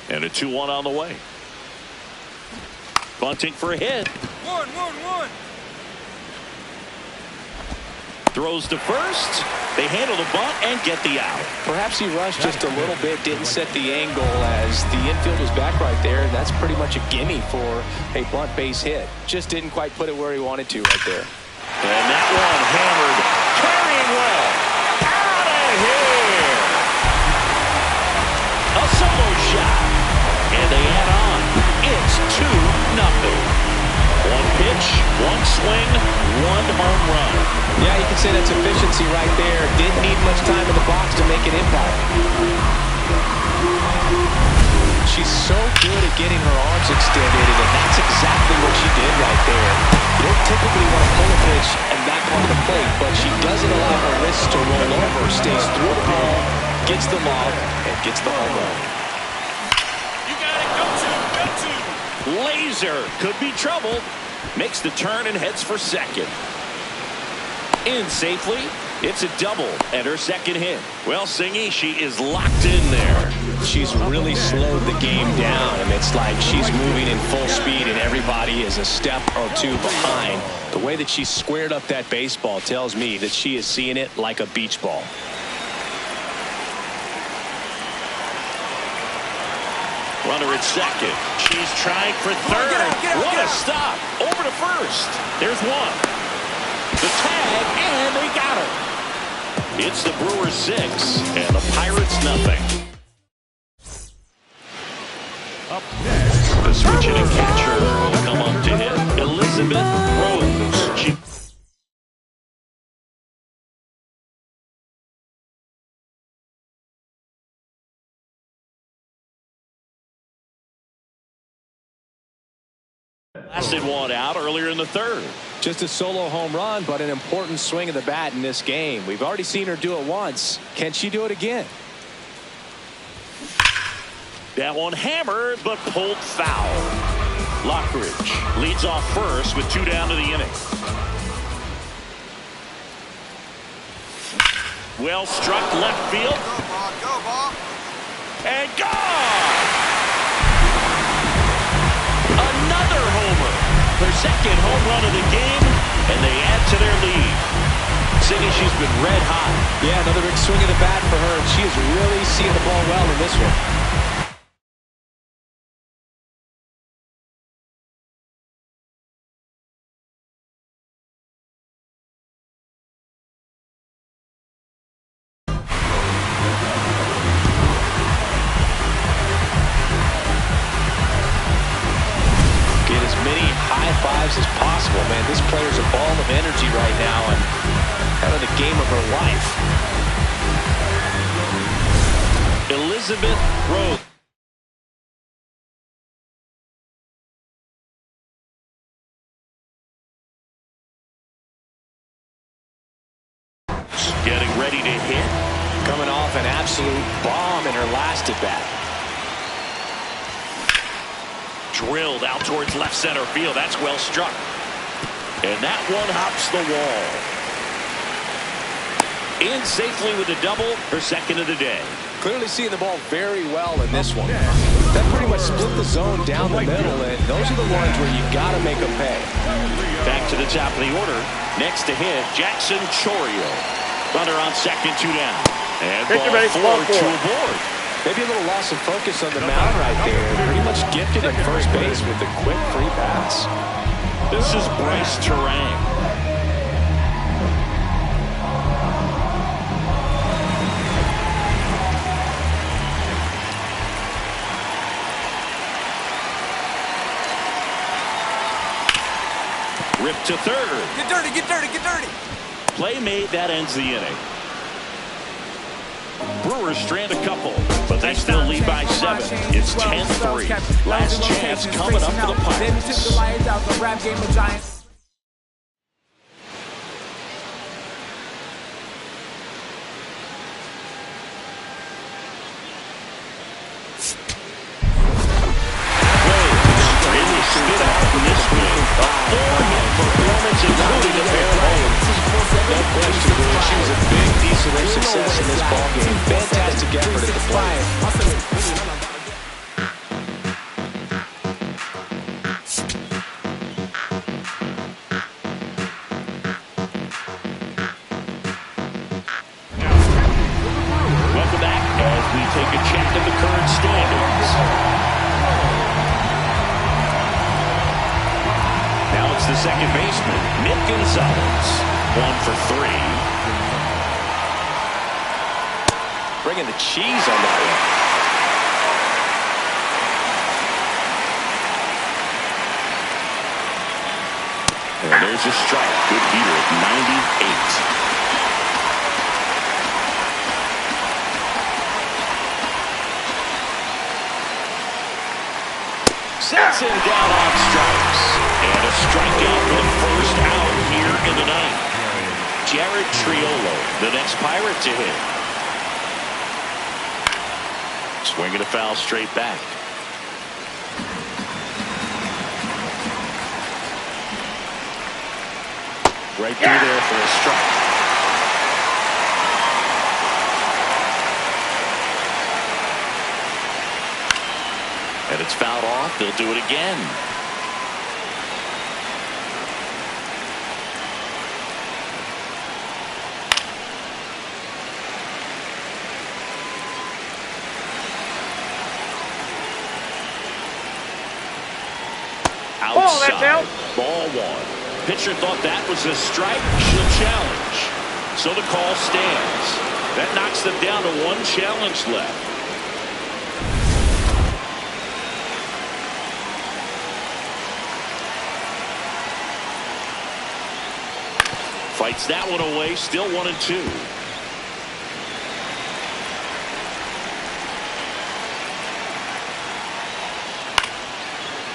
And a 2-1 on the way. Bunting for a hit. 1-1-1. Throws to first. They handle the bunt and get the out. Perhaps he rushed just a little bit, didn't set the angle as the infield was back right there. And that's pretty much a gimme for a bunt base hit. Just didn't quite put it where he wanted to right there. And that one hammered. Carrying well. Out of here. A solo shot. And they add on. It's 2-0. One pitch, one swing, 1 home run. Yeah, you can say that's efficiency right there. Didn't need much time in the box to make an impact. She's so good at getting her arms extended, and that's exactly what she did right there. You don't typically want to pull a pitch and that part of the plate, but she doesn't allow her wrists to roll over, stays through the ball, gets the lob, and gets the home run. You got it, go to. Laser, could be trouble. Makes the turn and heads for second. In safely, it's a double and her second hit. Well, Singy, she is locked in there. She's really slowed the game down, and it's like she's moving in full speed and everybody is a step or two behind. The way that she squared up that baseball tells me that she is seeing it like a beach ball. Runner at second. She's trying for third. What a stop. Over to first. There's one. The tag, and they got her. It's the Brewers 6, and the Pirates nothing. Up next, The switch hitting catcher will come up to hit. Elizabeth Rose. She lasted one out earlier in the third. Just a solo home run, but an important swing of the bat in this game. We've already seen her do it once. Can she do it again? That one hammered, but pulled foul. Lockridge leads off first with 2 down to the inning. Well struck left field. Go, ball. And gone! Another homer. Her second home run of the game, and they add to their lead. Singy, she's been red hot. Yeah, another big swing of the bat for her, and she is really seeing the ball well in this one. As possible, man. This player's a ball of energy right now and having the game of her life. Elizabeth Rose. Getting ready to hit. Coming off an absolute bomb in her last at bat. Drilled out towards left center field. That's well struck. And that one hops the wall. In safely with a double, her second of the day. Clearly seeing the ball very well in this one. That pretty much split the zone down the middle, and those are the ones where you got to make them pay. Back to the top of the order. Next to hit, Jackson Chorio. Runner on second, 2 down. And ball 4 to aboard. Maybe a little loss of focus on the mound right there. Pretty much gifted at first base with a quick free pass. This is Bryce Terang. Ripped to third. Get dirty, get dirty, get dirty. Play made, that ends the inning. Brewers strand a couple, but they still lead by 7. It's 10-3. Last chance coming up for the Pirates. Performance including a pair of homes. No question, she was a big piece of their success in this ballgame. Fantastic effort at the plate. Welcome back as we take a check of the current standings. Now it's the second baseman, Nick Gonzalez. 1 for 3. Bringing the cheese on that one. And there's a strike. Good heater at 98. Sets him down on strikes. And a strikeout for the first out here in the ninth. Jared Triolo, the next Pirate to hit. Swinging a foul straight back. Right through there for a strike. And it's fouled off. They'll do it again. Ball, that's out. Ball one. Pitcher thought that was a strike. She'll challenge. So the call stands. That knocks them down to one challenge left. Fights that one away. Still 1-2.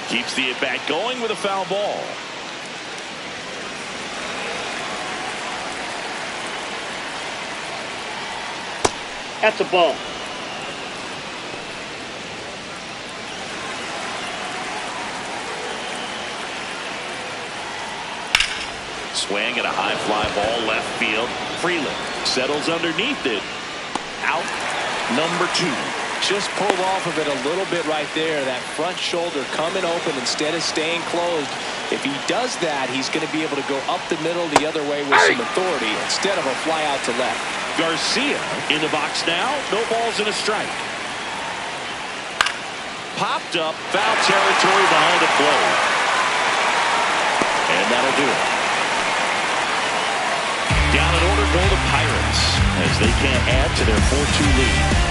Keeps the at-bat going with a foul ball. That's a ball. Swing and a high fly ball left field. Freeland settles underneath it. Out number 2. Just pulled off of it a little bit right there. That front shoulder coming open instead of staying closed. If he does that, he's going to be able to go up the middle the other way with some authority instead of a fly out to left. Garcia in the box now. No balls and a strike. Popped up. Foul territory behind the plate. And that'll do it. Down in order go the Pirates as they can't add to their 4-2 lead.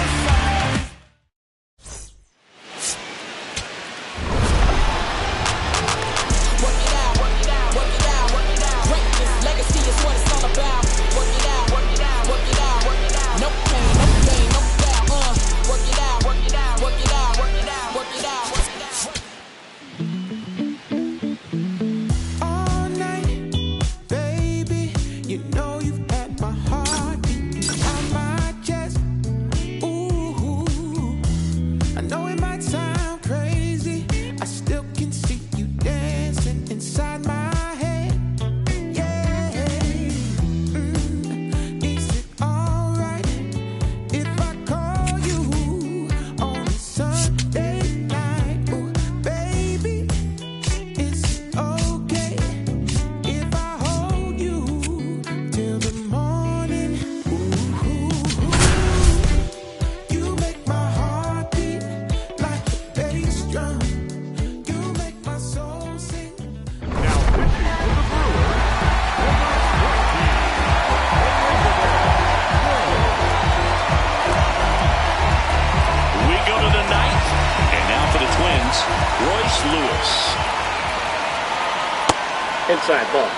Inside ball.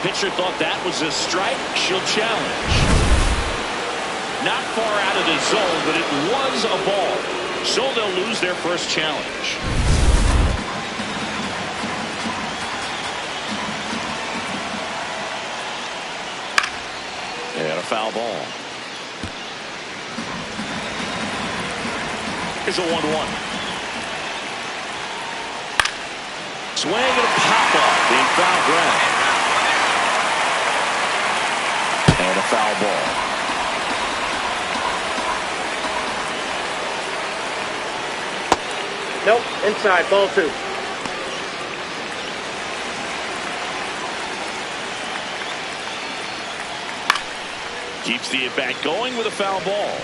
Pitcher thought that was a strike. She'll challenge. Not far out of the zone, but it was a ball. So they'll lose their first challenge. And a foul ball. Here's a 1-1. Swing and a pop-off being foul ground. And a foul ball. Nope, inside, ball 2. Keeps the at-bat going with a foul ball.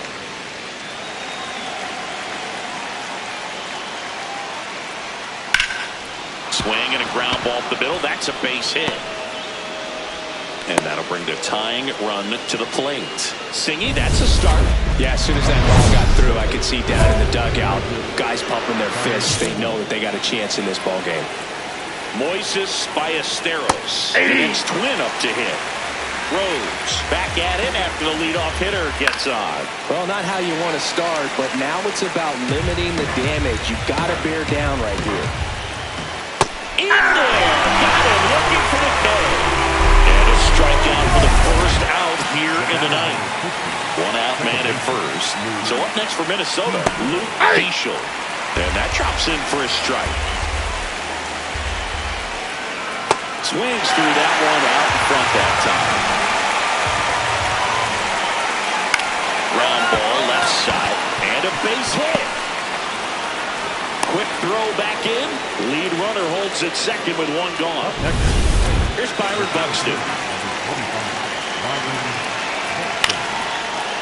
Swing and a ground ball up the middle. That's a base hit. And that'll bring the tying run to the plate. Singy, that's a start. Yeah, as soon as that ball got through, I could see down in the dugout, guys pumping their fists. They know that they got a chance in this ball game. Moises Ballesteros, the next twin up to hit. Rose back at it after the leadoff hitter gets on. Well, not how you want to start, but now it's about limiting the damage. You've got to bear down right here. In there! Got him looking for the K. And a strikeout for the first out here in the ninth. One out man at first. So up next for Minnesota, Luke Keeschel. And that drops in for a strike. Swings through that one out in front that time. Ground ball left side and a base hit. Quick throw back in. Lead runner holds at second with one gone. Here's Byron Buxton.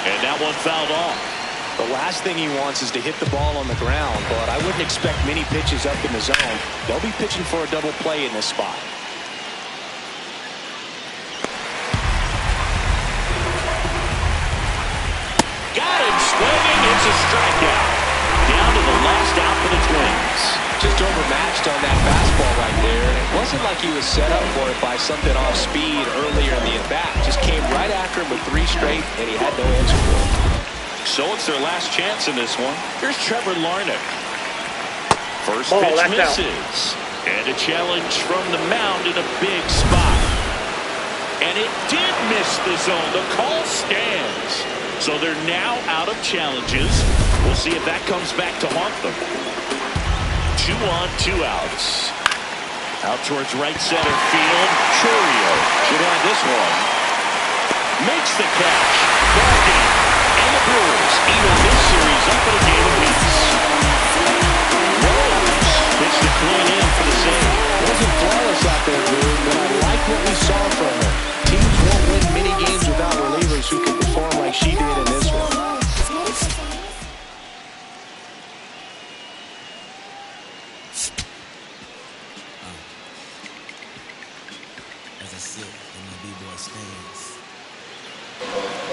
And that one fouled off. The last thing he wants is to hit the ball on the ground, but I wouldn't expect many pitches up in the zone. They'll be pitching for a double play in this spot. Got him swinging. It's a strikeout. Down to the last out for the Twins. Just overmatched on that fastball right there. It wasn't like he was set up for it by something off speed earlier in the at-bat. Just came right after him with 3 straight, and he had no answer for it. So it's their last chance in this one. Here's Trevor Larnach. First Ball, pitch that's misses. And a challenge from the mound in a big spot. And it did miss the zone. The call stands. So they're now out of challenges. We'll see if that comes back to haunt them. 2 on, 2 outs. Out towards right center field. Chourio should have this one. Makes the catch. Ball game. And the Brewers even this series up in a game apiece. Rose pitched the clean in for the save. Wasn't flawless out there, dude, but I like what we saw from her. Teams won't win many games without relievers who can perform like she did in this one.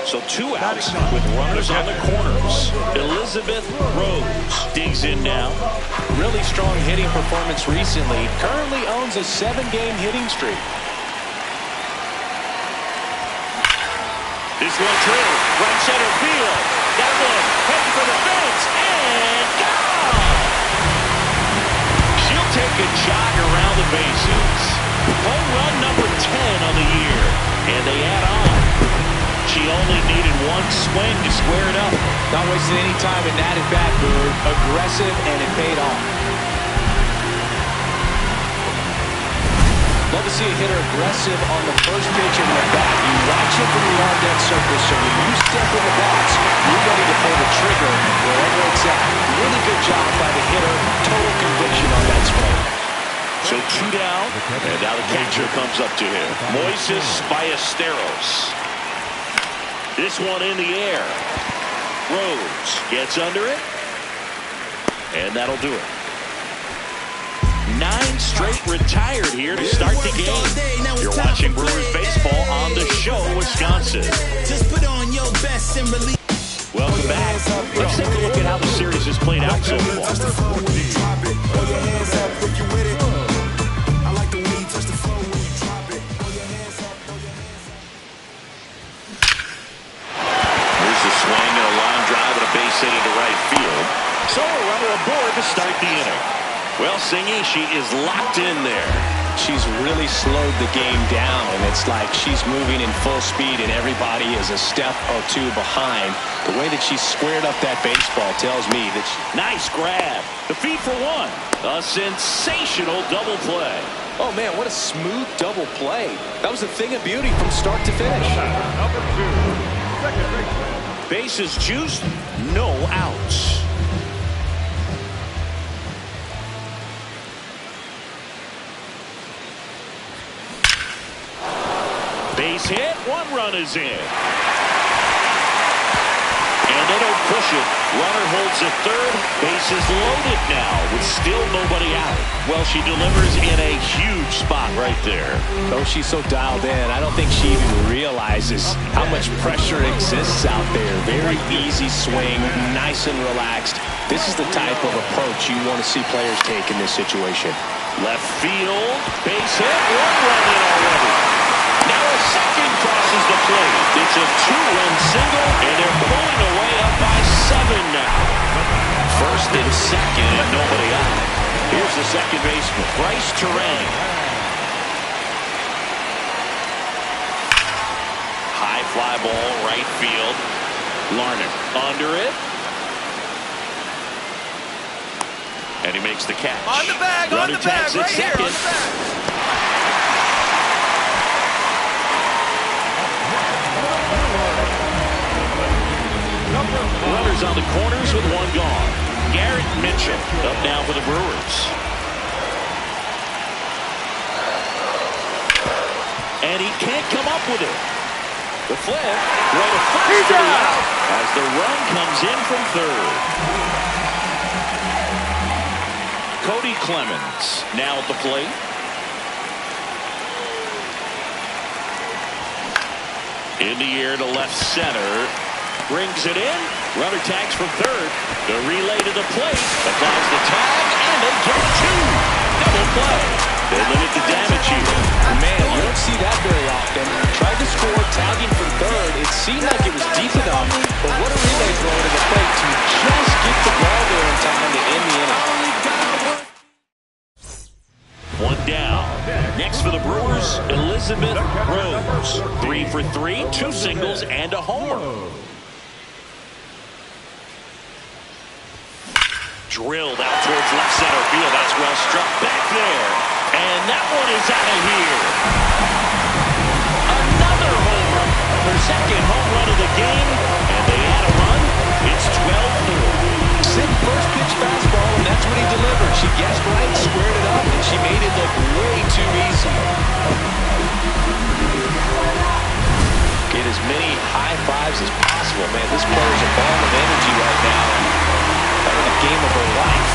So 2 outs with runners on the corners. Elizabeth Rose digs in now. Really strong hitting performance recently. Currently owns a 7-game hitting streak. This one true. Right center field. That one heading for the fence. And gone! She'll take a jog around the bases. Home run number 10 on the year. And they add on. She only needed 1 swing to square it up. Not wasting any time in that at bat, Bird. Aggressive, and it paid off. Love to see a hitter aggressive on the first pitch of the bat. You watch it from the on-deck circle, so when you step in the box, you're ready to pull the trigger wherever it's at. Really good job by the hitter. Total conviction on that swing. So 2 down, and now the catcher comes up to him. Moises Ballesteros. This one in the air. Rose gets under it. And that'll do it. 9 straight retired here to start the game. You're watching Brewers baseball on the show, Wisconsin. Just put on your best and release. Welcome back. Let's take a look at how the series has played out so far. Swing and a line drive and a base hit into right field. So a runner aboard to start the inning. Well, Singy, she is locked in there. She's really slowed the game down, and it's like she's moving in full speed, and everybody is a step or 2 behind. The way that she squared up that baseball tells me that nice grab. The feed for 1. A sensational double play. Oh, man, what a smooth double play. That was a thing of beauty from start to finish. Number 2, second baseman. Bases juiced, no outs. Base hit, 1 run is in. And they don't push it. Runner holds at third. Bases loaded now with still nobody out. Well, she delivers in a huge spot right there. Oh, she's so dialed in. I don't think she even realizes how much pressure exists out there. Very easy swing, nice and relaxed. This is the type of approach you want to see players take in this situation. Left field, base hit, 1 run in already. Now a second crosses the plate. It's a 2-run single, and they're pulling away up by 7 now. First and second, and nobody out. Here's the second baseman, Bryce Terang. High fly ball, right field. Larnach under it. And he makes the catch. On the bag, Runner on the bag, right here, on the bag. Runners on the corners with 1 gone. Garrett Mitchell up now for the Brewers. And he can't come up with it. The flip, throw to first out as the run comes in from third. Cody Clemens now at the plate. In the air to left center. Brings it in. Runner tags from third. The relay to the plate. Applies the tag, and they get 2. Double play. They limit the damage here. Man, you don't see that very often. Tried to score, tagging from third. It seemed like it was deep enough, but what a relay throw to the plate to just get the ball there in time to end the inning. 1 down. Next for the Brewers, Elizabeth Rose. 3 for 3, 2 singles, and a homer. Drilled out towards left center field. That's well struck back there. And that one is out of here. Another homer. Their second home run of the game. And they add a run. It's 12-4. Sid first pitch fastball, and that's what he delivered. She guessed right, squared it up, and she made it look way too easy. Get as many high fives as possible, man. This player's a ball of energy right now. Having the game of her life.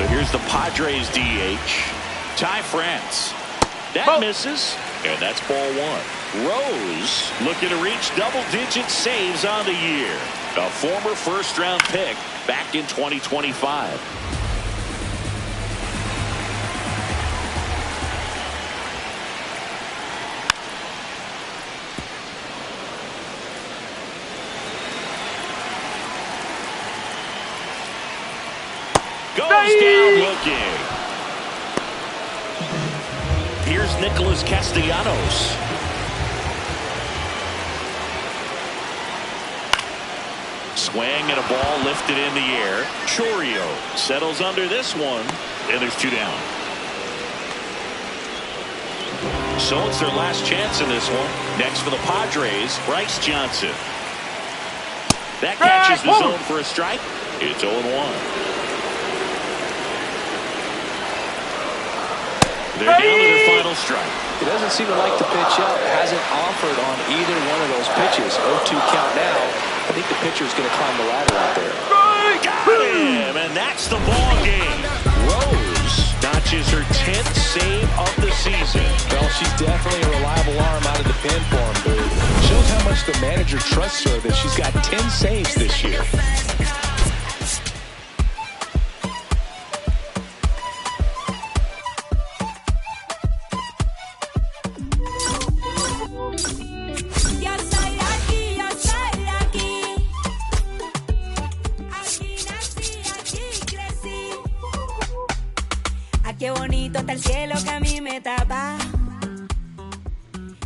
So here's the Padres DH, Ty France. That misses, and that's ball one. Rose looking to reach double-digit saves on the year. A former first-round pick back in 2025. Goes down looking. Here's Nicholas Castellanos. Swing and a ball lifted in the air. Chorio settles under this one, and there's two down. So it's their last chance in this one. Next for the Padres, Bryce Johnson. That catches the zone for a strike. It's 0-1. They're down to their final strike. He doesn't seem to like the pitch up. Hasn't offered on either one of those pitches. 0-2 count now. I think the pitcher's going to climb the ladder out there. Got him, and that's the ball game. Rose notches her 10th save of the season. Well, she's definitely a reliable arm out of the pen for him, dude. Shows how much the manager trusts her that she's got 10 saves this year. Qué bonito está el cielo que a mí me tapa.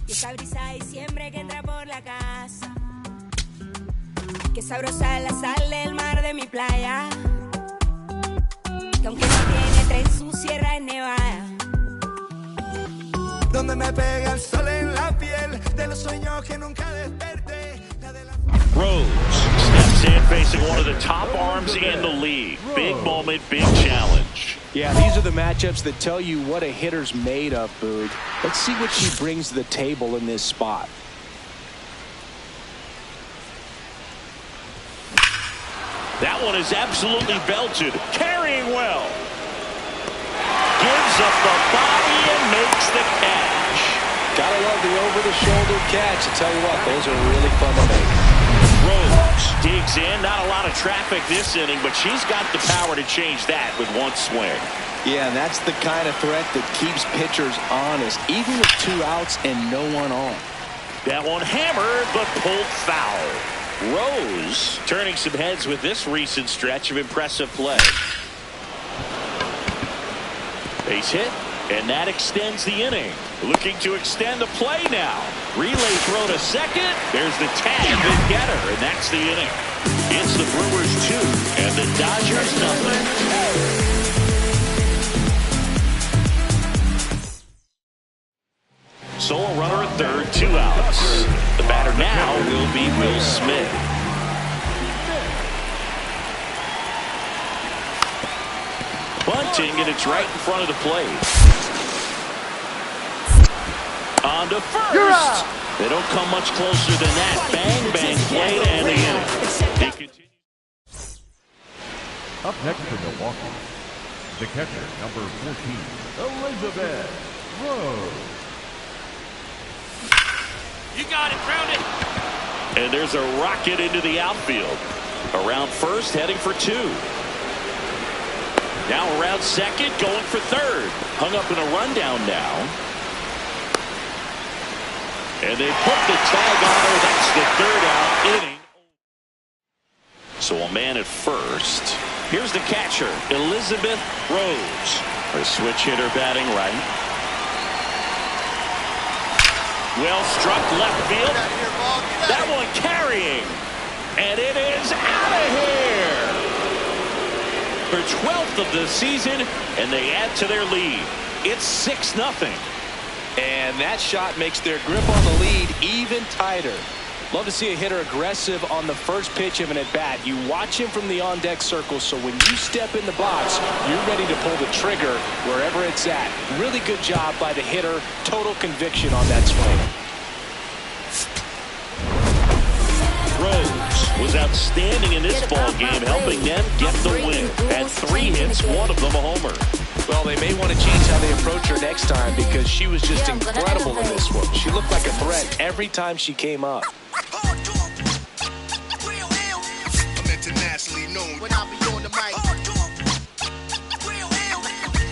Y esa brisa de diciembre que entra por la casa. Qué sabrosa es la sal del mar de mi playa. Que aunque no tiene tren, su sierra es nevada. Donde me pega el sol en la piel de los sueños que nunca desperté. Rose steps in facing one of the top arms in the league. Big moment, big challenge. Yeah, these are the matchups that tell you what a hitter's made of, Boog. Let's see what she brings to the table in this spot. That one is absolutely belted. Carrying well. Gives up the body and makes the catch. Gotta love the over-the-shoulder catch. I tell you what, those are really fun to make. Rose digs in. Not a lot of traffic this inning, but she's got the power to change that with one swing. Yeah, and that's the kind of threat that keeps pitchers honest, even with 2 outs and no one on. That one hammered, but pulled foul. Rose turning some heads with this recent stretch of impressive play. Base hit, and that extends the inning. Looking to extend the play now. Relay throw to second. There's the tag that get her, and that's the inning. It's the Brewers 2 and the Dodgers nothing. Solo runner at third, 2 outs. The batter now will be Will Smith. Bunting, and it's right in front of the plate. On to first. They don't come much closer than that. Bang, bang, play to end the inning. Up next for Milwaukee, the catcher, number 14, Elizabeth Rose. You got it, ground it. And there's a rocket into the outfield. Around first, heading for 2. Now around second, going for third. Hung up in a rundown now. And they put the tag on her. That's the 3rd out inning. So a man at first. Here's the catcher, Elizabeth Rose. A switch hitter batting right. Well struck left field. That one carrying. And it is out of here. For 12th of the season, and they add to their lead. It's 6-0. And that shot makes their grip on the lead even tighter. Love to see a hitter aggressive on the first pitch of an at-bat. You watch him from the on-deck circle, so when you step in the box, you're ready to pull the trigger wherever it's at. Really good job by the hitter. Total conviction on that swing. Rose was outstanding in this ball game, helping them get the win. Had 3 hits, one of them a homer. Well, they may want to change how they approach her next time because she was just incredible in this one. She looked like a threat every time she came up. I'm internationally known when I be on the mic.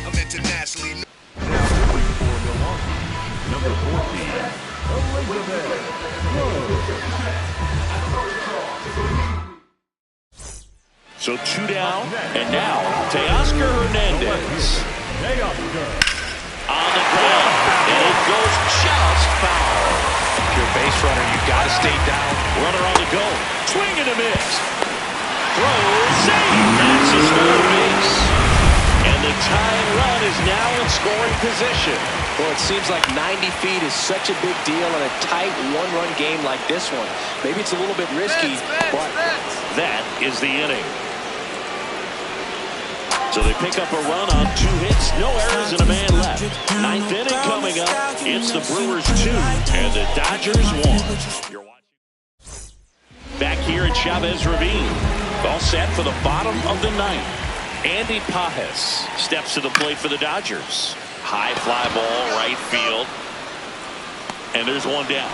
I'm internationally known. Number 14, Elizabeth So 2 down, and now Teoscar Hernandez. On the ground, and it goes just foul. If you're a base runner, you got to stay down. Runner on the go, swing and a miss. Throw, save, that's a stolen base. And the tying run is now in scoring position. Well, it seems like 90 feet is such a big deal in a tight one-run game like this one. Maybe it's a little bit risky, but that is the inning. So they pick up a run on 2 hits, no errors, and a man left. 9th inning coming up. It's the Brewers 2 and the Dodgers 1. You're watching back here at Chavez Ravine. All set for the bottom of the 9th. Andy Pajes steps to the plate for the Dodgers. High fly ball, right field. And there's 1 down.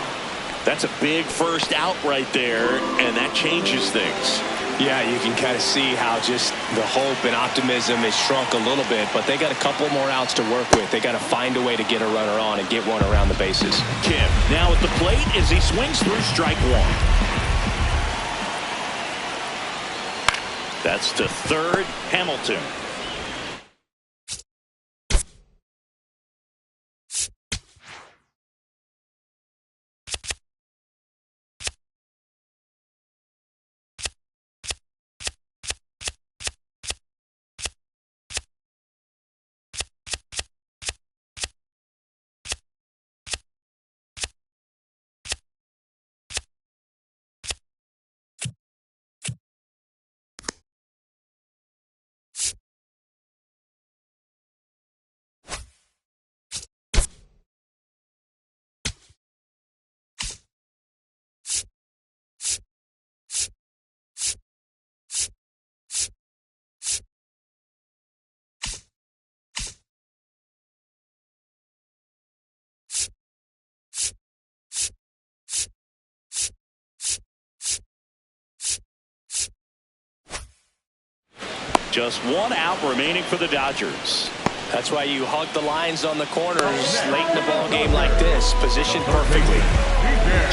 That's a big first out right there, and that changes things. Yeah, you can kind of see how just the hope and optimism has shrunk a little bit, but they got a couple more outs to work with. They got to find a way to get a runner on and get one around the bases. Kim now at the plate as he swings through strike 1. That's to third, Hamilton. Just 1 out remaining for the Dodgers. That's why you hug the lines on the corners late in the ball game like this, positioned perfectly.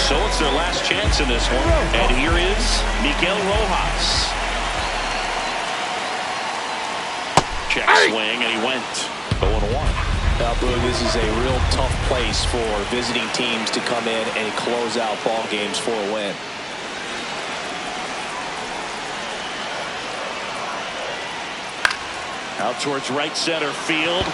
So it's their last chance in this one. And here is Miguel Rojas. Check swing, and he went 0-1. Now, Boo, this is a real tough place for visiting teams to come in and close out ball games for a win. Out towards right center field.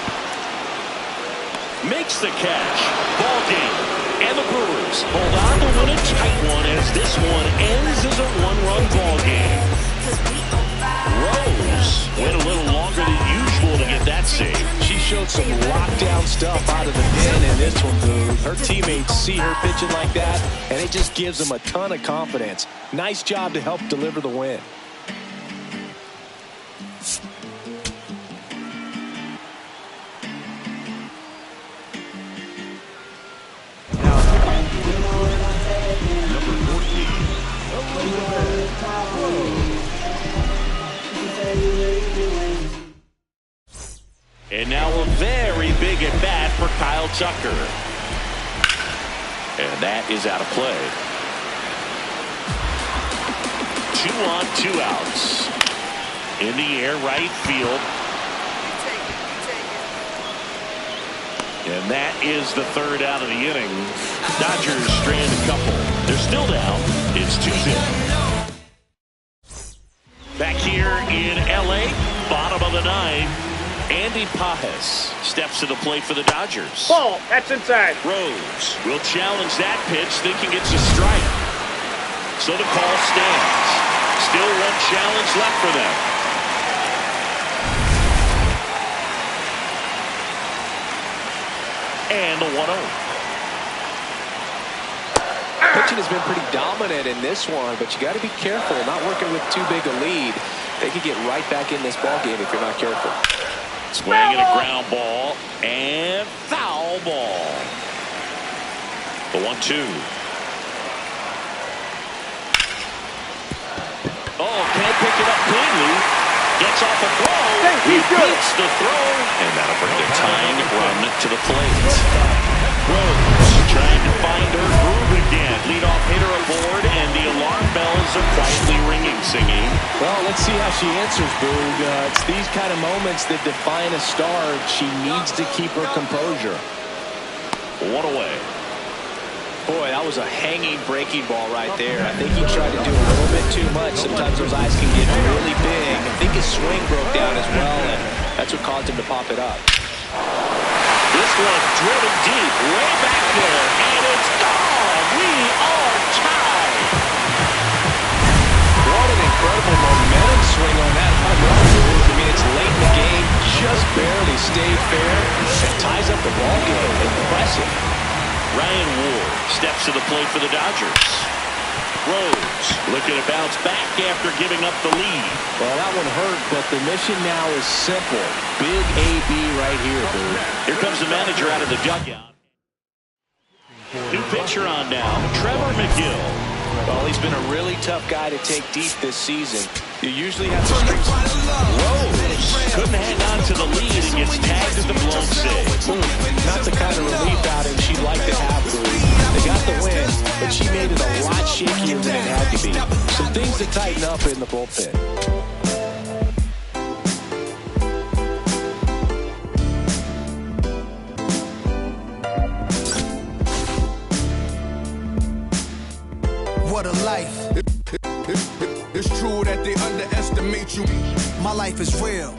Makes the catch. Ball game. And the Brewers hold on to win a tight one as this one ends as a 1-run ball game. Rose went a little longer than usual to get that save. She showed some lockdown stuff out of the pen in this one, Boo. Her teammates see her pitching like that, and it just gives them a ton of confidence. Nice job to help deliver the win. And now a very big at bat for Kyle Tucker. And that is out of play. 2 on, 2 outs. In the air, right field. And that is the 3rd out of the inning. Dodgers strand a couple. They're still down. It's 2-0. Back here in L.A., bottom of the 9th. Andy Pajes steps to the plate for the Dodgers. Ball, that's inside. Rose will challenge that pitch, thinking it's a strike. So the call stands. Still 1 challenge left for them. And the 1-0. Pitch pitching has been pretty dominant in this one, but you got to be careful, not working with too big a lead. They could get right back in this ball game if you're not careful. Swing and a ground ball and foul ball. The 1-2. Oh, can't pick it up cleanly. Gets off a throw. He beats the throw. And that'll bring the tying run to the plate. Rose trying to find her groove again. Leadoff hitter aboard, and the alarm bells are quietly ringing, singing. Well, let's see how she answers, Boog. It's these kind of moments that define a star. She needs to keep her composure. One away. Boy, that was a hanging breaking ball right there. I think he tried to do a little bit too much. Sometimes those eyes can get really big. I think his swing broke down as well, and that's what caused him to pop it up. This one driven deep, way back there, and it's gone. We are tied. What an incredible momentum swing on that home run. I mean, it's late in the game, just barely stayed fair, and ties up the ball game. Impressive. Ryan Ward steps to the plate for the Dodgers. Rose looking to bounce back after giving up the lead. Well, that one hurt, but the mission now is simple. Big AB right here, dude. Here comes the manager out of the dugout. New pitcher on now, Trevor McGill. Well, he's been a really tough guy to take deep this season. You usually have to streak. Rose couldn't hang on to the lead and gets tagged at the blown save. Not the kind of relief outing she'd like to have, Boo. They got the win, but she made it a lot shakier than it had to be. Some things to tighten up in the bullpen. What a life. It's true that they underestimate you. My life is real.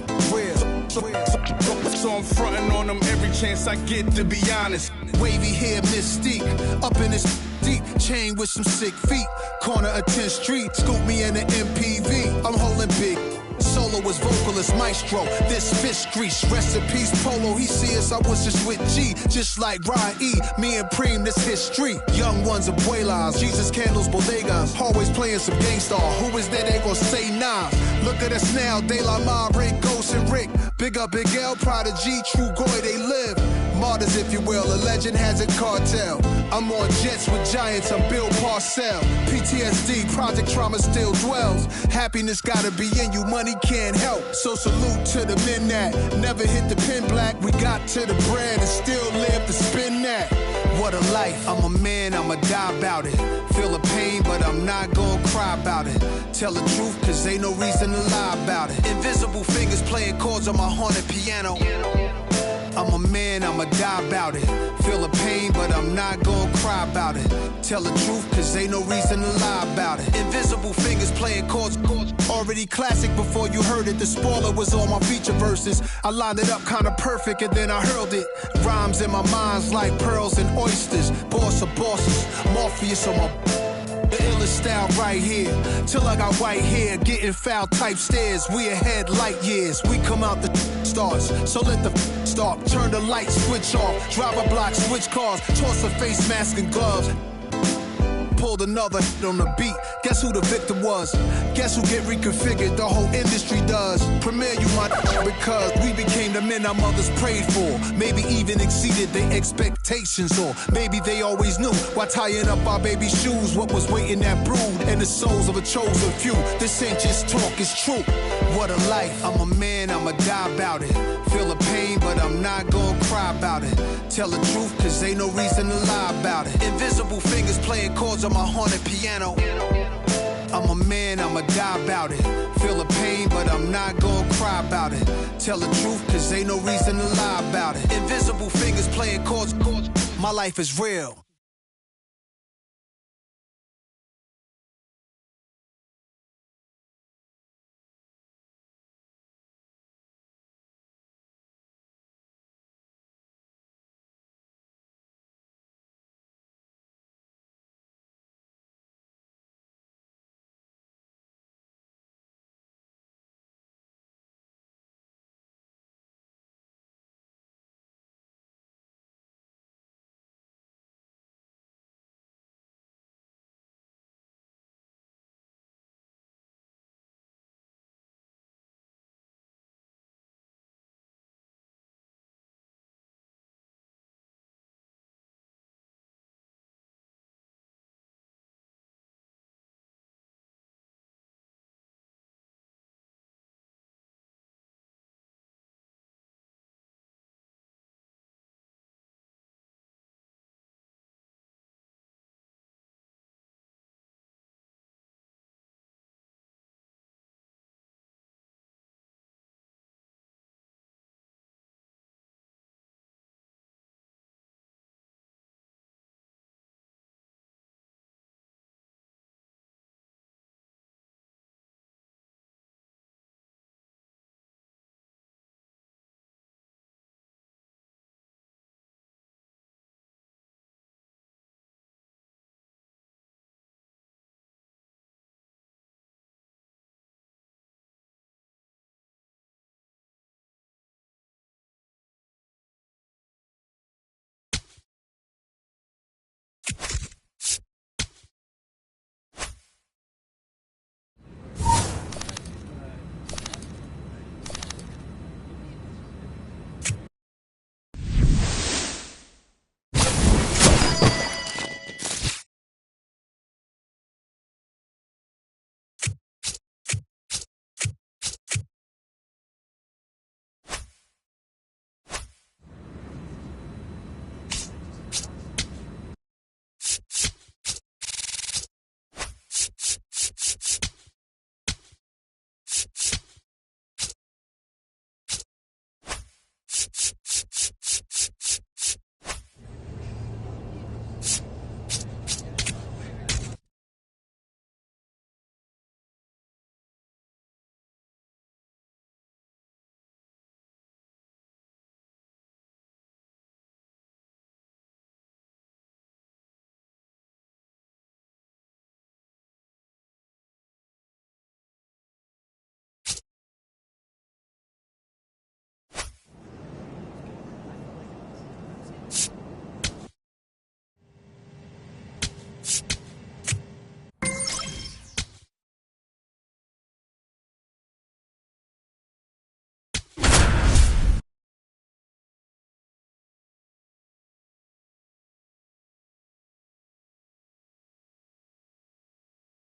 So I'm fronting on them every chance I get, to be honest. Wavy hair, mystique, up in this deep chain with some sick feet. Corner of 10th Street, scoop me in an MPV. I'm holding big. Soloist, vocalist, maestro. This fish grease, rest in peace, Polo. He see us, I was just with G, just like Ryan E. Me and Preem, this history. Young ones, abuelas, Jesus candles, bodegas. Always playing some gangsta. Who is there? They gon' say nah. Look at us now, De La Ma, Rick, Ghost and Rick. Big up, Big L, Prodigy, True Goy, they live. Martyrs, if you will, a legend has a cartel. I'm on jets with giants, I'm Bill Parcell. PTSD, project trauma still dwells. Happiness gotta be in you, money can't help. So salute to the men that never hit the pin black. We got to the bread and still live to spin that. What a life, I'm a man, I'ma die about it. Feel the pain, but I'm not gonna cry about it. Tell the truth, cause ain't no reason to lie about it. Invisible fingers playing chords on my haunted piano. I'm a man, I'ma die about it. Feel the pain, but I'm not gonna cry about it. Tell the truth, cause ain't no reason to lie about it. Invisible fingers playing chords. Already classic before you heard it. The spoiler was on my feature verses. I lined it up kinda perfect and then I hurled it. Rhymes in my mind's like pearls and oysters. Boss of bosses, Morpheus on my... The illest style right here. Till I got white hair, getting foul type stares. We ahead light years. We come out the starts. So let the start. Turn the light switch off. Drive a block, switch cars. Toss a face mask and gloves. Pulled another on the beat. Guess who the victim was? Guess who get reconfigured? The whole industry does. Premiere you my because we became the men our mothers prayed for. Maybe even exceeded their expectations, or maybe they always knew while tying up our baby shoes what was waiting that brood and the souls of a chosen few. This ain't just talk, it's true. What a life. I'm a man, I'ma die about it. Feel the pain, but I'm not gonna cry about it. Tell the truth, cause ain't no reason to lie about it. Invisible fingers playing chords on my haunted piano. I'm a man, I'ma die about it. Feel the pain, but I'm not gonna cry about it. Tell the truth, cause ain't no reason to lie about it. Invisible fingers playing chords. My life is real.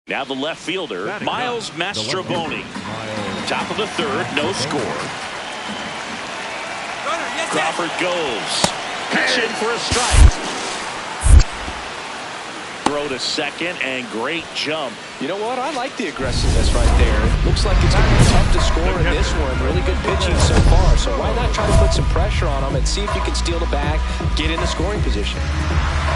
Now the left fielder, Miles Mastrobuoni. Top of the third, no score. Crawford goes. Pitch in for a strike. Throw to second and great jump. You know what? I like the aggressiveness right there. Looks like it's going to be tough to score in this one. Really good pitching so far. So why not try to put some pressure on him and see if you can steal the bag, get in the scoring position.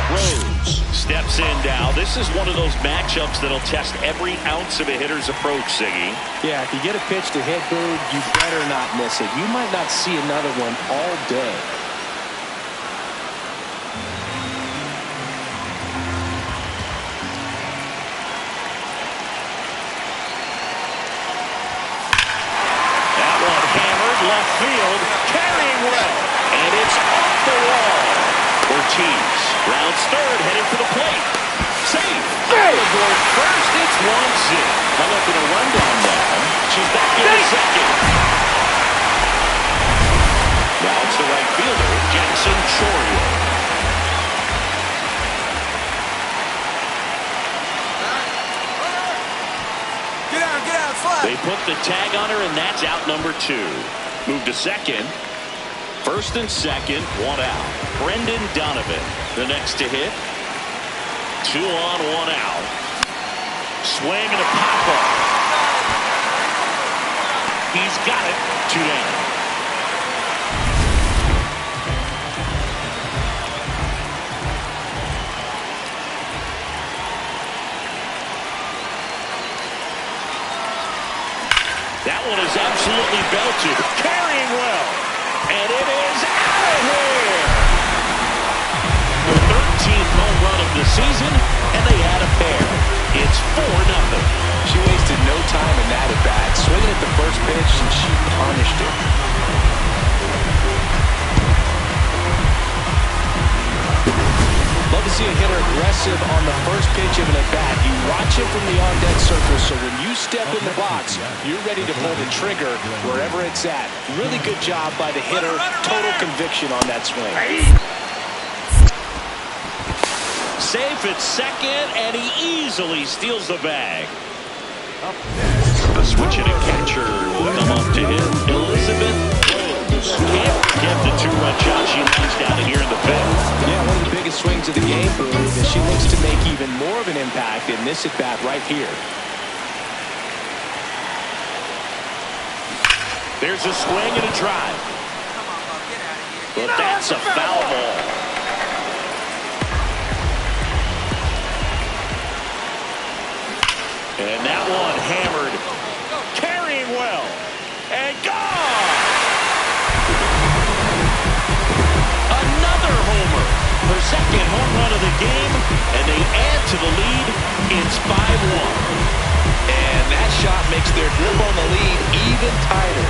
Rose steps in now. This is one of those matchups that'll test every ounce of a hitter's approach, Siggy. Yeah, if you get a pitch to hit, Boog, you better not miss it. You might not see another one all day. Left field, carrying well, and it's off the wall. Ortiz rounds third, heading for the plate. Safe. Aboard first, it's 1-0. Hung up in a rundown now. She's back in the second. Now it's the right fielder, Jackson Chourio. Get out, slide. They put the tag on her, and that's out number 2. Move to second. First and second, one out. Brendan Donovan, the next to hit. 2 on, 1 out. Swing and a pop-up. He's got it. 2 down. That one is absolutely belted. Carrying well. And it is out of here. The 13th home run of the season, and they add a pair. It's 4-0. She wasted no time in that at-bat. Swinging at the first pitch, and she punished it. Love to see a hitter aggressive on the first pitch of an at-bat. You watch it from the on-deck circle, so when you step in the box, you're ready to pull the trigger wherever it's at. Really good job by the hitter. Total conviction on that swing. Safe at second, and he easily steals the bag. The switch and a catcher will come up to him. Elizabeth Rose can't get the 2-run shot. She lands down here in the fifth. Yeah, one of the biggest swings of the game, Boog, and she looks to make even more of an impact in this at-bat right here. There's a swing and a drive. But that's a foul ball. And that one hammered. Carrying well. And gone! Another homer. Her second home run of the game. And they add to the lead. It's 5-1. And that shot makes their grip on the lead even tighter.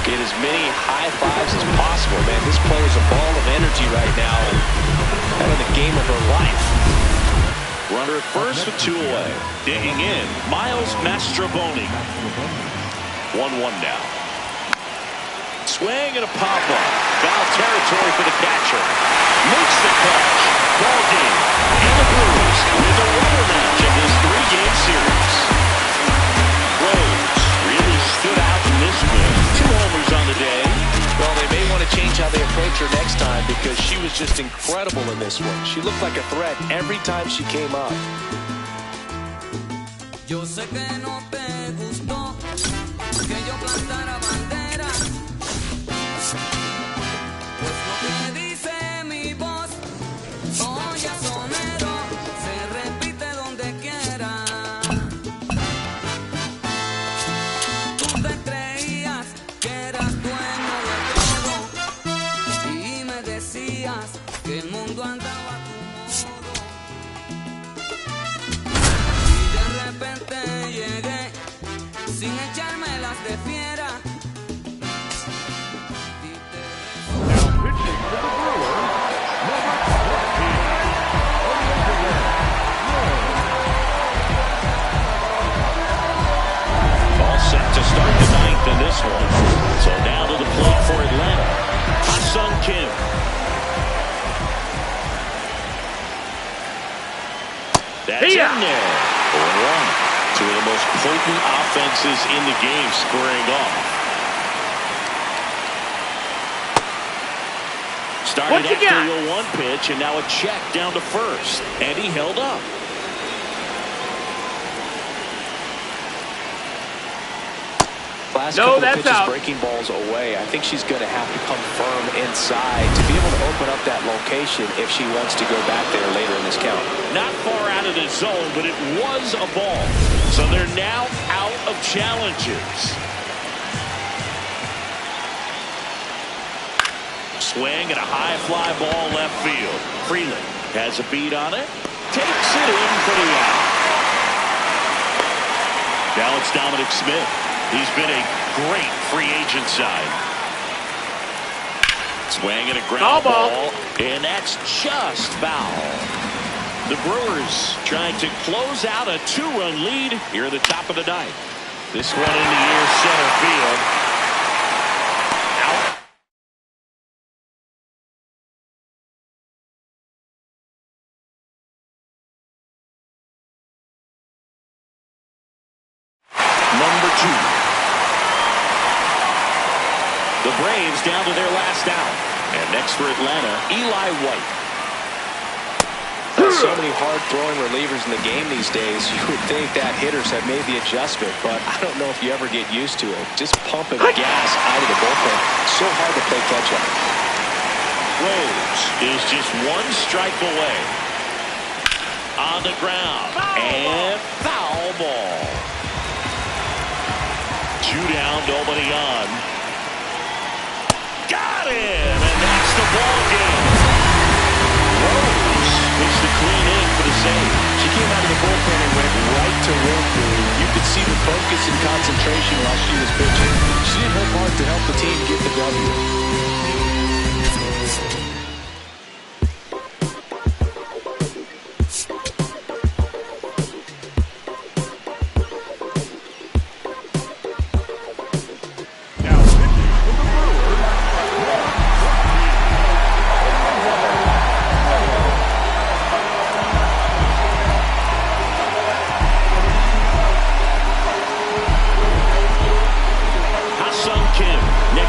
get as many high fives as possible. Man, this player's a ball of energy right now and having the game of her life. Runner at first with 2 away. Digging in, Miles Mastrobuoni. 1-1 now. Swing and a pop-up. Foul territory for the catcher. Makes the catch. Ball game. And the Brewers with a rubber match of this 3-game series. Rose really stood out in this win. 2 homers on the day. Well, they may want to change how they approach her next time because she was just incredible in this one. She looked like a threat every time she came up. Yo sé que no te gustó que yo plantara bandera. Pues lo que dice mi voz, oye sonero, se repite donde quiera. Tú te creías que eras dueño de todo y me decías que el mundo andaba a tu modo. Y de repente llegué sin echarme las de fiera. All set to start the 9th in this one. So now to the plate for Atlanta. Ha-Sung Kim. That's in there. 1. 2 of the most potent offenses in the game squaring off. Started after the 0-1 pitch, and now a check down to first. And he held up. Last couple of pitches breaking balls away. I think she's going to have to come firm inside to be able to open up that location if she wants to go back there later in this count. Not far out of the zone, but it was a ball. So they're now out of challenges. Swing and a high fly ball left field. Freeland has a beat on it. Takes it in for the out. Now it's Dominic Smith. He's been a great free agent sign. Swing and a ground ball. And that's just foul. The Brewers trying to close out a 2-run lead here at the top of the 9th. This one in the air center field. Out. Number 2. The Braves down to their last out. And next for Atlanta, Eli White. So many hard-throwing relievers in the game these days. You would think that hitters have made the adjustment, but I don't know if you ever get used to it. Just pumping gas out of the bullpen. So hard to play catch-up. Rose is just 1 strike away. On the ground. And foul ball. 2 down, nobody on. Got him, and that's the ball game. Rose is the clean in for the save. She came out of the bullpen and went right to work. You could see the focus and concentration while she was pitching. She did her part to help the team get the W.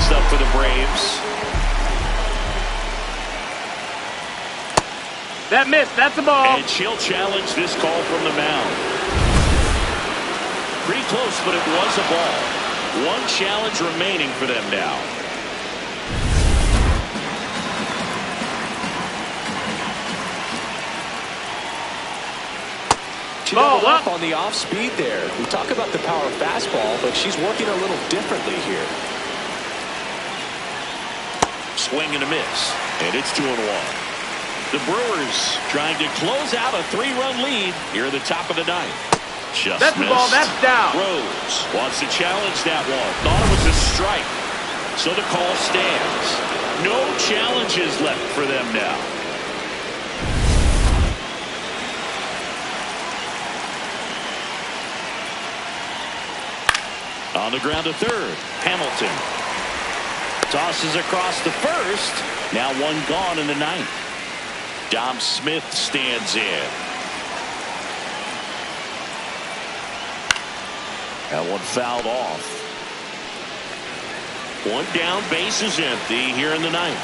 Up for the Braves. That missed. That's a ball. And she'll challenge this call from the mound. Pretty close, but it was a ball. 1 challenge remaining for them now. She doubled up on the off speed there. We talk about the power fastball, but she's working a little differently here. Swing and a miss, and it's 2-1. The Brewers trying to close out a 3-run lead here at the top of the 9th. That's the ball. That's down. Rose wants to challenge that one. Thought it was a strike. So the call stands. No challenges left for them now. On the ground to third, Hamilton. Tosses across the first. Now one gone in the ninth. Dom Smith stands in. That one fouled off. One down, base is empty here in the ninth.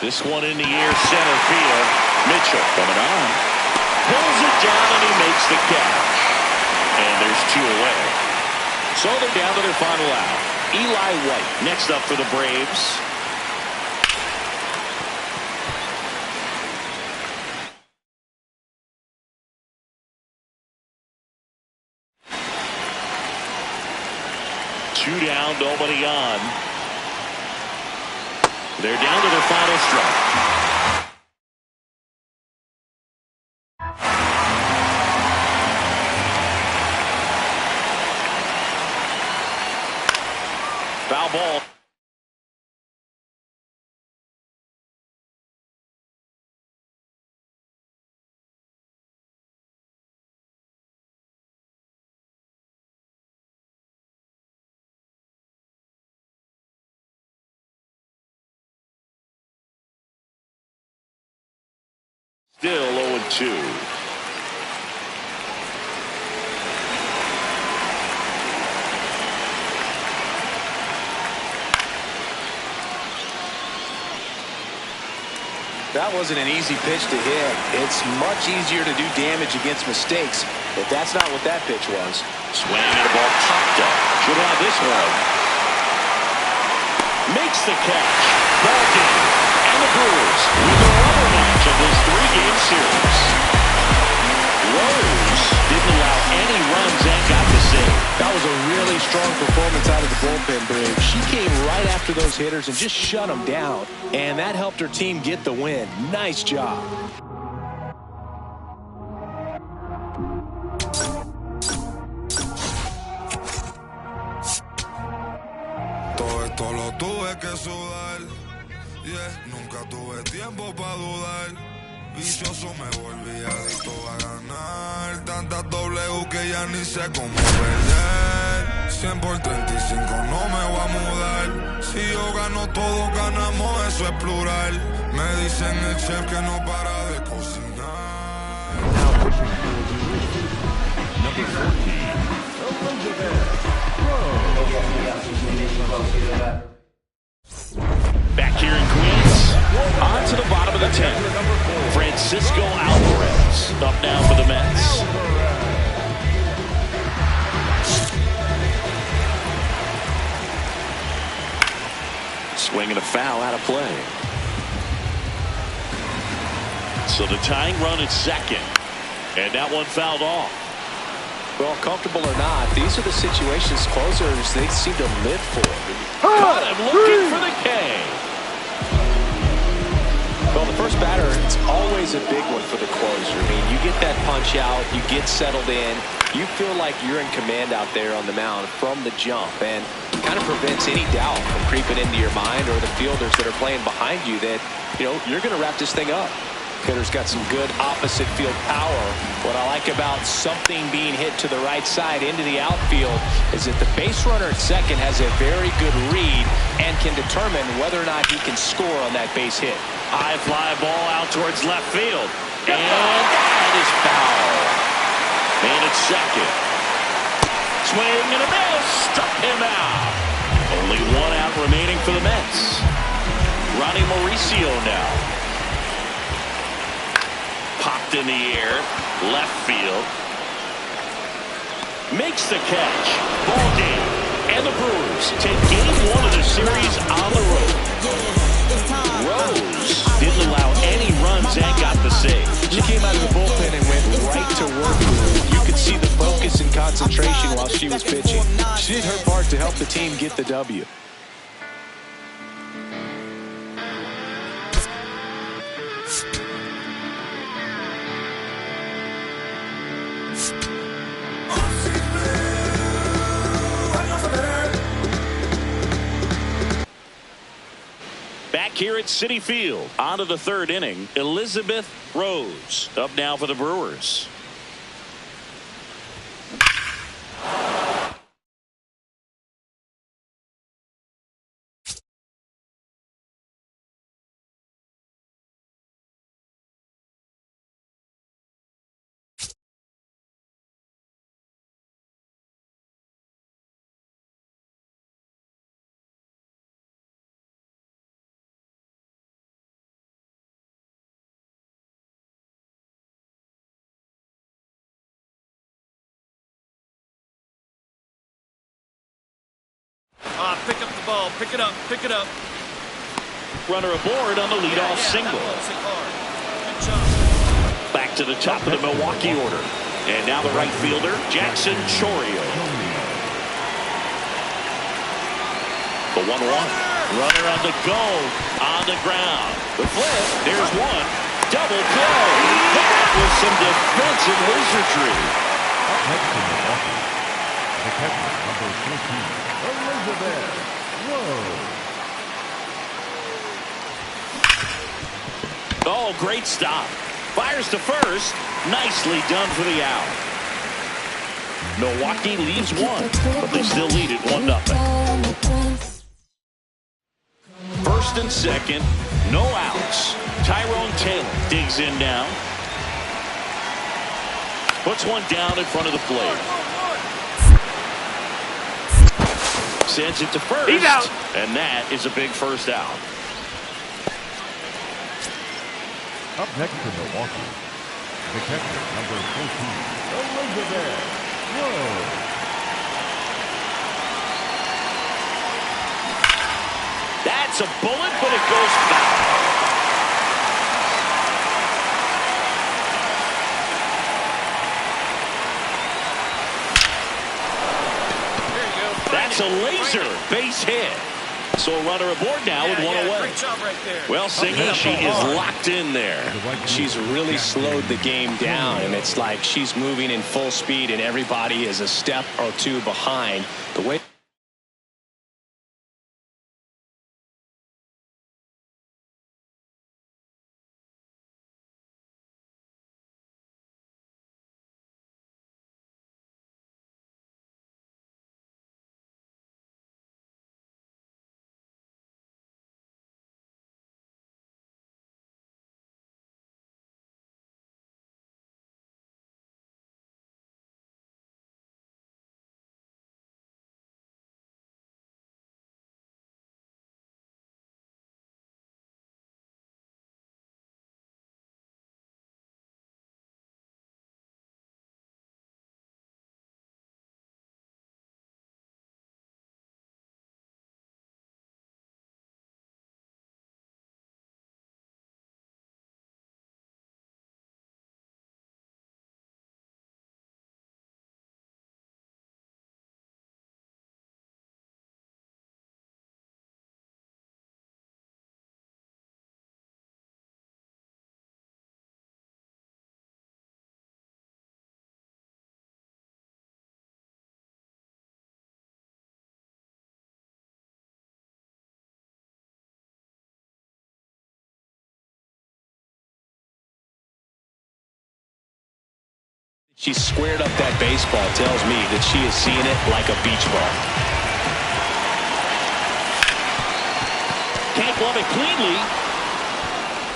This one in the air, center field. Mitchell coming on. Pulls it down and he makes the catch. And there's two away. So they're down to their final out. Eli White next up for the Braves. Two down, nobody on. They're down to their final strike. Foul ball. Still 0-2. That wasn't an easy pitch to hit. It's much easier to do damage against mistakes, but that's not what that pitch was. Swinging at a ball popped up. Should have this one. Makes the catch. Ball game. And the Brewers win the rubber match of this three-game series. Rose didn't allow any runs and got the save. That was a really strong performance out of the bullpen, Briggs. She came right after those hitters and just shut them down. And that helped her team get the win. Nice job. Todo esto lo tuve que sudar. Yeah, nunca tuve tiempo para dudar. Vicioso me volví adicto a ganar. Tantas W que ya ni sé cómo perder. 100 por 35 no me voy a mudar. Si yo gano todos ganamos, eso es plural. Me dicen el chef que no para de cocinar. Now pushing for number 14, Elizabeth Rose. Back here in Queens, on to the bottom of the 10th. Francisco Alvarez up now for the Mets. Swinging a foul out of play. So the tying run at second. And that one fouled off. Well, comfortable or not, these are the situations closers they seem to live for. Got him looking for the K. Well, the first batter, it's always a big one for the closer. I mean, you get that punch out, you get settled in, you feel like you're in command out there on the mound from the jump, and it kind of prevents any doubt from creeping into your mind or the fielders that are playing behind you that, you know, you're going to wrap this thing up. Hitter's got some good opposite field power. What I like about something being hit to the right side into the outfield is that the base runner at second has a very good read and can determine whether or not he can score on that base hit. High fly ball out towards left field. And that is foul. And it's second. Swing and a miss. Struck him out. Only one out remaining for the Mets. Ronnie Mauricio now. Popped in the air, left field. Makes the catch. Ball game. And the Brewers take game one of the series on the road. Rose didn't allow any runs and got the save. She came out of the bullpen and went right to work. You could see the focus and concentration while she was pitching. She did her part to help the team get the W. Vamos a ver here at Citi Field. On to the third inning. Elizabeth Rose up now for the Brewers. Pick up the ball. Pick it up. Pick it up. Runner aboard on the leadoff single. Back to the top of the Milwaukee order. And now the right fielder, Jackson Chorio. The 1-1. Runner on the go. On the ground. The flip. There's one. Double play. That was some defensive wizardry. The catcher, number 14, Elizabeth Rose. Oh, great stop. Fires to first. Nicely done for the out. Milwaukee leaves one, but they still lead it 1-0. First and second, no outs. Tyrone Taylor digs in now. Puts one down in front of the plate. Sends it to first. He's out. And that is a big first out. Up next to Milwaukee, the catcher, number 14, Elizabeth Rose. That's a bullet, but it goes foul. That's a laser base hit. So a runner aboard now with one away. Great job right there. Well, Singy, she is locked in there. She's really slowed the game down, and it's like she's moving in full speed, and everybody is a step or two behind. The way she squared up that baseball tells me that she is seeing it like a beach ball. Can't glove it cleanly.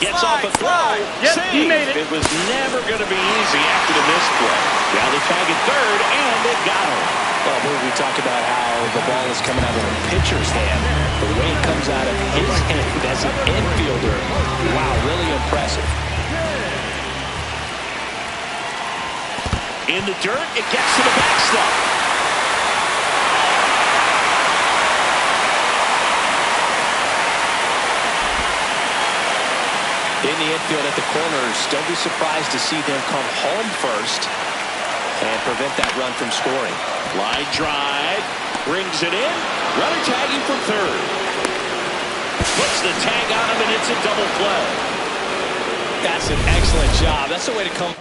Gets off a throw. Yep, he made it. It was never going to be easy after the missed play. Now they tag at third, and they got her. Well, we talked about how the ball is coming out of a pitcher's hand. The way it comes out of his hand as an infielder, wow, really impressive. In the dirt, it gets to the backstop. In the infield at the corners, don't be surprised to see them come home first and prevent that run from scoring. Line drive, brings it in, runner tagging from third. Puts the tag on him, and it's a double play. That's an excellent job. That's the way to come.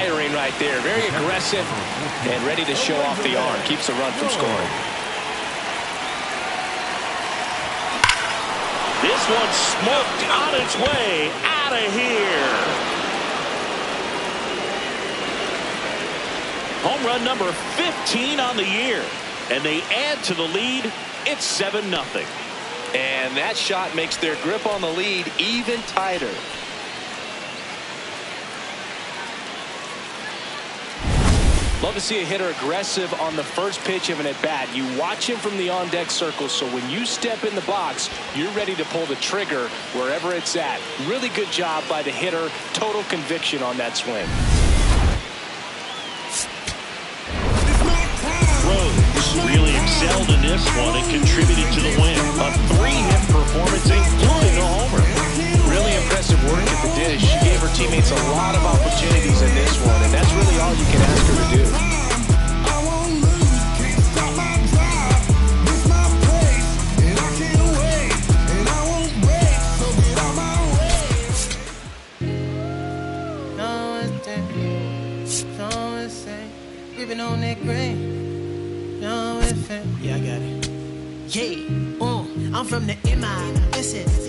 firing right there. Very aggressive and ready to show off the arm. Keeps the run from scoring. This one smoked on its way out of here. Home run number 15 on the year. And they add to the lead. It's 7-0. And that shot makes their grip on the lead even tighter. Love to see a hitter aggressive on the first pitch of an at-bat. You watch him from the on-deck circle, so when you step in the box, you're ready to pull the trigger wherever it's at. Really good job by the hitter. Total conviction on that swing. Rose really excelled in this one and contributed to the win. A 3-hit performance, including a homer. Really impressive work at the dish. She gave her teammates a lot of opportunities in this one, and that's really all you can ask her to do. Ribbon on that grain. Yeah, I got it. Yeah, I'm from the MISSISSIPPI.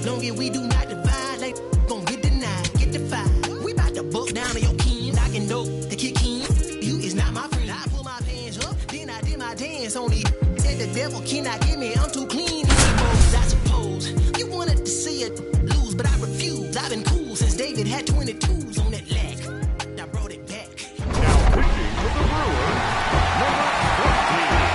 Long as we do not divide, like gon' get denied, get defied. We bout to buck down on your king, I can know the kick king. You is not my friend. I pull my pants up, then I did my dance on the. Said the devil cannot get me, I'm too clean. I suppose you wanted to see it lose, but I refuse. I've been cool since David had 22s on that leg. I brought it back. Now pitching for the Brewers, number 14.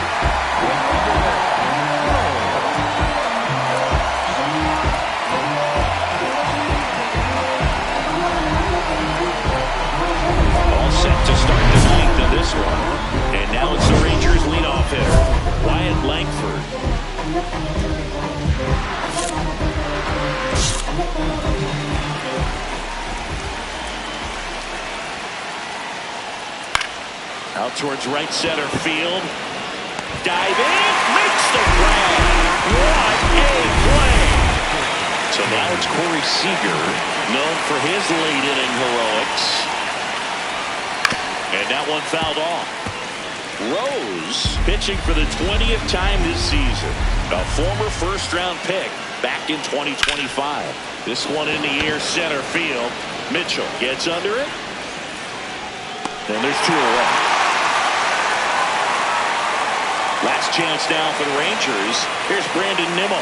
All set to start the ninth of this one. And now it's the Rangers leadoff hitter, Wyatt Langford. Out towards right center field. Dive in, makes the grab. What a play! So now it's Corey Seager, known for his late inning heroics. And that one fouled off. Rose pitching for the 20th time this season. A former first-round pick back in 2025. This one in the air, center field. Mitchell gets under it. And there's 2 away. Last chance now for the Rangers. Here's Brandon Nimmo.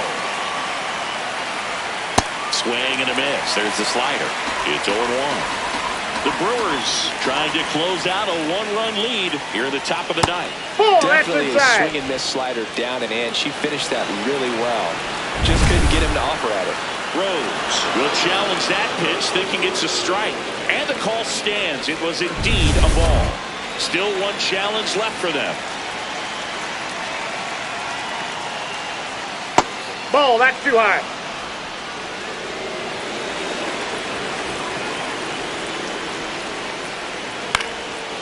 Swing and a miss. There's the slider. It's 0-1. The Brewers trying to close out a 1-run lead here at the top of the ninth. Definitely a swing and miss slider down and in. She finished that really well. Just couldn't get him to offer at it. Rose will challenge that pitch, thinking it's a strike. And the call stands. It was indeed a ball. Still one challenge left for them. Ball, that's too high.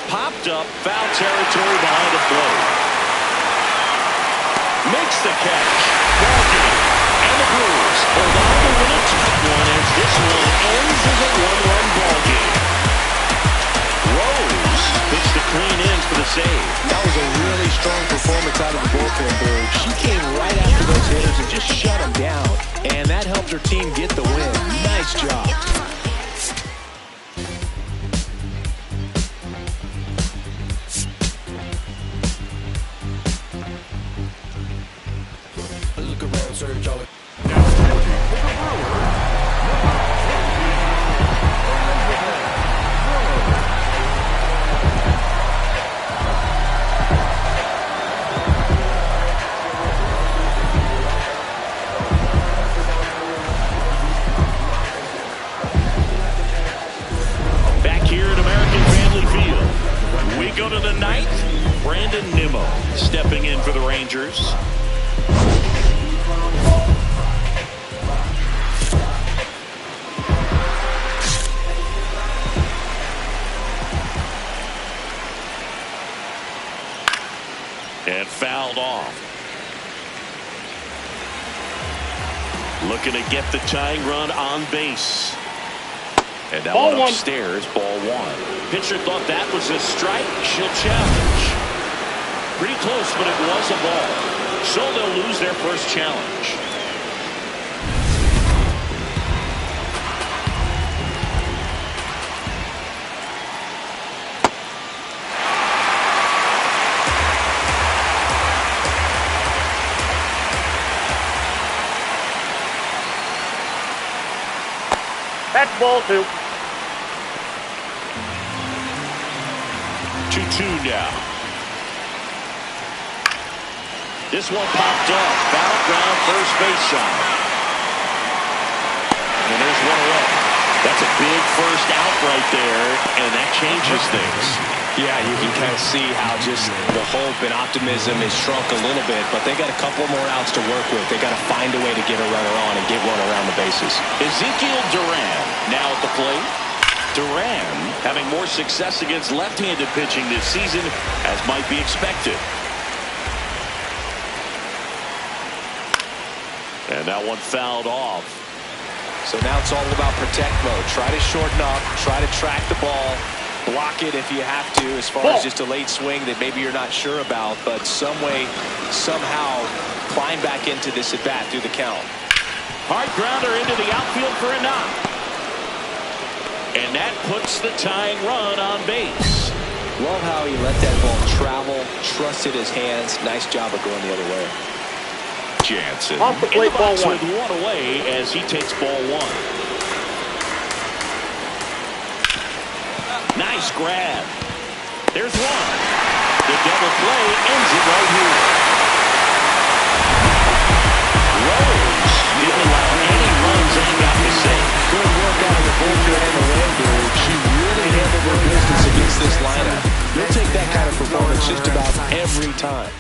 Popped up, foul territory behind the plate. Makes the catch. Ball game. And the Brewers hold on to win a tight one as this one ends as a 1-run ball game. Rose pitched the clean in for the save. That was a really strong performance out of the bullpen, Bird. She came right after those hitters and just shut them down, and that helped her team get the win. Nice job. Look around, Serge. Now pitching for the Brewers, back here at American Family Field. We go to the ninth. Brandon Nimmo stepping in for the Rangers. And fouled off. Looking to get the tying run on base. And now Ball one. upstairs, ball one. Pitcher thought that was a strike. She'll challenge. Pretty close, but it was a ball. So they'll lose their first challenge. That's ball two. 2-2 now. This one popped up. Foul ground, first base side. And there's one away. That's a big first out right there, and that changes things. Yeah, you can kind of see how just the hope and optimism has shrunk a little bit, but they got a couple more outs to work with. They got to find a way to get a runner on and get one around the bases. Ezekiel Duran now at the plate. Duran having more success against left-handed pitching this season, as might be expected. And that one fouled off. So now it's all about protect mode. Try to shorten up, try to track the ball, block it if you have to, as far as just a late swing that maybe you're not sure about, but some way, somehow climb back into this at bat through the count. Hard grounder into the outfield for a knock. And that puts the tying run on base. Love how he let that ball travel, trusted his hands. Nice job of going the other way. Jansen Off the plate, in the ball box one. with one away as he takes ball one. Nice grab. There's one. The double play ends it right here. Rose didn't allow any runs and got the save. Good work out of the bullpen and the landfill. She really handled her business against this lineup. You'll take that kind of performance just about every time.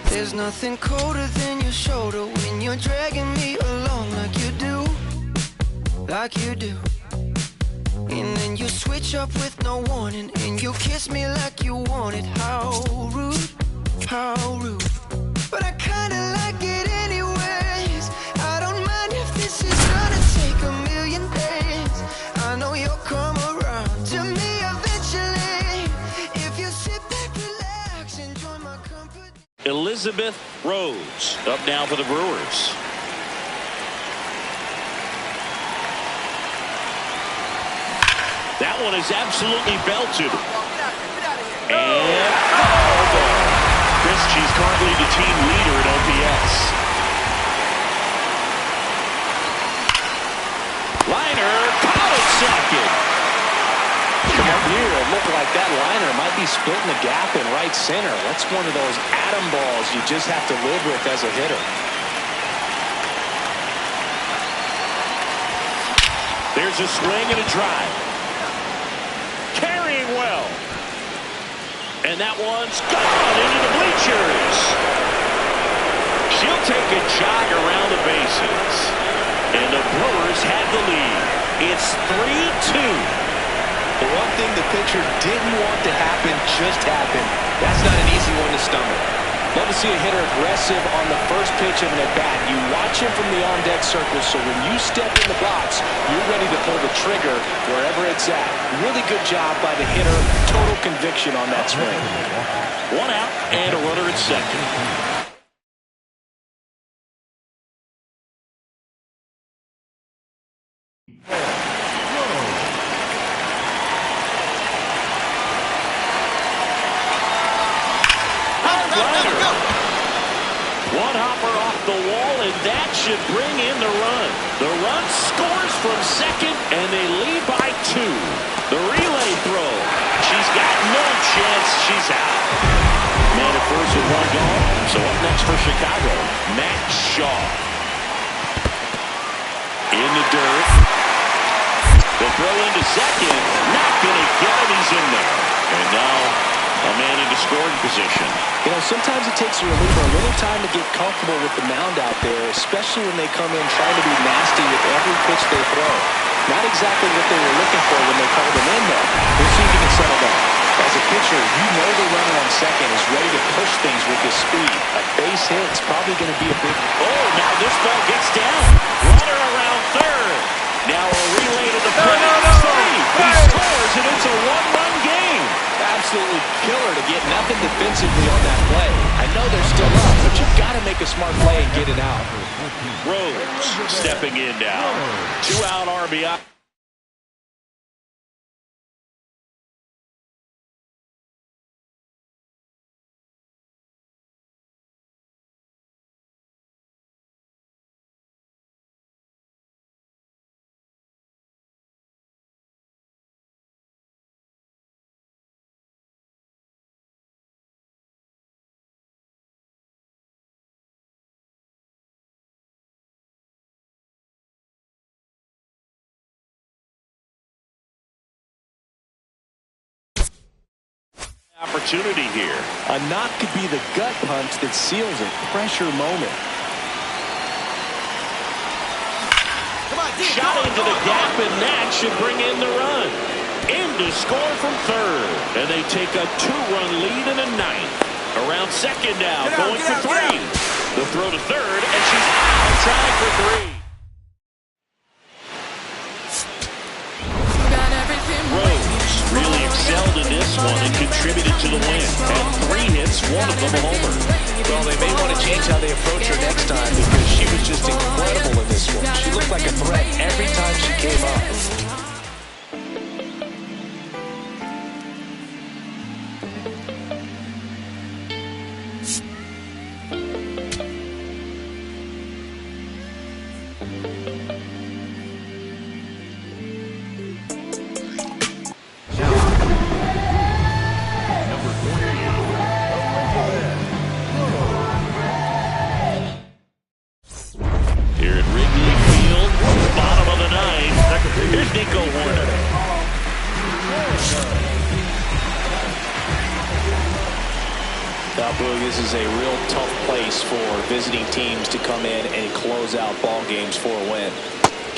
There's nothing colder than your shoulder when you're dragging me along like you do, like you do. And then you switch up with no warning and you kiss me like you want it. How rude, how rude. But I kinda like it anyways. I don't mind if this is gonna take a million days. I know you'll come around to me eventually. If you sit back, relax, enjoy my company. Elizabeth Rose up now for the Brewers. That one is absolutely belted. And Chris, she's currently the team leader at OPS. Liner caught at second. Up here, it looked like that liner might be splitting the gap in right center. That's one of those atom balls you just have to live with as a hitter. There's a swing and a drive. Carrying well. And that one's gone into the bleachers. She'll take a jog around the bases. And the Brewers had the lead. It's 3-2. The one thing the pitcher didn't want to happen just happened. That's not an easy one to stomach. Love to see a hitter aggressive on the first pitch of an at-bat. You watch him from the on-deck circle, so when you step in the box, you're ready to pull the trigger wherever it's at. Really good job by the hitter. Total conviction on that swing. One out and a runner at second. One hopper off the wall, and that should bring in the run. The run scores from second, and they lead by 2. The relay throw. She's got no chance. She's out. Man at first with one gone. So up next for Chicago, Matt Shaw. In the dirt. The throw into second. Not going to get him. He's in there. And now a man into scoring position. You know, sometimes it takes a reliever a little time to get comfortable with the mound out there, especially when they come in trying to be nasty with every pitch they throw. Not exactly what they were looking for when they called him in, though. We'll see if he can settle down. As a pitcher, you know the runner on second is ready to push things with his speed. A base hit's probably going to be a big... Oh, now this ball gets down. Runner around third. Now a relay to the plate. He scores, and it's a one-run game. Absolutely killer to get nothing defensively on that play. I know they're still up, but you've got to make a smart play and get it out. Rhodes stepping in now. 2-out RBI. Opportunity here. A knock could be the gut punch that seals it. Pressure moment. Shot into the gap, and that should bring in the run. In to score from third. And they take a 2-run lead in the ninth. Around second now, going for three. The throw to third, and she's out trying for three. Rhodes really excelled in this one and contributed to the win. Had 3 hits, one of them a homer. Well, they may want to change how they approach her next time because she was just incredible in this one. She looked like a threat every time she came up. This is a real tough place for visiting teams to come in and close out ball games for a win.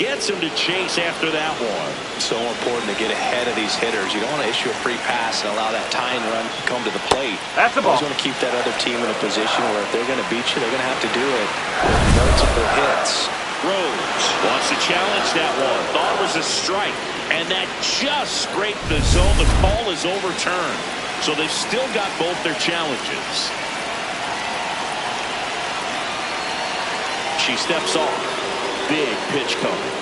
Gets him to chase after that one. So important to get ahead of these hitters. You don't want to issue a free pass and allow that tying run to come to the plate. That's the ball. You want to keep that other team in a position where if they're going to beat you, they're going to have to do it with multiple hits. Rhodes wants to challenge that one. Thought it was a strike, and that just scraped the zone. The call is overturned. So they've still got both their challenges. She steps off. Big pitch coming.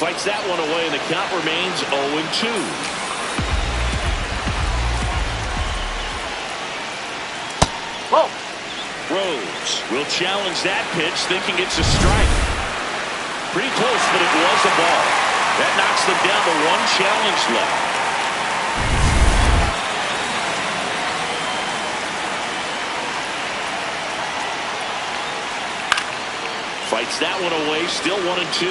Fights that one away, and the count remains 0-2. Whoa. Rhodes will challenge that pitch, thinking it's a strike. Pretty close, but it was a ball. That knocks them down to 1 challenge left. Fights that one away, still 1-2.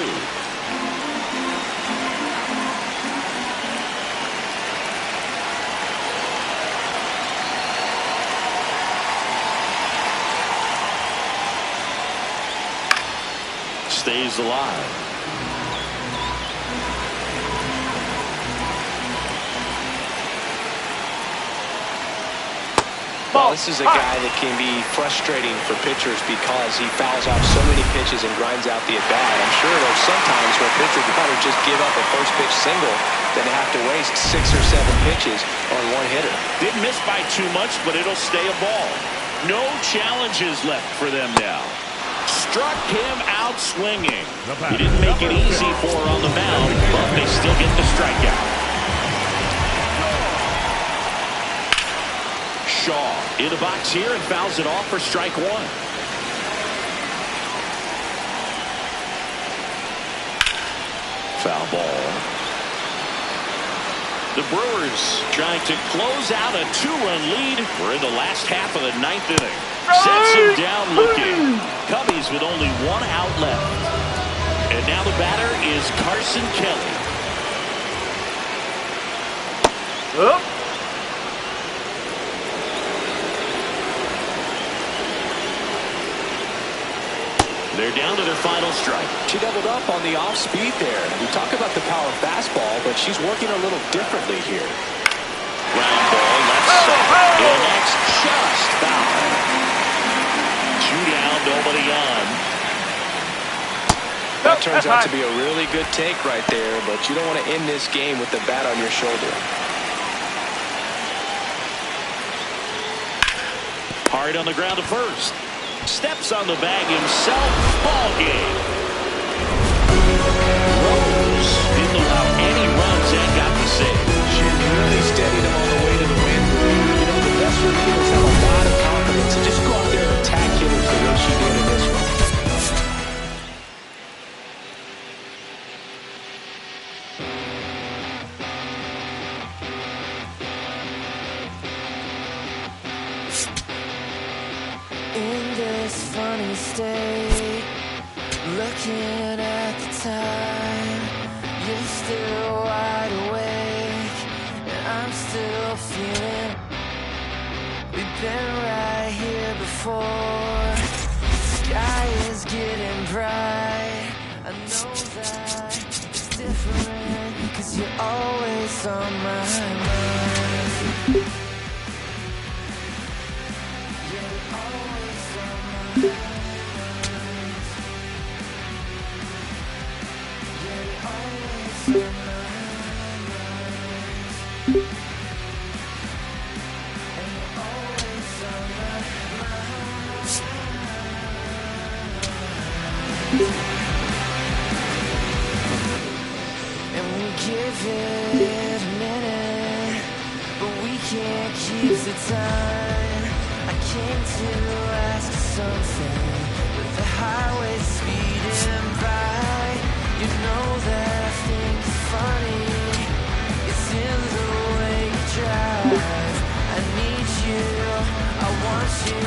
Stays alive. Well, this is a guy that can be frustrating for pitchers because he fouls off so many pitches and grinds out the at-bat. I'm sure there's sometimes where pitchers would rather just give up a first pitch single than to have to waste 6 or 7 pitches on one hitter. Didn't miss by too much, but it'll stay a ball. No challenges left for them now. Struck him out swinging. He didn't make it easy for her on the mound, but they still get the strikeout. Shaw in the box here and fouls it off for strike 1. Foul ball. The Brewers trying to close out a 2-run lead. We're in the last half of the 9th inning. Sets him down looking. Cubbies with only 1 out left. And now the batter is Carson Kelly. Up. They're down to their final strike. She doubled up on the off speed there. We talk about the power fastball, but she's working a little differently here. Ground ball, left side. The next just foul. 2 down, nobody on. That turns out to be a really good take right there, but you don't want to end this game with the bat on your shoulder. Hard on the ground to first. Steps on the bag himself. Ball game. Rose didn't allow any runs and got the save. She really steadied him on the way to the win. You know, the best relievers have a lot of confidence, so just go out there and attack hitters the way she did in this one. In this funny state, looking at the time, you're still wide awake, and I'm still feeling. We've been right here before. The sky is getting bright. I know that it's different, 'cause you're always on my mind. And we give it a minute, but we can't keep the time. I came to ask something, with the highway speeding by. You know that I think it's funny, it's in the way you drive. I need you, I want you,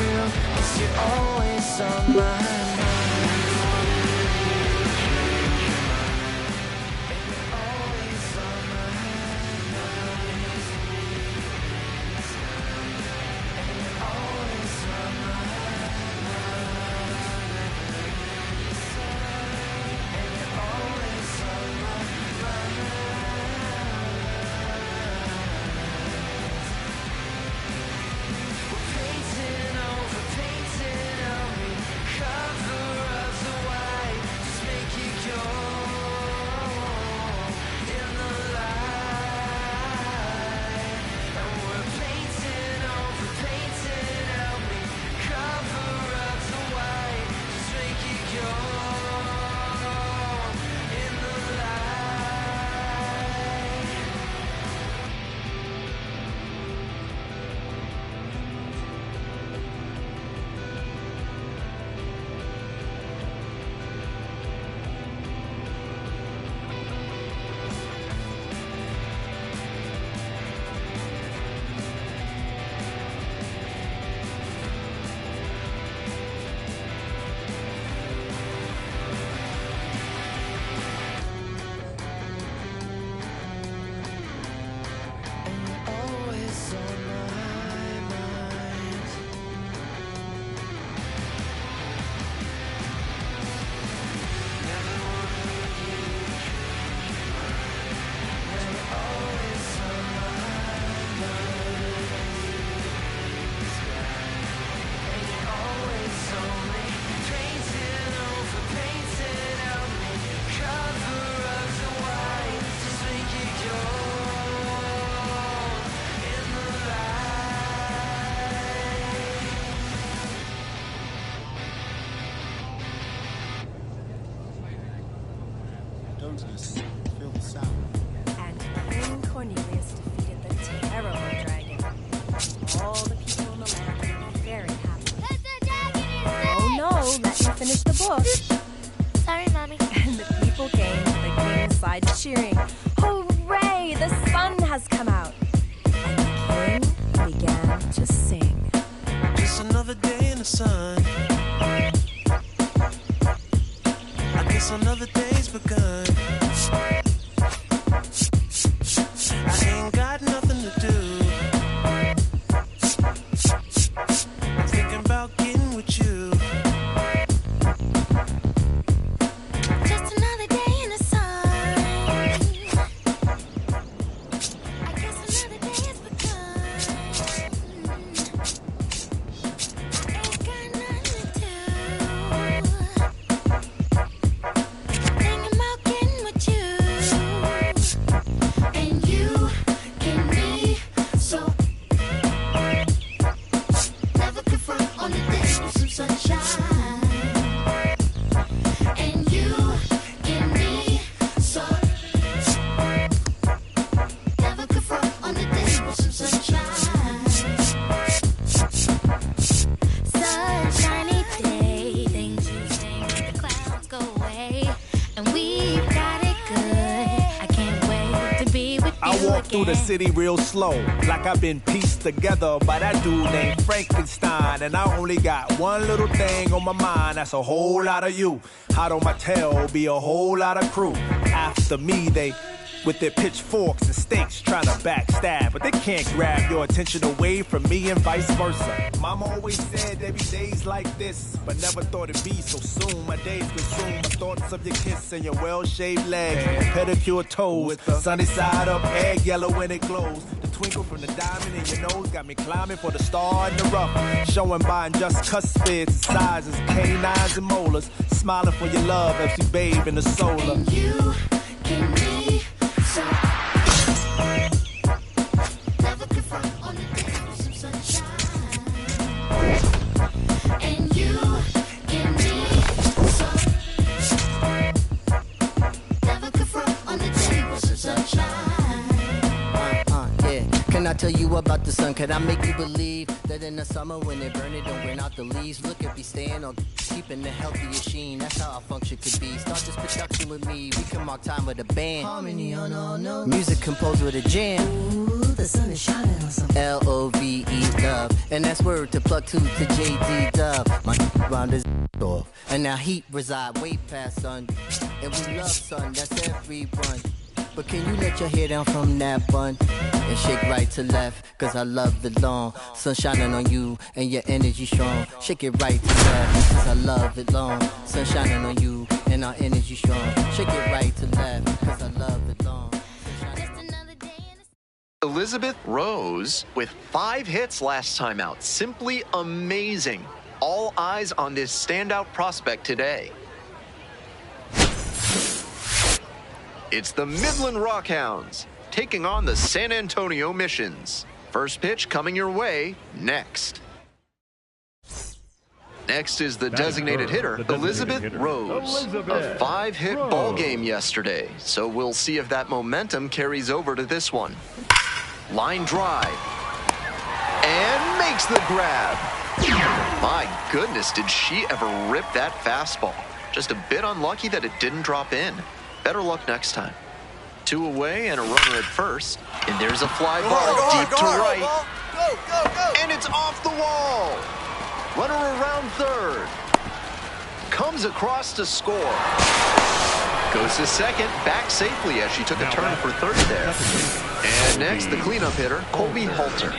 'cause you're always on my mind. Feel the sound. And King Cornelius defeated the terrible dragon. All the people in the land were very happy. Oh no, let me finish the book. Sorry, Mommy. And the people came to the king's side cheering. Hooray! The sun has come out. And the king began to sing. Just another day in the sun. I guess another day's begun. I ain't got nothing to do. I'm thinking about getting with you. through the city real slow, like I've been pieced together by that dude named Frankenstein. And I only got one little thing on my mind, that's a whole lot of you. Hot on my tail, be a whole lot of crew. After me, they with their pitchforks and stakes trying to backstab, but they can't grab your attention away from me and vice versa. Mama always said there'd be days like this, but never thought it'd be so soon. My days consume my thoughts of your kiss and your well-shaved legs, pedicure toes with the sunny side up, egg yellow when it glows. The twinkle from the diamond in your nose got me climbing for the star in the rough, showing by just cuspids and sizes, canines and molars. Smiling for your love as you bathe in the solar. And you give me so. Never confront on the day with some sunshine. And you give me so. Never confront on the day with some sunshine. Yeah. Can I tell you about the sun? Can I make you believe that in the summer when they burn it, don't burn out the leaves? Look at me staying on keeping the healthiest sheen. That's how our function could be. Start this production with me. We can mark time with a band. Harmony on all notes. Music composed with a jam. Ooh, the sun is shining on some L-O-V-E, love. And that's word to plug to J.D. Dub. My round is off. And now heat reside way past sun. And we love sun, that's everyone. But can you let your hair down from that bun and shake right to left? Cause I love the long sun shining on you and your energy strong. Shake it right to left cause I love it long. Sun shining on you and our energy strong. Shake it right to left cause I love it long. Elizabeth Rose with 5 hits last time out. Simply amazing. All eyes on this standout prospect today. It's the Midland Rockhounds taking on the San Antonio Missions. First pitch coming your way next. Next is the designated hitter, Elizabeth Rose. A 5-hit ball game yesterday, so we'll see if that momentum carries over to this one. Line drive. And makes the grab. My goodness, did she ever rip that fastball. Just a bit unlucky that it didn't drop in. Better luck next time. 2 away and a runner at first. And there's a fly ball deep to right. Go. And it's off the wall. Runner around third. Comes across to score. Goes to second, back safely as she took a turn for third there. And next, the cleanup hitter, Colby Halter.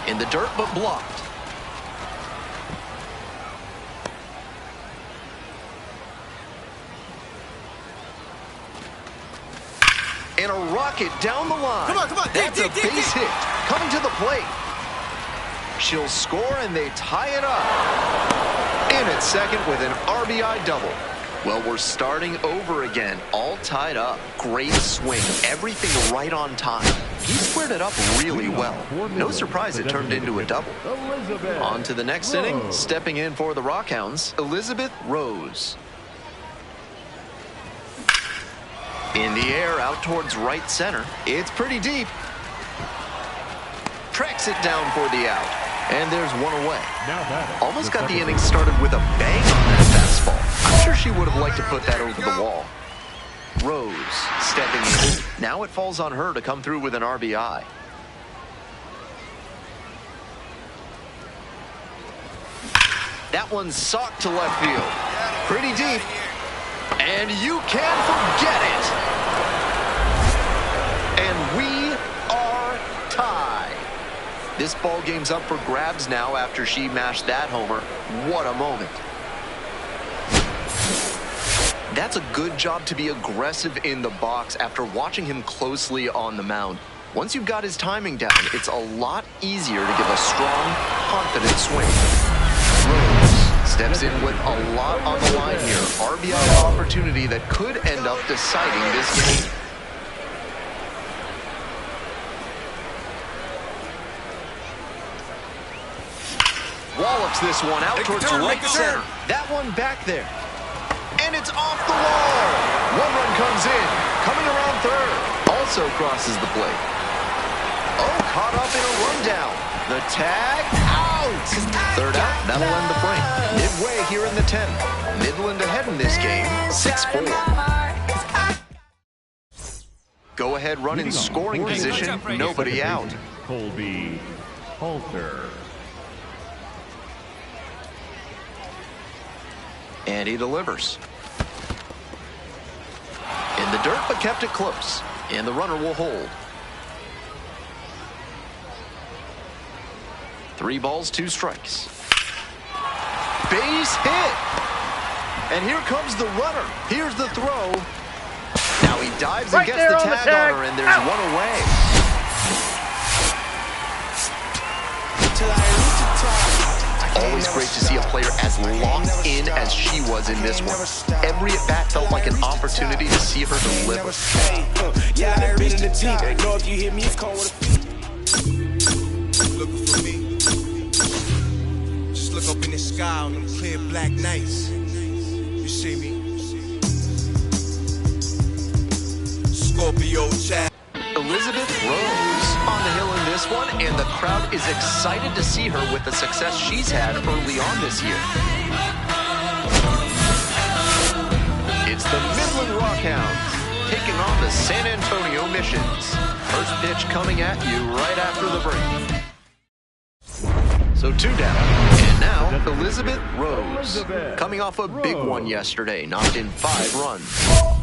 In the dirt, but blocked. And a rocket down the line. Come on. That's a base hit. Coming to the plate. She'll score and they tie it up. In at second with an RBI double. Well, we're starting over again, all tied up. Great swing, everything right on time. He squared it up really well. No surprise it turned into a double. On to the next inning, stepping in for the Rockhounds, Elizabeth Rose. In the air, out towards right center. It's pretty deep. Tracks it down for the out. And there's one away. Almost got the inning started with a bang on that fastball. I'm sure she would have liked to put that over the wall. Rose stepping in. Now it falls on her to come through with an RBI. That one's socked to left field. Pretty deep. And you can't forget it. And we are tied. This ball game's up for grabs now after she mashed that homer. What a moment. That's a good job to be aggressive in the box after watching him closely on the mound. Once you've got his timing down, it's a lot easier to give a strong, confident swing. Rose steps in with a lot on the line here. RBI opportunity that could end up deciding this game. Wallops this one out towards right center. That one back there. And it's off the wall. One run comes in. Coming around third. Also crosses the plate. Oh, caught up in a rundown. The tag, out! Third out, that'll end the frame. Midway here in the 10th. Midland ahead in this game, 6-4. Go ahead run in scoring position, nobody out. Colby Halter. And he delivers. In the dirt, but kept it close. And the runner will hold. 3 balls, 2 strikes. Base hit! And here comes the runner. Here's the throw. Now he dives and gets the tag on her, and there's one away. Always great to see a player as locked in as she was in this one. Every at-bat felt like an opportunity to see her deliver. Yeah, I been in the deep. Know if you hit me, it's cold. Looking for me. Just look up in the sky on them clear black nights. You see me? Scorpio child. Elizabeth Rose on the hill in this one, and the crowd is excited to see her with the success she's had early on this year. It's the Midland Rockhounds taking on the San Antonio Missions. First pitch coming at you right after the break. So 2 down, and now Elizabeth Rose, coming off a big one yesterday, knocked in 5 runs.